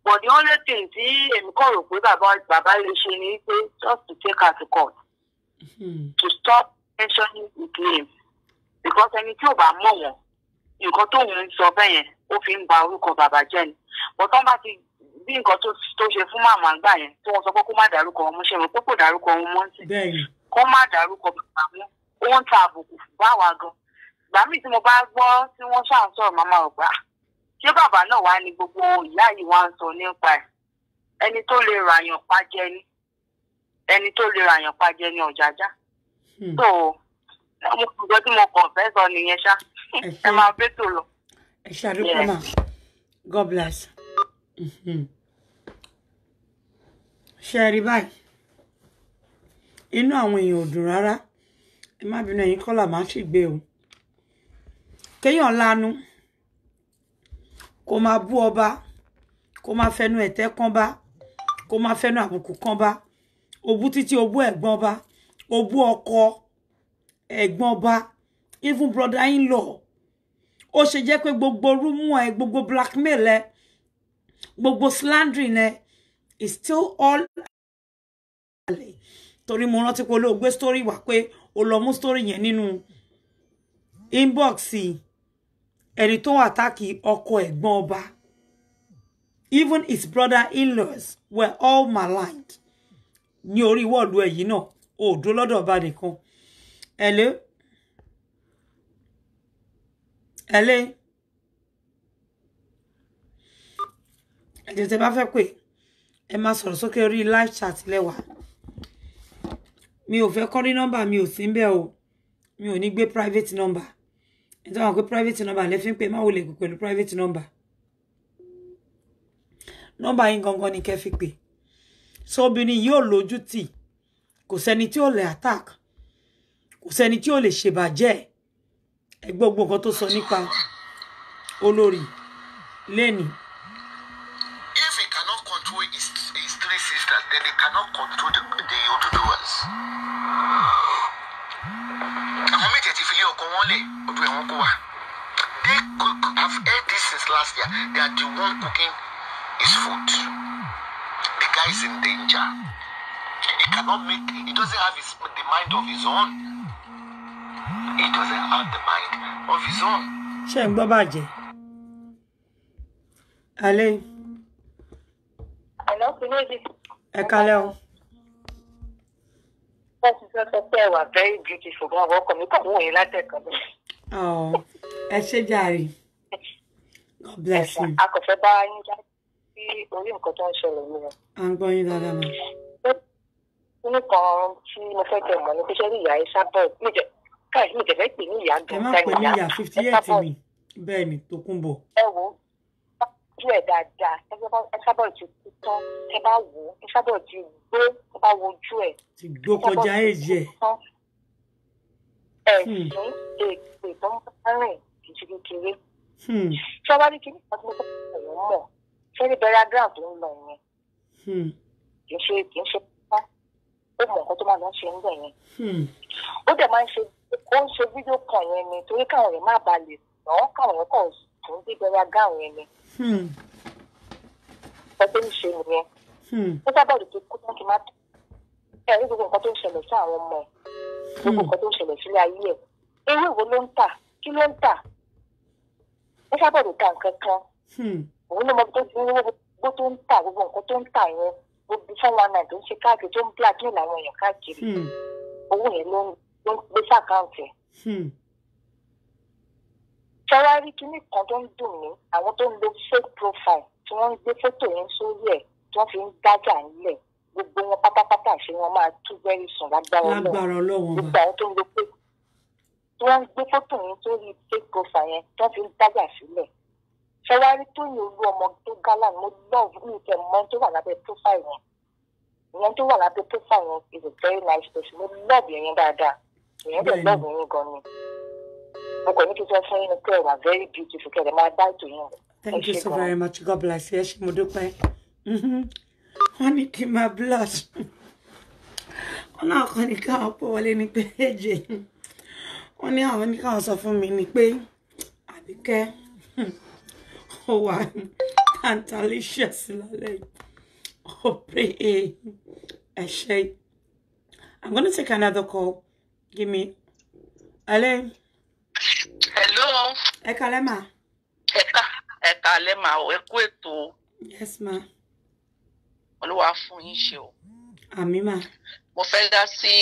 But the only thing tí èmi kàn rò pé bàbá lè ṣe ni pé just to take her to court. To stop mentioning his name. Because ẹni tí ò bá mọ̀ wọ́n nǹkan tó ń sọ bẹ́ẹ̀ yẹn ó fi ń ba orúkọ bàbá jẹ́ ni. But wọ́n bá ti bí nǹkan tó ṣe fún màmá gbà yẹn tí wọ́n sọ pé kó má dárúkọ wọn, mo ṣe rò pé kò dárúkọ wọn mọ́ sí. Kó má dárúkọ bàbá wọn ó ń ta àbùkù bá wa gan. Ìgbà míì tí mo bá gbọ́ tí wọ́n ṣáà ń sọ̀rọ̀ màmá ọ̀gbà ṣé bàbá náà wá ní gbogbo ìyá yìí wá ń sọ nípa ẹ̀. Ẹni tó lè ràyàn pa jẹ ni Ọ̀jájá. So mo kò tí mo kàn fẹ́ sọ nìyẹn ṣá. Ẹ máa bẹ́ tó lọ. Ẹ ṣàdúpẹ́ mà. God bless. Ṣé rí báyìí? Inú àwọn èèyàn ò dùn rárá. Ẹ má bínú ẹ̀yin kọ́là máa ṣègbè o. Kéèyàn lanu kó máa bú ọba, kó máa fẹnu ẹ̀tẹ́ kan bá, kó máa fẹnu àbùkù kan bá. Òbú títí òbú ẹ̀gbọ́n ọba, òbú ọkọ ẹ̀gbọ́n ọba, even brother-in-law. Ó ṣe jẹ́ pé gbogbo rúmù ẹ, gbogbo blackmail ẹ, gbogbo slandering ẹ is still all. Torí mo rántí pé olóògbé story wà pé ó lọ mú story yẹn nínú inbox ẹni tó àtàkì ọkọ ẹ̀gbọ́n ọba. Even his brother-in-laws were all maligned. Ní orí wọ́ọ̀lù èyí náà, ó dúró lọ́dọ̀ ọba nìkan. Hello? Hello? Ẹ̀jẹ̀ tẹ́ bá fẹ́ pé ẹ máa sọ̀rọ̀ sókè orí live chat lẹ́wà. Mi ò fẹ́ kọ́ ní nọ́mbà mi ò sí ń bẹ̀ o. Mi ò ní gbé private number. Ẹ tọ́ wọn pé private number lẹ fi ń pè má wò lè pè pẹ̀lú private number. Nọ́mbà yín gangan ni kẹ́ fi pè. So obìnrin yìí ò lójú tì. Kò sẹ́ni tí ò lè attack. Kò sẹ́ni tí ò lè ṣèbàjẹ́. Ẹ gbọ́ gbogbo nǹkan tó sọ nípa olórí Lẹ́nì. If he cannot control his three sisters, then he cannot control the Oduduwas. Àwọn méjèèjì fi lé ọkọ wọn lẹ̀, ọdún ẹ̀wọ̀n kó wa. They have heard this since last year. They are the one cooking his food. The guy is in danger. He cannot make. He doesn't have the mind of his own. He doesn't have the mind of his own. Ṣé ń gbọ́ bàjẹ́? Alẹ́. Hello, Pinodi. Ẹ kálẹ́ o. Very beautiful. Welcome. Oh, ẹ ṣé jàre. God bless you. A kò fẹ́ bá yín já sí orí nǹkan tó ń ṣẹlẹ̀ ní ẹ̀. À ń gbọ́ yín dáadáa mọ́. Nǹkan tí mo fẹ́ jẹ mọ̀ ní pé ṣé rí ìyá Esabod mi jẹ fẹ́ pè ní ìyá gan. Ẹ má pè ní ìyá 58 mi. Bẹ́ẹ̀ ni Tókunbọ̀. Ẹ wo ojú ẹ̀ dáadáa. Esabod ti kú tán. Ẹ bá wò ó. Esabod ti gbó. Ẹ bá wo ojú ẹ̀. Ti gbó kọjá èjì ẹ̀. Ẹ̀sìn èpè tó ń bá rìn kìí kékeré. Ṣé wá ní kí nípa tí mo fẹ́ ẹ̀yọ́ mọ̀? Ṣé ní bẹ̀rẹ̀ ground tó ń lọ yẹn? Kì í ṣe pá. Ó mọ nǹkan tó máa lọ ṣe ń bẹ̀ yẹn. Ó dẹ̀ máa ń ṣe fídíò kan yẹn ni torí káwọn yẹn má ba lè ná káwọn yẹn kàn tún dé bẹ̀rẹ̀ ground yẹn ni. Ẹ tó ń ṣe nìyẹn. Ó sábà lè tó kú tán kí n má tẹ̀. Ẹ rí gbogbo nǹkan tó ń ṣẹlẹ̀ sí àwọn ọmọ ẹ̀. Gbogbo nǹkan tó ń ṣẹlẹ̀ sílé ayé ẹ̀. ewé wo ló ń tà kí ló ń tà ẹ sábọ̀dù ta nǹkan kan òun ló mọ tó ti ní owó tó ń tà gbogbo nǹkan tó ń tà yẹn gbogbo 419 tó ń ṣe káàkiri tó ń blackmail àwọn èèyàn káàkiri owó yẹn ló ń gbé sàkáǹtì ṣọwárí kíní kan tó ń dùn mí àwọn tó ń lo fake profile tí wọ́n ń gbé fótò yẹn sórí ẹ̀ tí wọ́n fi ń dájà nílẹ̀ gbogbo wọn pátápátá ṣe wọn máa tú very soon lágbára Ọlọ́run gbogbo àwọn tó ń lo fake tí wọ́n ń gbé fótò yẹn sórí fake profile yẹn tí wọ́n fi ń dájà sílẹ̀ ṣọwárí tó yẹ olú ọmọ tó gálà mo love ní ìtẹ̀ mọ́ tó wà lábẹ́ profile yẹn ìyẹn tó wà lábẹ́ profile yẹn is a very nice person mo love yẹn dáadáa ìyẹn dẹ̀ love yẹn gan ni. Very beautiful. Thank you so very much. God bless you. Honey, keep my blood. Ona koni ka opo wale ni peje. Oni àwọn ni ka sọ fún mi ni pé Àbíkẹ́ ó wà Cantalicious lálẹ́. Oh, pray. I'm going to take another call. Give me. Hello. Hello. Ẹ káalẹ́ ma. Ẹ káalẹ́ ma o, ẹ kú ètò. Yes ma. Olúwa fún yín ṣe o. Àmín ma. Mo fẹ́ dá sí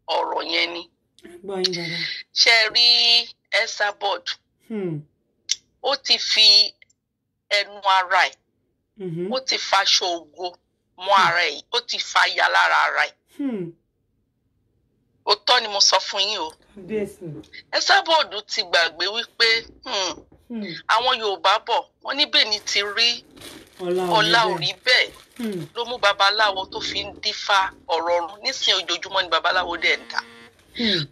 ọ̀rọ̀ yẹn ni. Gbọ́ yín dada. Ṣé rí Esabod? Ó ti fi ẹnu ara ẹ̀. Ó ti faṣọ ògo mọ́ ara ẹ̀. Ó ti fa ya lára ara ẹ̀. Òótọ́ ni mo sọ fún yín o. Esabod ti gbàgbé wípé àwọn Yorùbá bọ̀ wọ́n níbẹ̀ ni ti rí ọlá orí bẹ́ẹ̀ ló mú babaláwo tó fi ń dífá ọ̀rọ̀ ọ̀run nísìnyí ojoojúmọ́ ni babaláwo dẹ̀ ń dà.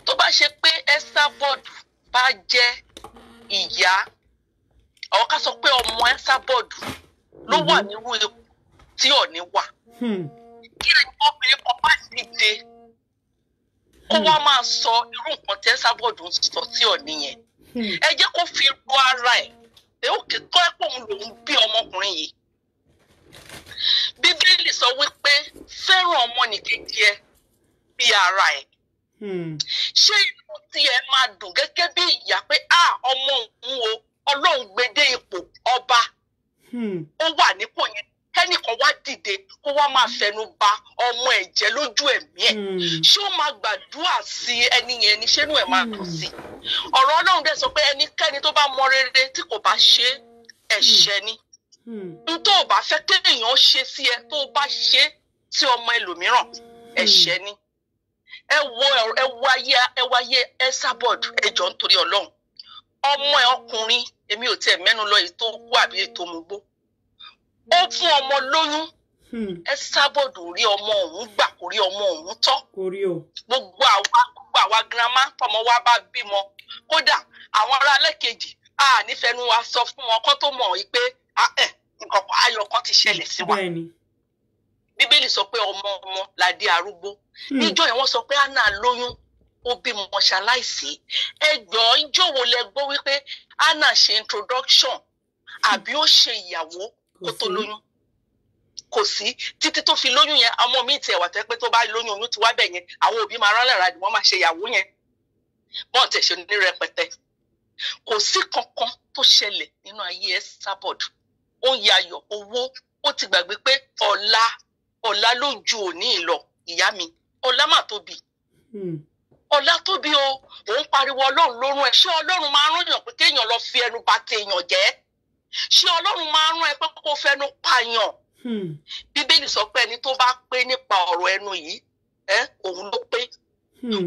Tó bá ṣe pé Esabod bá jẹ́ ìyá àwọn ká sọ pé ọmọ Esabod ló wà nírú ipò tí Ọọ̀ni wà. Kí ẹni obìnrin kan bá sì dé kó wá máa sọ irú nǹkan tí Esabod ń sọ sí Ọọ̀ni yẹn. Ẹ jẹ́ kó fi ro ara ẹ̀ pé òkè tó ẹ̀ pé òun lòún bí ọmọkùnrin yìí. Bíbélì sọ wípé fẹ́ràn ọmọnìkejì ẹ bí ara ẹ̀. Ṣé inú tí ẹ máa dùn gẹ́gẹ́ bí ìyá pé ọmọ òun o Ọlọ́run gbé dé ipò ọba ó wà nípò yẹn kẹ́nìkan wá dìde kó wá máa fẹnu ba ọmọ ẹ̀ jẹ́ lójú ẹ̀mí ẹ̀ ṣé ó máa gbàdúrà sí ẹni yẹn ni ṣé inú ẹ̀ máa dùn sí. Ọ̀rọ̀ Ọlọ́run dẹ̀ sọ pé ẹnikẹ́ni tó bá mọ rere tí kò bá ṣe ẹ̀ṣẹ̀ ni. N tó o bá fẹ́ kéèyàn ṣe sí ẹ tó o bá ṣe sí ọmọ ẹlòmíràn ẹ̀ṣẹ̀ ni. Ẹ wo ayé Esabod ẹ jọ̀ọ́ nítorí Ọlọ́run. Ọmọ ẹ ọkùnrin èmi ò tiẹ̀ mẹ́nu lọ èyí tó kú àbí èyí tó mugbó. Ó fún ọmọ lóyún. Esabod rí ọmọ òun gbà kó rí ọmọ òun tọ́. Gbogbo àwa girama tọmọ wa bá bímọ kódà àwọn ará lẹ́kejì nífẹ̀ẹ́nu wa sọ fún wọn kó tó mọ̀ wípé nǹkan ayọ̀ kan ti ṣẹlẹ̀ sí wa. Bíbélì sọ pé ọmọ ládé arúgbó. Níjọ́ yẹn wọ́n sọ pé Anna lóyún ó bímọ ṣaláìsí. Ẹgbọ́n ìjọ́wọ́ lẹ gbọ́ wípé Anna ṣe introduction àbí ó ṣe ìyàwó kó tó lóyún. Kò sí títí tó fi lóyún yẹn ọmọ mi tiẹ̀ wà tẹ́ pé tó bá lóyún oyún ti wá bẹ̀ yẹn àwọn òbí máa rán lára wọ́n máa ṣe ìyàwó yẹn. Bọ́ọ̀ tẹ̀ ṣe ní rẹpẹtẹ. Kò sí kankan tó ṣẹlẹ̀ nínú ayé Esabod. Ó ń yayọ̀ owó ó ti gbàgbé pé ọ̀la ló ju òní lọ ìyá mi. Ọ̀la mà tóbi. Ọ̀la tóbi o òun pariwo Ọlọ́run lórun ẹ̀ ṣé Ọlọ́run máa rán yàn pé kéèyàn lọ fi ẹnu bà tèèyàn jẹ́? Ṣé Ọlọ́run máa rán ẹ pé kó fẹnu pààyàn? Bíbélì sọ pé ẹni tó bá pé nípa ọ̀rọ̀ ẹnu yìí òun ló pé.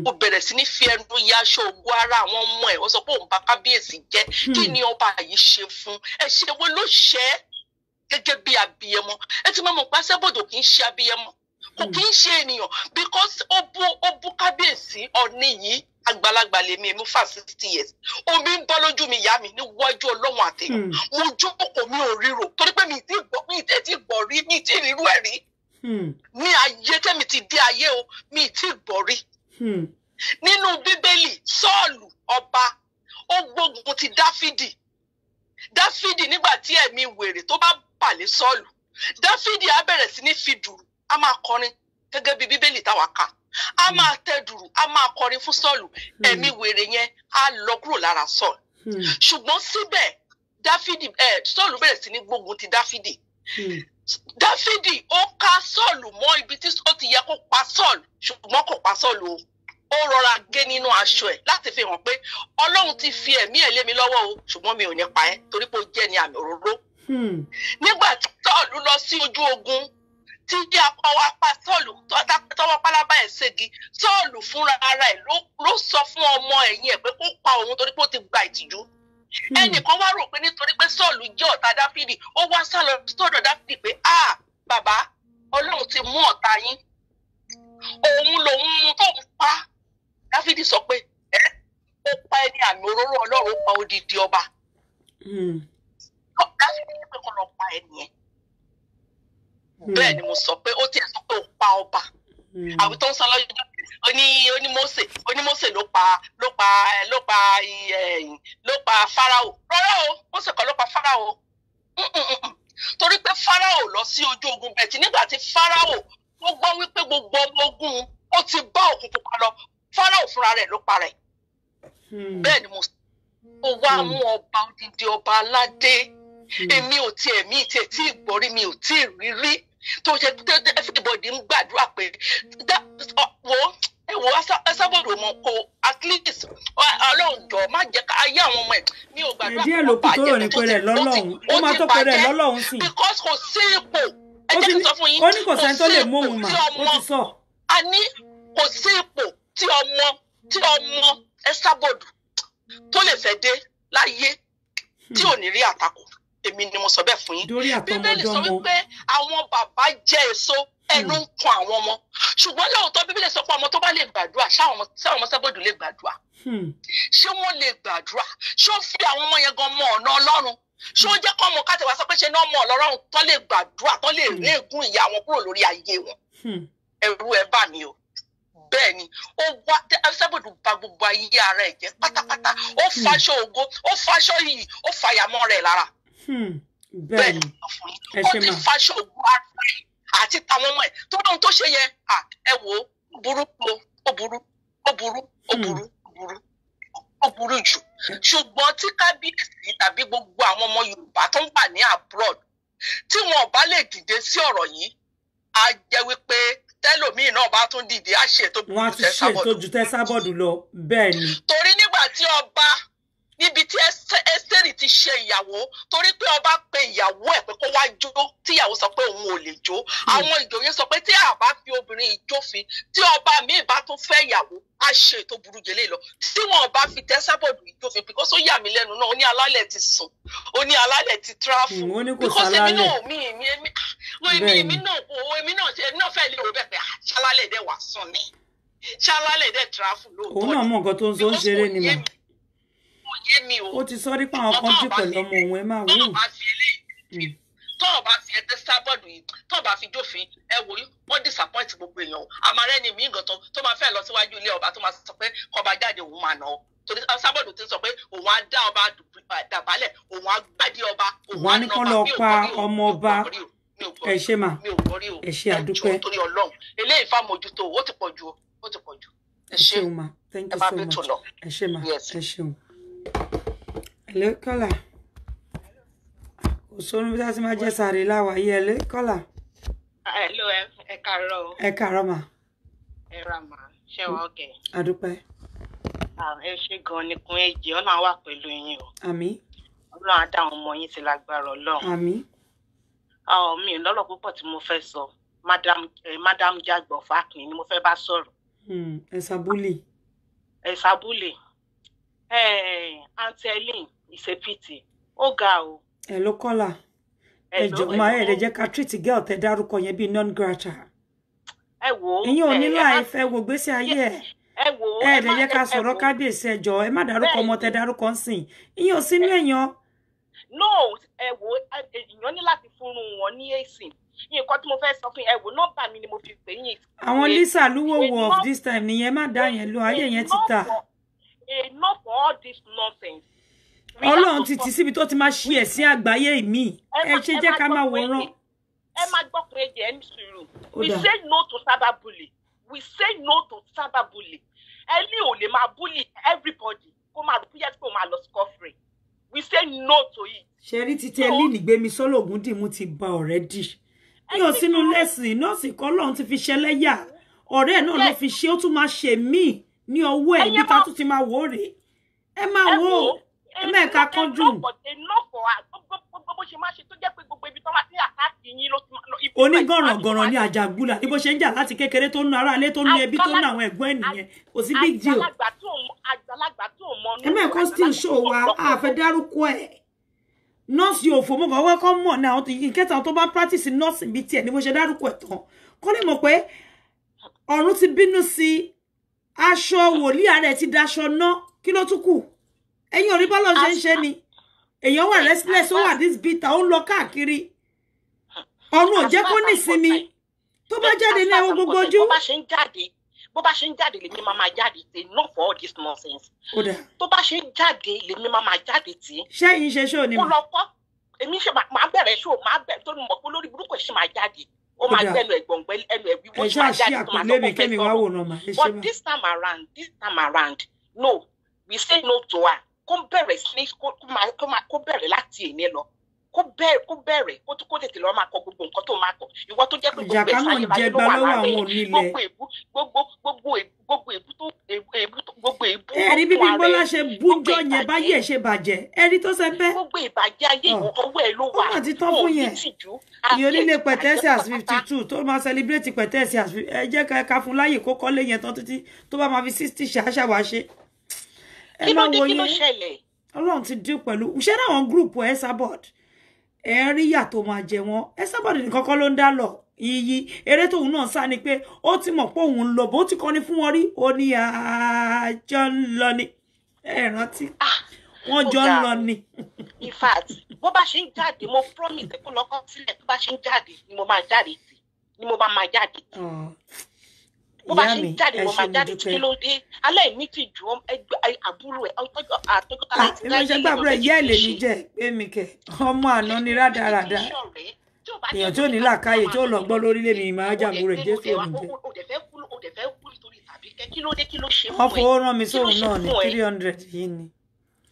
Ó bẹ̀rẹ̀ sí ní fi ẹnu ya aṣọ ògo ara àwọn ọmọ ẹ̀ ó sọ pé òun bá kábíyèsí jẹ́ kí ni ọba yìí ṣe fún ẹ̀ṣẹ̀ wo ló ṣẹ̀ gẹ́gẹ́ bí abiyẹmọ. Ẹ ti mọ̀ pé Esabod kì í ṣe abiyẹmọ kò kì í ṣe ènìyàn because ó bú kábíyèsí Ọọ̀ni yìí àgbàlagbà lèmi èmi fà 60 years omi ń bọ́ lójú mi ìyá mi níwájú Ọlọ́run àtẹ̀yàn mo jókòó mi ò ríro torí pé mi ì tí gbọ́ rí mi ì tí rírú ẹ̀ rí ní ayé tẹ́mi ti dé ayé o mi ì tí gbọ́ rí. Nínú Bíbélì Sọ́ọ̀lù ọba ó gbógun ti Dáfídì nígbà tí ẹ̀mí wèrè tó bá pàlẹ́ Sọ́ọ̀lù Dáfídì á bẹ̀rẹ̀ sí ní fi dùrù á máa kọrin gẹ́gẹ́ bí Bíbélì táwa kà a máa tẹ dùrù a máa kọrin fún Sọ́ọ̀lù ẹ̀mí wèrè yẹn á lọ kúrò lára Sọ́ọ̀lù ṣùgbọ́n síbẹ̀ Dáfídì Sọ́ọ̀lù bẹ̀rẹ̀ sí ní gbógun ti Dáfídì Dáfídì ó ká Sọ́ọ̀lù mọ́ ibi tí ó ti yẹ kó pa Sọ́ọ̀lù ṣùgbọ́n kò pa Sọ́ọ̀lù o ó rọra gé nínú aṣọ ẹ̀ láti fi hàn pé Ọlọ́run ti fi ẹ̀mí ẹ̀ lé mi lọ́wọ́ o ṣùgbọ́n mi ò ní pa ẹ́ torí pé ó jẹ́ ní àmì òróró nígbà tí Sọ́ọ̀lù lọ sí ojú ogun tí akọwà pa Sọ́ọ̀lù tọwọ́ pálábá ẹ̀ ségi Sọ́ọ̀lù fúnra ara ẹ̀ ló sọ fún ọmọ ẹ̀yìn ẹ̀ pé kó pa òun torí pé ó ti gba ìtìjú ẹnìkan wá rò pé nítorí pé Sọ́ọ̀lù jẹ́ ọ̀tá Dáfídì ó wá sá lọ sọ́dọ̀ Dáfídì pé bàbá Ọlọ́run ti mú ọ̀tá yín òun lòun mú tó ń pa Dáfídì sọ pé ó pa ẹni àmì òróró Ọlọ́run ó pa odidi ọba Dáfídì ní pé kó lọ pa ẹni ẹ̀ bẹ́ẹ̀ ni mo sọ pé ó tiẹ̀ sọ pé ó pa ọba àwọn tó ń sọ lọ́jọ́ onímọ̀ọ́sẹ̀ ló pa Fáráò rárá o Mósè kọ́ ló pa Fáráò torí pé Fáráò lọ sí ojú ogun bẹ́ẹ̀ tí nígbà tí Fáráò ó gbọ́ wípé gbogbo ogun ó ti bá òkun pupa lọ Fáráò fúnra rẹ̀ ló parẹ́ bẹ́ẹ̀ ni mo sọ ó wá mú ọba odidi ọba aládé èmi ò tiẹ̀ tí ìgbọ́rí mi ò tí ì rírí tó ṣe everybody ń gbàdúrà pé wo Ẹsábọ̀dù mọ̀ kó at least Ọlọ́run jọ má jẹ́ ká ayé àwọn ọmọ ẹ̀ mi ò gbàdúrà pé ó bàjẹ́ ní Ọlọ́run ó máa tó pẹ̀rẹ̀ lọ́lọ́run sí because kò sí ipò ẹ jẹ́ kí n sọ fún yín ó ní kò sẹ́ni tó lè mú òun mà ó ti sọ. a ní kò sí ipò tí ọmọ Ẹsábọ̀dù tó lè fẹ́ dé láyé tí ò ní rí àtakò èmi ni mo sọ bẹ́ẹ̀ fún yín Bíbélì sọ wípé àwọn bàbá jẹ èso ẹnu ń kan àwọn ọmọ ṣùgbọ́n lóòótọ́ Bíbélì sọ pé ọmọ tó bá lè gbàdúrà ṣáwọn ọmọ Ẹsábọ̀dù lè gbàdúrà ṣé wọ́n lè gbàdúrà ṣé ó fi àwọn ọmọ yẹn gan mọ ọ̀nà Ọlọ́run ṣé ó jẹ́ kọ́ ọmọ káàtì wá sọ pé ṣe ní ọmọ Ọlọ́run tó lè gbàdúrà tó lè rí ègún ìyá wọn kúrò lórí ayé wọn ẹ̀rù ẹ̀ bà mí o bẹ́ẹ̀ ni ó wá Ẹsábọ̀dù bà gbogbo ayé ara ẹ̀ jẹ́ pátápátá ó faṣọ ògo ó faṣọ yìí ó fàyàmọ́ rẹ̀ lára bẹ́ẹ̀ ni ó ti faṣọ ògo ara rẹ̀ àti tàwọn ọmọ ẹ̀ tó lóhun tó ṣe yẹn ẹ wò ó burú jù ṣùgbọ́n tí kábíyèsí tàbí gbogbo àwọn ọmọ Yorùbá tó ń wà ní abroad tí wọn ò bá lè dìde sí ọ̀rọ̀ yìí á jẹ́ wípé tẹ́lòmíì náà bá tún dìde á ṣe tó ju Ẹsábọ̀dù lọ bẹ́ẹ̀ ni. torí nígbà tí ọba níbi tí Ẹ́sítérì ti ṣe ìyàwó torí pé ọba pe ìyàwó ẹ̀ pé kó wá jó tíyàwó sọ pé òun ò lè jó àwọn ìjòyè sọ pé tí a bá fi obìnrin ìjófin tí ọba míì bá tún fẹ́ ìyàwó á ṣe ètò burú jẹlé lọ tí wọn bá fi Ẹsábọ̀dù ìjófin because ó yà mí lẹ́nu náà ó ní alálẹ̀ ti sùn ó ní alálẹ̀ ti tráfù because èmi náà fẹ́ lè rò bẹ́ẹ̀ pé ṣálálẹ̀ dẹ̀ wà sùn ni ṣálálẹ̀ dẹ̀ tráfù lóòótọ́ òun náà mọ nǹkan tó ń sọ ń ṣeré ni mà ó ti sọ rí pé àwọn kan jí pẹ̀lú ọmọ òun ẹ máa wò ó. tọ́ọ̀ bá fi Ẹsábọ̀dù yìí tọ́ọ̀ bá fi jófin ẹ wò wọ́n disappoint gbogbo èèyàn o àmàrẹ́ ni mí nǹkan tó máa fẹ́ lọ síwájú ilé ọba tó máa sọ pé kọba jáde òun máa nà ọ́ torí Ẹsábọ̀dù ti sọ pé òun á dá ọba dàbálẹ̀ òun á gbádìí ọba òun á ní kán lọ pa ọmọ ọba ẹ ṣe mà ẹ ṣe àdúpẹ́. eléyìí fámojútó ó ti pọ̀ ju ẹ ṣeun mà thank you so much ẹ ṣe mà ẹ ṣeun. Hello, caller. Òṣòro bí a ti máa jẹ́ sàárè láwàáyé hello, caller. Hello, ẹ káàárọ̀. Ẹ káàárọ̀ mà. Ẹ ra mà, ṣé wà okay? Àdúpẹ́. Ẹ ṣé gan ni kun èjì, Ọlọ́run wà pẹ̀lú yín o. Àmín. Ọlọ́run á dá àwọn ọmọ yín sí lágbára Ọlọ́run. Àmín. Mi ò lọ́rọ̀ púpọ̀ tí mo fẹ́ sọ. Madam Jagbo Fákin ni mo fẹ́ bá sọ̀rọ̀. Ẹ̀sàbúlì. Aunty Helen is a pity. Ó ga o. Hello caller. Ẹ jọ̀ọ́ máa ẹ jẹ́ ká treat girl tẹ́ dárúkọ yẹn bí non grata. Ẹ wò. Ẹ̀yin ò ní life ẹ wò gbésí ayé ẹ. Ẹ wò. Ẹ dẹ̀ jẹ́ ká sọ̀rọ̀ kábíyèsí ẹ jọ̀ọ́ ẹ má dárúkọ ọmọ tẹ́ dárúkọ ńsìn. Ìyẹn ò sínú èèyàn. No, ẹ wò èèyàn ní láti fúnnu wọn ní èsì. Nǹkan tí mo fẹ́ sọ fún ẹ wò nọ́mbà mi ni mo fi pè yín. Àwọn Lisa Luwowo of this time nìyẹn má dá yẹn lọ ayé yẹn ti ta. Enough for all this nonsense. Ọlọ́run ti tì síbi tó ti máa ṣe ẹ̀sìn àgbáyé mi ẹ ṣe jẹ́ ká máa wòran. Ẹ má gbọ́ pé ẹ ní sùúrù. We say no to cyberbullying. we say no to cyberbullying. Ẹni ò lè máa bully everybody. Kó máa rò pé kó máa lọ scot-free. We say no to it. Ṣẹ́rí ti tẹ́lí nígbèmí sọ́lọ́gùn dìmú ti ba already. Ní o sínú lẹ́sìn nọ́ọ̀sì kan lọ́run ti fi ṣẹlẹ́yà. Ọ̀rẹ́ náà ló fi ṣe ó tún máa ṣe míì ní ọwọ́ ẹ̀ bí ta tún ti máa wò rè. Ẹ máa wò ẹ mẹ́ẹ̀ka kánjú. Onígọ̀rọ̀gọ̀rọ̀ ni àjàgbúlà ní bó ṣe ń jà láti kékeré tó ń ná ara ilé tó ń ní ẹbí tó ń ná àwọn ẹ̀gbọ́n ènìyàn kò sí big deal. Ẹ mẹ́ẹ̀kọ́ still show wa àfẹ́ dárúkọ ẹ̀. Nọ́ọ̀sì òfò mo kàn wẹ́kọ́ mọ̀ náà ìkẹta tó bá practice nọ́ọ̀sì bíi tiẹ̀ ní bó ṣe dárúkọ ẹ̀ tán. Kọ́ lè mọ̀ pé ọ̀run ti bínú sí aṣọ wòlíì ààrẹ ti daṣọ ná kí ló tún kù. Ẹ̀yin ò rí bọ́lọ̀ ṣe ń ṣe ni. Èèyàn wà restless ó wà this bitter ó ń lọ káàkiri. Ọ̀run ò jẹ́ kó nísinmi tó bá jáde ní ẹwọ gbogbo ojú. Bó bá ṣe ń jáde lèmi máa jáde tí not for all this nonsense. Tó bá ṣe ń jáde lèmi máa jáde tí. Ṣé yín ṣe ṣó ni. Ó lọ kọ́ èmi ṣe máa bẹ̀rẹ̀ ṣó máa bẹ̀rẹ̀ tó mọ̀ pé lórí burúkú ṣe máa jáde. Ó máa gbẹnu ẹ̀gbọ̀ngbẹ́ ẹnu ẹ̀bí wọ́n ṣe máa jáde tó máa sọ fún fẹ́ sọ̀rọ̀. But this time around no we say no to her. Kó bẹ̀rẹ̀ sí kó bẹ̀rẹ̀ láti èní lọ. Kó bẹ̀rẹ̀ kó tètè lọ máa kọ gbogbo nǹkan tó máa kọ. Ìwọ tó jẹ́ pé gbogbo ẹ̀sáyé báyé ló wà lára ẹ̀. Gbogbo èébú. Ẹ̀rí bíbí Bọ́lá ṣe bújọ́ yẹn báyé ẹ̀ ṣe bàjẹ́. Ẹ̀rí tó ṣe bẹ́. Gbogbo ìbàjẹ́ ayé ọwọ́ ẹ̀ ló wà. Ó mà ti tán fún yẹn. Ìyẹn onílé pẹ̀tẹ́sì as 52 tó máa celebrate pẹ̀tẹ́sì as 50. Ẹ jẹ́ ká fún láyè kó kọ́lé yẹn tán títí tó bá máa fi 60 ṣàṣàwà ṣe. Ẹ máa wo yẹn. Ọlọ́run ti dín pẹ̀lú. Ṣé náà group Esabod? Ẹ rí yà tó máa jẹ wọn. Esabod nìkan kọ́ ló ń dá lọ. Iyì eré tóun náà sá ni pé ó ti mọ̀ pé òun ń lọ bó ti kọ́ni fún wọn rí ó ní àjọ ń lọ ni ẹ rántí wọ́n jọ ń lọ ni. In fact bó bá ṣe ń jáde mo promise kó lọ́kọ́ sílẹ̀ tó bá ṣe ń jáde ni mo máa jáde tì ni mo bá máa jáde tì bó bá ṣe ń jáde mo máa jáde tì kí ló dé alẹ́ mi ti ju àbúrò ẹ̀ àtọ́jọ́ta láti jáde. Ìmọ̀ ìṣẹ́gbàbúrò ẹ̀ yẹ́ lè ní jẹ́ pé mi kẹ̀ ọmọ àná ni rádaràda. Èèyàn tí ò ní làákàyè tí ó lọ gbọ́ lórílẹ̀ mi máa jàgbó rẹ̀ Jésù ò ní jẹ́. Wọ́n fowó rán mi sóhun náà ní 300 yìí ni.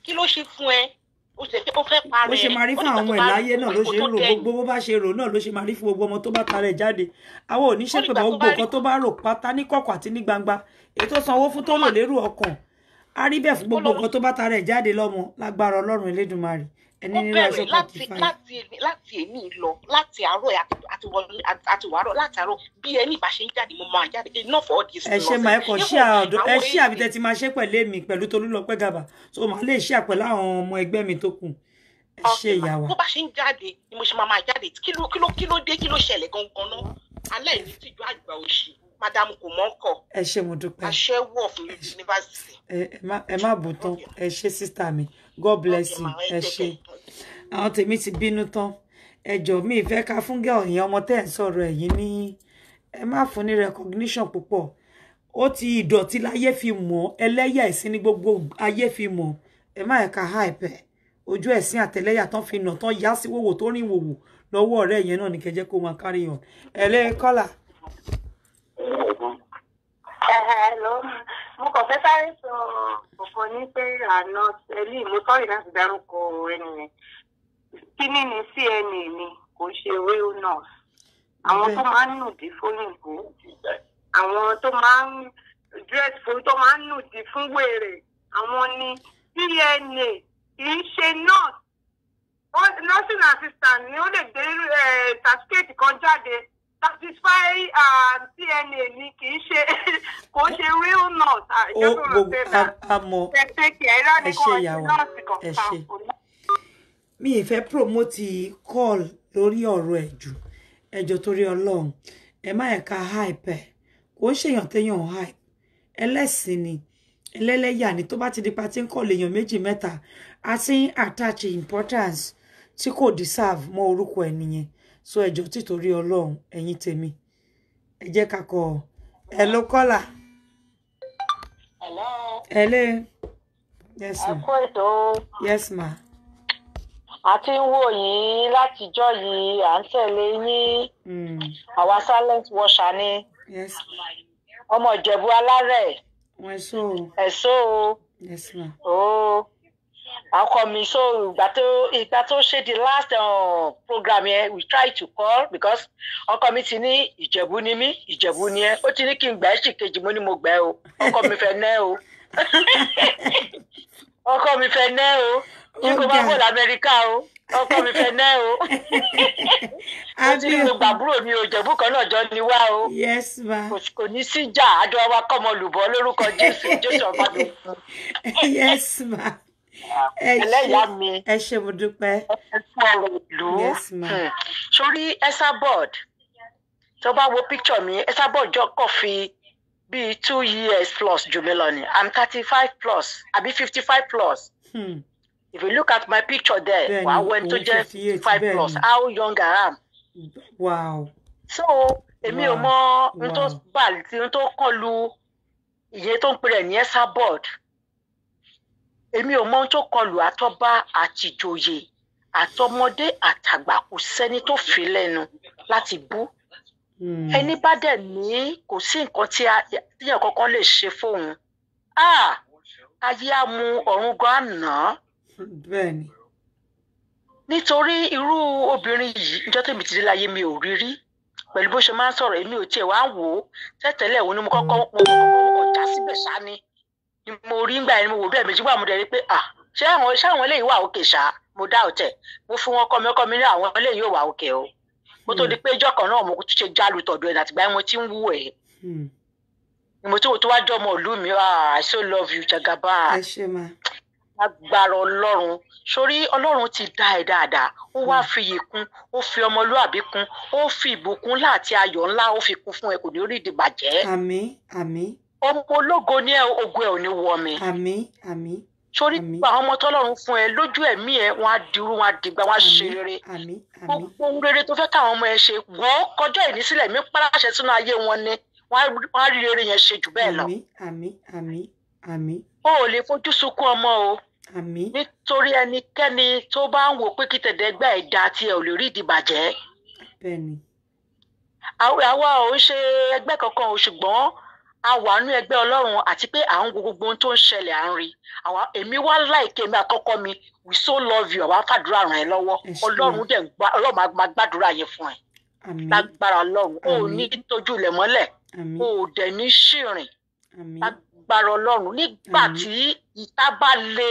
Kí ló ṣe fún ẹ? Ó fẹ́ parẹ́. Bó ṣe máa rí fún àwọn ẹ̀ láyé náà ló ṣe ń rò gbogbo bó bá ṣe rò náà ló ṣe máa rí fún gbogbo ọmọ tó bá tara ẹ̀ jáde. Àwọn ò ní ṣépè bọ́ gbogbo nǹkan tó bá rò pátá ní kọ̀kọ̀ àti ní gbangba. Èyí tó sanwó fún tó lò lérò ọkàn. A rí bẹ́ẹ̀ fún gbogbo nǹkan tó bá tara ẹ̀ jáde lọ́mọ lágbára Ọlọ́run Elédùmarè. Ó bẹ̀rẹ̀ láti èmi lọ láti àárọ̀ àti wàárọ̀ láti àárọ̀ bí ẹni ìbá ṣe ń jáde mo máa jáde enough for all this. Ẹ ṣe máa ẹkọ ṣí àbítẹ tí máa ṣe pẹ̀lú èmi pẹ̀lú Tolúlọpẹ́ Gàbà so máa lè ṣí àpẹ̀lú àwọn ọmọ ẹgbẹ́ mi tó kù. Ẹ ṣe ìyàwó. Bó bá ṣe ń jáde ni mo ṣe máa jáde kí ló dé kí ló ṣẹlẹ̀ gangan náà alẹ́ ìní tìjú àgbà òṣì madam kò mọ́ kọ̀. Ẹ ṣe mo dúpẹ́. Àṣẹ wọ̀ fún yunifásitì. Ẹ má bù tán ẹ ṣe sísítà mi God bless you ẹ ṣe. Àwọn tèmi ti bínú tán ẹjọ́ mi ìfẹ́ ká fún gẹ́ ọ̀yìn ọmọ tẹ́ ń sọ̀rọ̀ ẹ̀yìn ní ẹ má fún ní recognition púpọ̀ ó ti ìdọ̀tí láyé fi mọ̀ ẹlẹ́yà ẹ̀sìn ní gbogbo ayé fi mọ̀ ẹ má ẹ̀ka hype ojú ẹ̀sìn àtẹlẹ́yà tán fi nà tán yá sí wòwò tó rìn wòwò lọ́wọ́ ọ̀rẹ́ yẹn náà ní kẹjẹ́ kó máa carry on ẹ̀lẹ́ kọ́là. Mo kàn fẹ́ sáré sọ ọ̀kan ní pé àná ẹlí mo sọ́rí láti dárúkọ ẹni yẹn kíní ni CNA ni kò ṣe real nurse àwọn tó máa ń nùdí fóyìnbó àwọn tó máa ń dress fún tó máa ń nùdí fún wèrè àwọn ni CNA kì í ṣe nurse nursing assistant ni ó lè gbé certificate kan jáde satisfy CNA ni kì í ṣe kò ṣe real nurse àmọ́ ẹ ṣe ìyàwó ẹ ṣe mi ìfẹ́ promote call lórí ọ̀rọ̀ ẹ̀jù ẹjọ́ torí Ọlọ́run ẹ má ẹ̀ka hype kò ń ṣèyàn téèyàn hype ẹlẹ́sìn ni ẹlẹ́lẹ́yà ni tó bá ti di pa tí ń kọ́ lèèyàn méjì mẹ́ta a ti ń attach importance tí kò deserve mọ́ orúkọ ẹ̀ nìyẹn so ẹjọ́ tí torí Ọlọ́run ẹ̀yin tèmi ẹ jẹ́ ká kọ́ ẹ ló kọ́là. Hello. Yes ma. Yes ma. Àti ń wò yín látijọ́ yìí à ń tẹ̀lé yín àwa silent watcher ni. Yes. ọmọ Ìjẹ̀bú alárẹ̀. Ẹ̀sọ́. Yes ma. Oh. Ọkọ mi so ìgbà tó ṣe the last program yẹn we try to call because ọkọ mi ti ní Ìjẹ̀bú ni mí Ìjẹ̀bú ni ẹ ó ti ní kí n gbà ẹ́ ṣìkejì mo ní mo gbà ẹ́ o ọkọ mi fẹ́ nẹ́ o ọkọ mi fẹ́ nẹ́ o kí n kò bá bọ̀ l'Amẹ́ríkà o ọkọ mi fẹ́ nẹ́ o ó ti ní gbogbo àbúrò mi ò Ìjẹ̀bú kan náà jọ ni wá o. Yes ma. Kò ní síjà àjọ wa kọ́mọ lùbọ́ lórúkọ Jésù ọba mi. Yes ma. Ẹlẹ́yà mi. Ẹ ṣé mo dúpẹ́. Ẹ fọ̀rọ̀ ìlú. Yes ma. Sórí Esabod tó bá wo picture mi Esabod jọ kọ̀ fi bíi 2 years plus jù mí lọ ni I'm 35 plus àbí 55 plus. If you look at my picture there wàá wẹ́n tó jẹ́ 55 plus how young I am. Wow. So èmi ò mọ n tó bàlì tí n tó kọlu ìyẹn tó ń pè rẹ̀ ní Esabod. Èmi ò mọ ohun tó kọlù àtọba àtìjòyè àtọmọdé àtàgbà kò sẹ́ni tó fi lẹ́nu láti bú. Ẹni bá dẹ̀ ní kò sí nǹkan tí èèyàn kankan lè ṣe fóun. Ayé á mu ọ̀run gan àná. Bẹ́ẹ̀ni. Nítorí irú obìnrin yìí níjọ́ tèmi ti dé láyé mi ò rí rí pẹ̀lú bó ṣe máa ń sọ̀rọ̀ èmi ò tiẹ̀ wá wò ó tẹ́tẹ̀lẹ̀ òun ni mo kọ́kọ́ ọjà síbẹ̀ ṣá ni. Mo rí ngbà yẹn mo wò bẹ́ẹ̀ méjì gbà mo dẹ̀ rí pé ṣé àwọn eléyìí wà òkè ṣá mo dá ọ̀tẹ̀ mo fún wọn kọ́ mi ní àwọn eléyìí ò wà òkè o kó tó di pé ìjọ kan náà mo tún ṣe jálù tọ̀dọ̀ ẹ̀ àtìgbà yẹn mo ti ń wú ẹ̀ mo tí mo tó wá jọ ọmọ ìlú mi I so love you Jagaba. Ẹ ṣé ma. Agbára Ọlọ́run sórí Ọlọ́run ti dá ẹ dáadáa ó wá fi iyì kún ó fi ọmọlúàbí kún ó fi ìbùkún láti ayọ̀ ńlá ó fi kún fún ẹ kò ní rí ìdìbàjẹ́. Àmín àmín. Ọmọ ológo ní ogun ẹ ò ní wọ mi. Àmín àmín. Sórí gbogbo àwọn ọmọ tọ́lọ́run fún ẹ lójú ẹ̀mí ẹ wọ́n á dirú wọ́n á dìgbà wọ́n á ṣe rere. Àmín àmín. Gbogbo ohun rere tó fẹ́ káwọn ọmọ ẹ ṣe wọ́n kọjọ́ ìnísílẹ̀ mi pàṣẹ sínú ayé wọn ni wọ́n á rí rere yẹn ṣe jù bẹ́ẹ̀ lọ. Àmín àmín àmín àmín. O ò lè fojú sunkún ọmọ o. Àmín. Nítorí ẹnikẹ́ni tó bá ń wò pé kí tẹ̀dẹ́gbà ẹ̀dá tí ẹ ò lè rí ìdìbàjẹ́. Bẹ́ẹ̀ni. Àwa ò ń ṣe ẹgbẹ́ kankan o ṣùgbọ́n a wà nínú ẹgbẹ́ Ọlọ́run àti pé à ń wo gbogbo ohun tó ń ṣẹlẹ̀ à ń rí èmi wá láìké mi àkọ́kọ́ mi we so love you àwa fàdúrà ràn ẹ́ lọ́wọ́ Ọlọ́run dẹ̀ Ọlọ́run máa gbàdúrà yẹn fún ẹ lágbára Ọlọ́run o ní tójú ilẹ̀ mọ́lẹ̀ o dẹ̀ ní ṣìrìn lágbára Ọlọ́run nígbà tí ìta bá le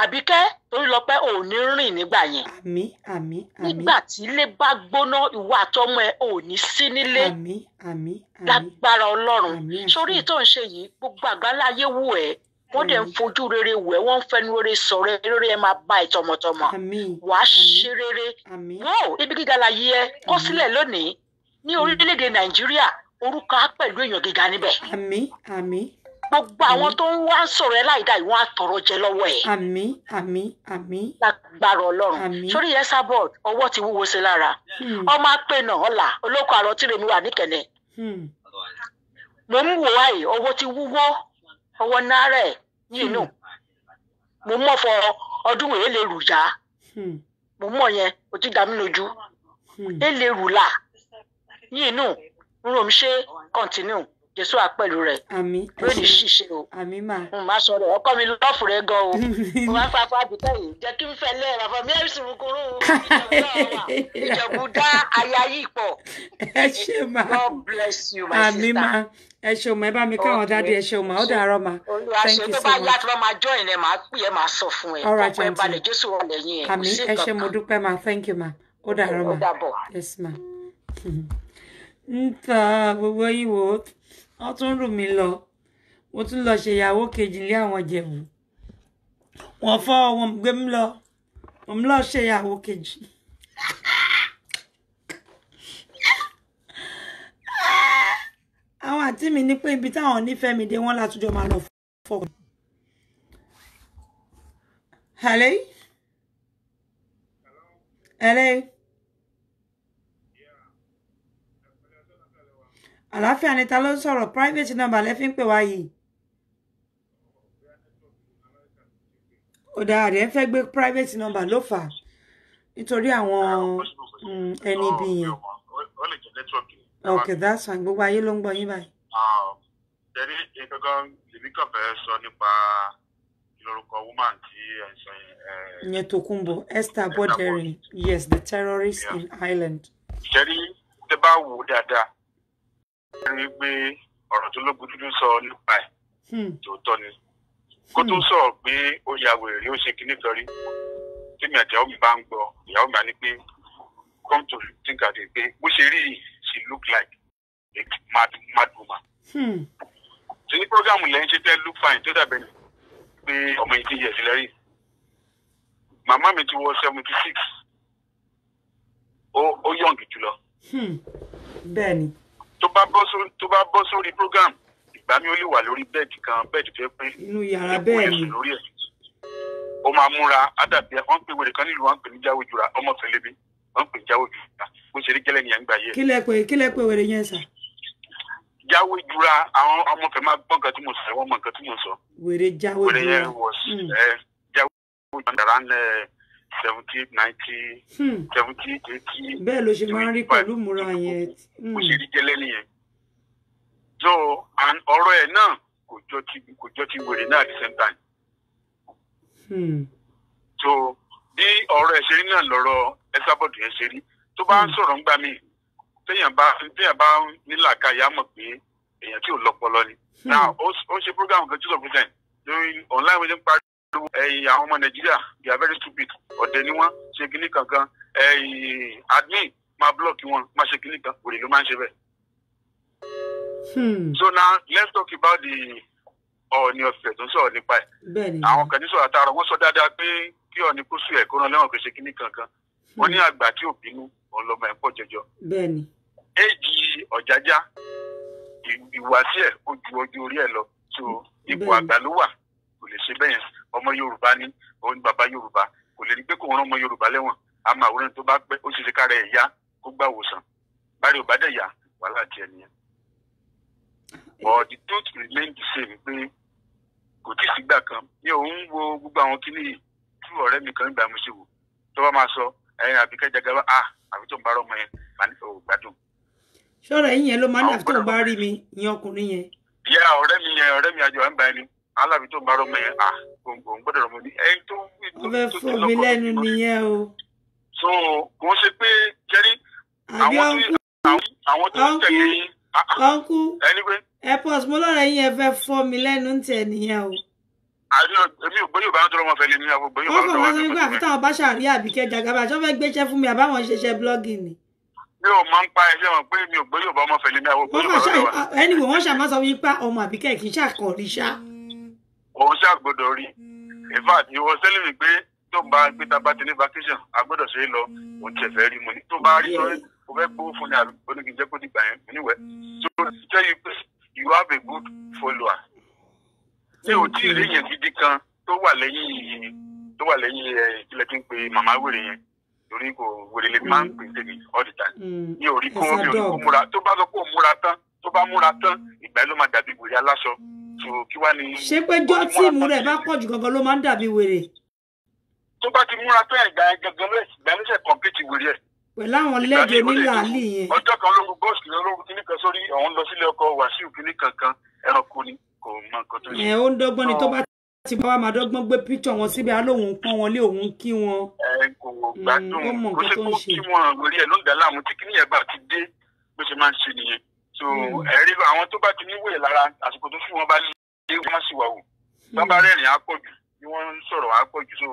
Àbíkẹ́ torí lọ pé ò ní rìn nígbà yẹn. Àmín àmín àmín. Nígbà tí ilé bá gbóná ìwà àtọmọ ẹ ò ní sí nílé. Àmín àmín àmín. Lágbára Ọlọ́run. Sórí ìtò ń ṣe yìí gbogbo àgbáláyé wù ẹ́ wọ́n dẹ̀ ń fojú rere wù ẹ́ wọ́n ń fẹnu rere sọ̀rọ̀ rere ẹ máa bá ẹ tọmọtọmọ. Wàá ṣe rere. Wọ́n ibi gíga la yí ẹ kọ́ sílẹ̀ lónìí ní orílẹ̀-èdè Nàìjíríà orúkọ á pẹ̀lú èèyàn gíga níbẹ̀. Àmín àmín. Gbogbo àwọn tó ń wá sọ̀rọ̀ ẹ láìda ìwọ̀n àtọ̀rọ̀ jẹ lọ́wọ́ ẹ̀. Àmín àmín àmín. Lágbára Ọlọ́run. Sórí Esabod ọwọ́ ti wúwo sí lára. Ọmọ apẹ náà ọ̀la olóko àrọ̀ tí rèmi wà níkẹ̀nẹ̀. Mo ń wò wáyé ọwọ́ ti wúwo ọwọ́ náírà ẹ̀ yìí nù. Mo mọ̀ fọ ọdún wèé lè rù já. Mo mọ̀ yẹn o ti dá mi lójú. Ẹ lè rù là yìí nù. N rò ń ṣe continue. Jésù àpẹ̀lú rẹ̀. Àmín. Lónìí ṣiṣẹ́ o. Àmín mà. Mo máa sọ̀rọ̀ ọkọ mi lọ́ọ̀fù rẹ̀ gan o. Mo máa ń fa apá àbíkẹ́ yìí. Jẹ́ kí n fẹ́ lẹ́ bàbá mi ẹ̀rù sùn kúrú. Ìjọ̀bù dá aya yìí pọ̀. Ẹ ṣé mà. God bless you my sister. Àmín mà. Ẹ ṣé o mà ẹ bá mi káwọn dáadé ẹ ṣé o mà ó dàárọ̀ mà. Thank you so much. Olúwa ṣe tó bá yá tó bá máa join ẹ máa pè é máa sọ fún ẹ. All right, ọkọ ẹ balẹ̀ Jésù wà lẹ́yìn ẹ. Àmín ẹ ṣé mo dúpẹ́ mà thank you mà ó dàárọ̀ mà. Ó dàbọ̀. Yes mà. Nta gbogbo yín wò ó wọ́n tún rù mí lọ mo tún lọ ṣe ìyàwó kejì ní àwọn Ìjẹ̀bú wọ́n fọ́ wọn gbé mi lọ wọ́n lọ ṣe ìyàwó kejì àwọn àǹtí mi ní pé ibi táwọn nífẹ̀ẹ́ mi dé wọ́n látújọ́ máa lọ fọ́ hello hello àlàáfíà ni ta ló ń sọ̀rọ̀ private number lẹ fi ń pè wá yìí ọ̀dà rẹ̀ ń fẹ́ gbé private number ló fà á nítorí àwọn ẹni bí yẹn okay that's fine gbogbo ayé ló ń gbọ́ yín báyìí. kan èmi kàn fẹ́ sọ nípa lórúkọ woman tí ẹ sọ yẹn Tokunbo Esther Aboderin, yes, the terrorist in Ireland. Ṣẹ́rí tẹ́ bá wò dáadáa rí pé ọ̀rọ̀ tó lógun dúdú sọ nípa ẹ̀ tòótọ́ ni kó tó sọ pé ó ya wèrè ó ṣe kíní kan rí tí mi àti ìyàwó mi bá ń gbọ́ ìyàwó mi á ní pé come to think at it pé bó ṣe rí she look like a mad woman. Ṣé ní programu lẹ́yìn ṣe tẹ́ look fine tó dàbẹ̀ ni pé ọmọ 18 years lẹ́rìí màmá mi ti wọ 76 ó yọ̀ǹgì jùlọ. Bẹ́ẹ̀ni. tó bá bọ́ sórí program ìgbà mi ó lè wà lórí bẹ́ẹ̀dì kan bẹ́ẹ̀dì tó yẹ pé inú yàrá bẹ́ẹ̀ ni ó máa múra ádàbí wọ́n pè wèrè kan nílùú wọ́n pè ní jáwé jura ọmọ fẹlẹ́bí wọ́n pè ní jáwé jura bó ṣe rí gẹ́lẹ́ nìyẹn gbà yẹ. kí lẹ pé wèrè yẹn sà. jáwé jura àwọn ọmọ fẹ máa gbọ́ nǹkan tí mo sọ wọ́n mọ nǹkan tí mo sọ. wèrè jáwé jura wèrè yẹn was jáwé jura around 70, 90, 70, 80. bẹ́ẹ̀ ló ṣe máa ń rí pẹ̀lú múra yẹn. bó ṣe rí gẹ́lẹ́ nìyẹn. so ọ̀rọ̀ ẹ̀ náà kò jọ ti wèrè náà at the same time. So bí ọ̀rọ̀ ẹ̀ ṣe rí náà lọ́rọ̀ Ẹsábọ̀dù yẹn ṣe rí tó bá ń sọ̀rọ̀ ńgbà mí téèyàn bá nílàkà yá mọ̀ pé èèyàn tí ò lọ́pọlọ ni. Now ó ṣe program kan 2% lórí online wọ́n ti ń pariwo àwọn ọmọ Nàìjíríà they are very stupid ọ̀dẹ̀ ni wọ́n ṣe kinní kankan admin máa block wọn máa ṣe kinní kan òrè ló máa ń ṣe bẹ́ẹ̀. So now let's talk about the Ọọ̀ni ọ̀fẹ́ tó ń sọ̀rọ̀ nípa ẹ̀. Àwọn kan ní sọ̀rọ̀ àtàrà wọ́n sọ dáadáa pé kí Ọọ̀ni kó sùn ẹ̀ kó rán lẹ́wọ̀n kò ṣe kinní kankan. Wọ́n ní àgbà tí ò bínú òun lọ́mọ ẹ̀ pọ̀ jọjọ. Éèjì Ọ̀jájá ìhùwàsí ẹ̀ ó ju ojú orí ẹ̀ lọ. So ipò àgbà ló wà kò lè ṣe bẹ́yẹn. Ọmọ Yorùbá ni òun bàbá Yorùbá kò lè ní pé kò rán ọmọ Yorùbá lẹ́wọ̀n. Àmọ́ àwòrán tó bá pẹ́ ó ṣe ṣe kára ẹ̀ yá kó gbà wòsàn. Báyìí ò bá dẹ̀ yá wàhálà tiẹ̀ nìyẹn. But the truth remains the same pé kò tí ì sígbà kan ní òun wo gbogbo àwọn kíní tú ọ̀rẹ́ mi kan nígbà mo ṣe wò tó bá máa sọ ẹ̀yin Àbíkẹ́ Jagaban àbí tó ń bá rọ ọmọ yẹn máa ní ò gbádùn. ṣọ́ọ̀rọ̀ yín yẹn ló máa ń dà tó ń bá rí mi ìyẹn ọkùnrin yẹn. ìyá ọ̀rẹ́ mi àjọ àǹbá ẹni alábi tó ń bá rọ ọmọ yẹn òun gbọ́dọ̀ rọ ọmọ ní ẹni tó. wọ́n fẹ́ fọ́ mi lẹ́nu nìyẹn o. so kò ṣe pé jẹ́rí àwọn tó ń tẹ̀lé yín. ọ̀nkú airport mo lọ́rọ̀ yín ẹ fẹ́ fọ́ mi lẹ́nu ń tẹ̀ nìyẹn o. èmi ò gbóyò bá ń tọrọ wọn fẹ́ lé ní àwọn gbóyò bá ń tọrọ wọn fẹ́ lé ní. wọ́n kàn wọ́n nígbà táwọn bá ṣàrí Àbíkẹ́ Jagaban ṣọ́ fẹ́ gbéṣẹ́ fún mi àbáwọn ṣiṣẹ́ blogging ni. mi ò máa ń pa ẹṣẹ́ wọn pé mi ò gbóyò bá ọmọ fẹ́ lé ní àwọn gbóyò bá ń tọrọ wọn. anyway wọ́n ṣàmá sọ wípé ọmọ Àbíkẹ́ kì í ṣàkọrí ṣá. òun ṣàgbọ́dọ̀ rí in fact ìwọ sẹ́lẹ̀ mi pé tó bá gbé tá a bá ti ní vacation a gbọ́dọ̀ ṣe é lọ òun tiẹ̀ fẹ́ rí mo ní tó bá rí sọ o fẹ́ gbówó fún ní àbí oníkìjẹ́ kó dìgbà yẹn níwẹ̀ so tell you pé you have a good follower. ṣé o tí ì rí yẹn gidi kan tó wà lẹ́yìn ìpìlẹ̀ tí ń pe màmá wèrè yẹn torí kò wèrè lè máa ń pè tèmi all the time. mi ò rí kó múra tó bá sọ pé ó múra tán tó bá múra tán ìgbà yẹn ló máa dàbí wèrè aláṣọ so kí wá ní. ṣé pé jọ́ tíìmù rẹ̀ bá pọ̀ jù gangan ló máa ń dàbí wèrè. tó bá ti múra tán ìgbà yẹn gangan ìgbà yẹn ló ṣe complete wèrè ẹ̀. pẹ̀lú àwọn lédè onílàálì yẹn. ọjọ́ kan lóru bọ́ọ̀sì lóru kíní kan sórí àwọn lọ sílé ọkọ Wàsíù kíní kankan ẹranko ni kò mọ nǹkan tó ṣe. ó ń dọ́gbọ́n ni tó bá ti bá wa máa dọ́gbọ́n gbé píkṣọ̀ wọn síbẹ̀ alóhùn pọ́n wọn lé òun kí wọn. kò gbádùn kó ṣe kó kí wọn lórí ẹ̀ ló ń dà láàmú tí kíní yẹn bá ti dé bó ṣe máa ń ṣe nìyẹn. so ẹ̀rí àwọn tó bá ti níwèé lára àsìkò tó fún wọn bá lé wọn sì wà wò wọn bá rẹ́rìn á pọ̀ jù bí wọ́n ń sọ̀rọ̀ á pọ̀ jù so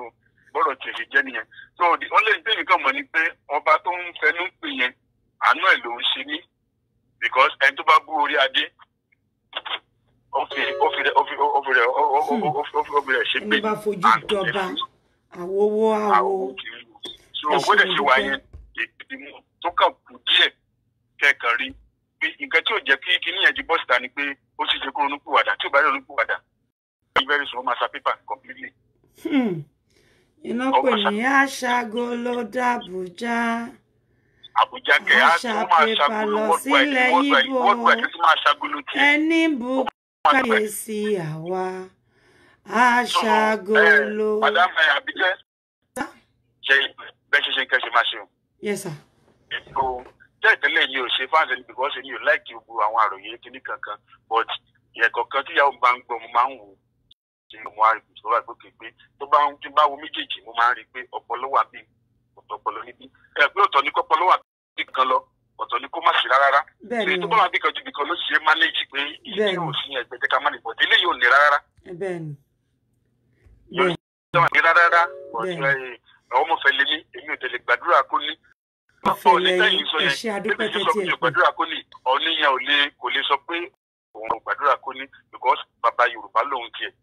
bọ́rọ̀ tiẹ̀ ṣe jẹ́ nìyẹn. so the only thing nìkan mọ̀ ni pé ọba tó ń fẹnu pè yẹn àánú ẹ̀ ló ń ṣe ní because ẹni tó bá bú orí adé ó fi rẹ̀ ṣe pé ẹni bá fojú dọba àwòwò àwò. so owó dẹ̀ ṣe wá yẹn ìdìmú tó kàn kù díẹ̀ kẹ́ẹ̀kan rí pé nǹkan tí ò jẹ́ kí kíní yẹn di bọ́sìtà ni pé ó sì ṣe kó ronúpìwàdà tí ò bá rí ronúpìwàdà very soon ó máa sa pépà completely. iná pè ní aṣágolo d'Àbújá Àbújá kẹ aṣàpèpà lọ sílẹ̀ Yíbò ẹni bú káyèsí àwa aṣágolo. madam Àbíkẹ́ ṣe bẹ́ẹ̀ ṣe kẹ́ ṣe máa ṣe o. yes sir. ètò jẹ́ ìtẹ́lẹ̀ yìí ò ṣe fáńsẹ̀ ní because mi ò láìkí gbogbo àwọn àròyé kíní kankan but ìyẹ̀kọ̀ọ̀kan tí ìyàwó bá ń gbọ́ mo máa ń wò tí mo máa rí pé tó bá gbókè pé tó bá ń bá wo méjèèjì mo máa ń rí pé ọpọlọ wà bí ọpọlọ níbí pé ọ̀tọ̀ ní kọ́pọlọ wà bí kan lọ ọ̀tọ̀ ní kó má sí rárá èyí tó bá wà bí kan ju bí kan ló ṣe é manage pé ìdí ò sí ẹgbẹ́ jẹ́ ká má lè bọ̀ délé yóò ní rárá yóò ní rárá ọmọ fẹ́ lé ní èmi ò tẹ̀lé gbàdúrà kó ní ọ̀pọ̀ nígbà yìí sọ yẹn níbi tí sọ pé gbàdúrà kó ní ọ̀níyàn kò lè sọ pé òun ò gbàdúrà kó ní because bàbá Yorùbá lòun tiẹ̀.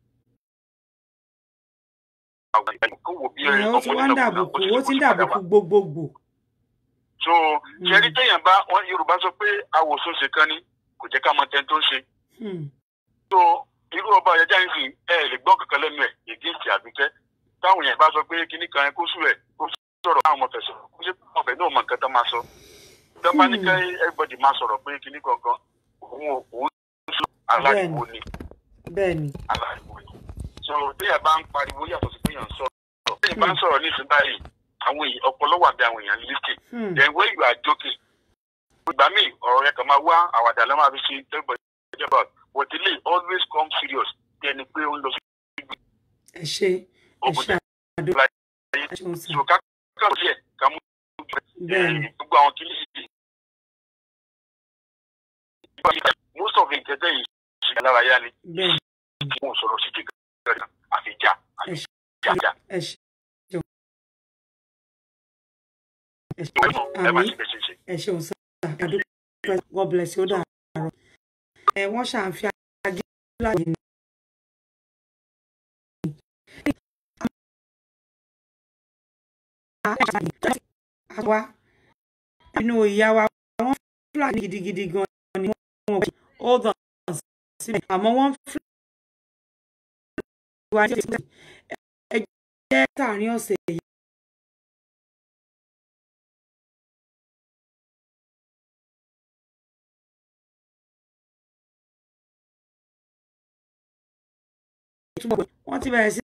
ó ti wá ń dàbùkù ó ti ń dàbùkù gbogbogbò. so ṣẹ́rí téèyàn bá wọn Yorùbá sọ pé awòsùn ṣe kan ní kò jẹ́ ká mọ tẹ́ni tó ń ṣe. so irú ọba ọ̀yájà ń sìn lè gbọ́ kankan lẹ́nu ẹ̀ against Àbíkẹ́ táwọn èèyàn bá sọ pé kíní kan ẹ kó sùn ẹ̀ kó sọ̀rọ̀ àwọn ọmọ fẹ̀sọ̀ kó ṣe pọ̀ fẹ̀ ní òun mọ̀ nǹkan tó máa sọ. tó bá ní ká everybody máa sọ̀rọ̀ pé kíní kankan òun sọ aláìwo ni. bẹ́ẹ̀ni. aláìwo ni. so téèyàn bá ń pariwo yàtọ̀ sí téèyàn ń sọ̀rọ̀ téèyàn bá ń sọ̀rọ̀ ní ìsìn báyìí àwọn ọpọlọ wà bí àwọn èèyàn lísì then when you are joking ìgbà míì ọ̀rọ̀ yẹn kàn máa wá àwàdà lọ́wọ́ àbí ṣe everybody about but delay always come serious bí ẹni pé ó ń lọ sí ibi. ẹ ṣe àdúrà so kákàrọ̀ díẹ̀ ká mú gbogbo àwọn kìíní sí most of it tẹ́tẹ́ yìí ṣe lára yá ni wọ́n sọ̀rọ̀ sí ti gbẹ̀rẹ̀ àfijá àfijá. ẹ ṣeun sá àdúgbò God bless you ó dàárọ̀ wọ́n ṣàǹfi agé láàyè ní. àwa inú ìyá wa wọ́n fúlàní gidigidi gan ni wọ́n hold on sílẹ̀ àmọ́ wọ́n fúlàní wa ní ẹ jẹ́ tààrin ọ̀sẹ̀ yìí. wọ́n ti bẹ̀rẹ̀ sí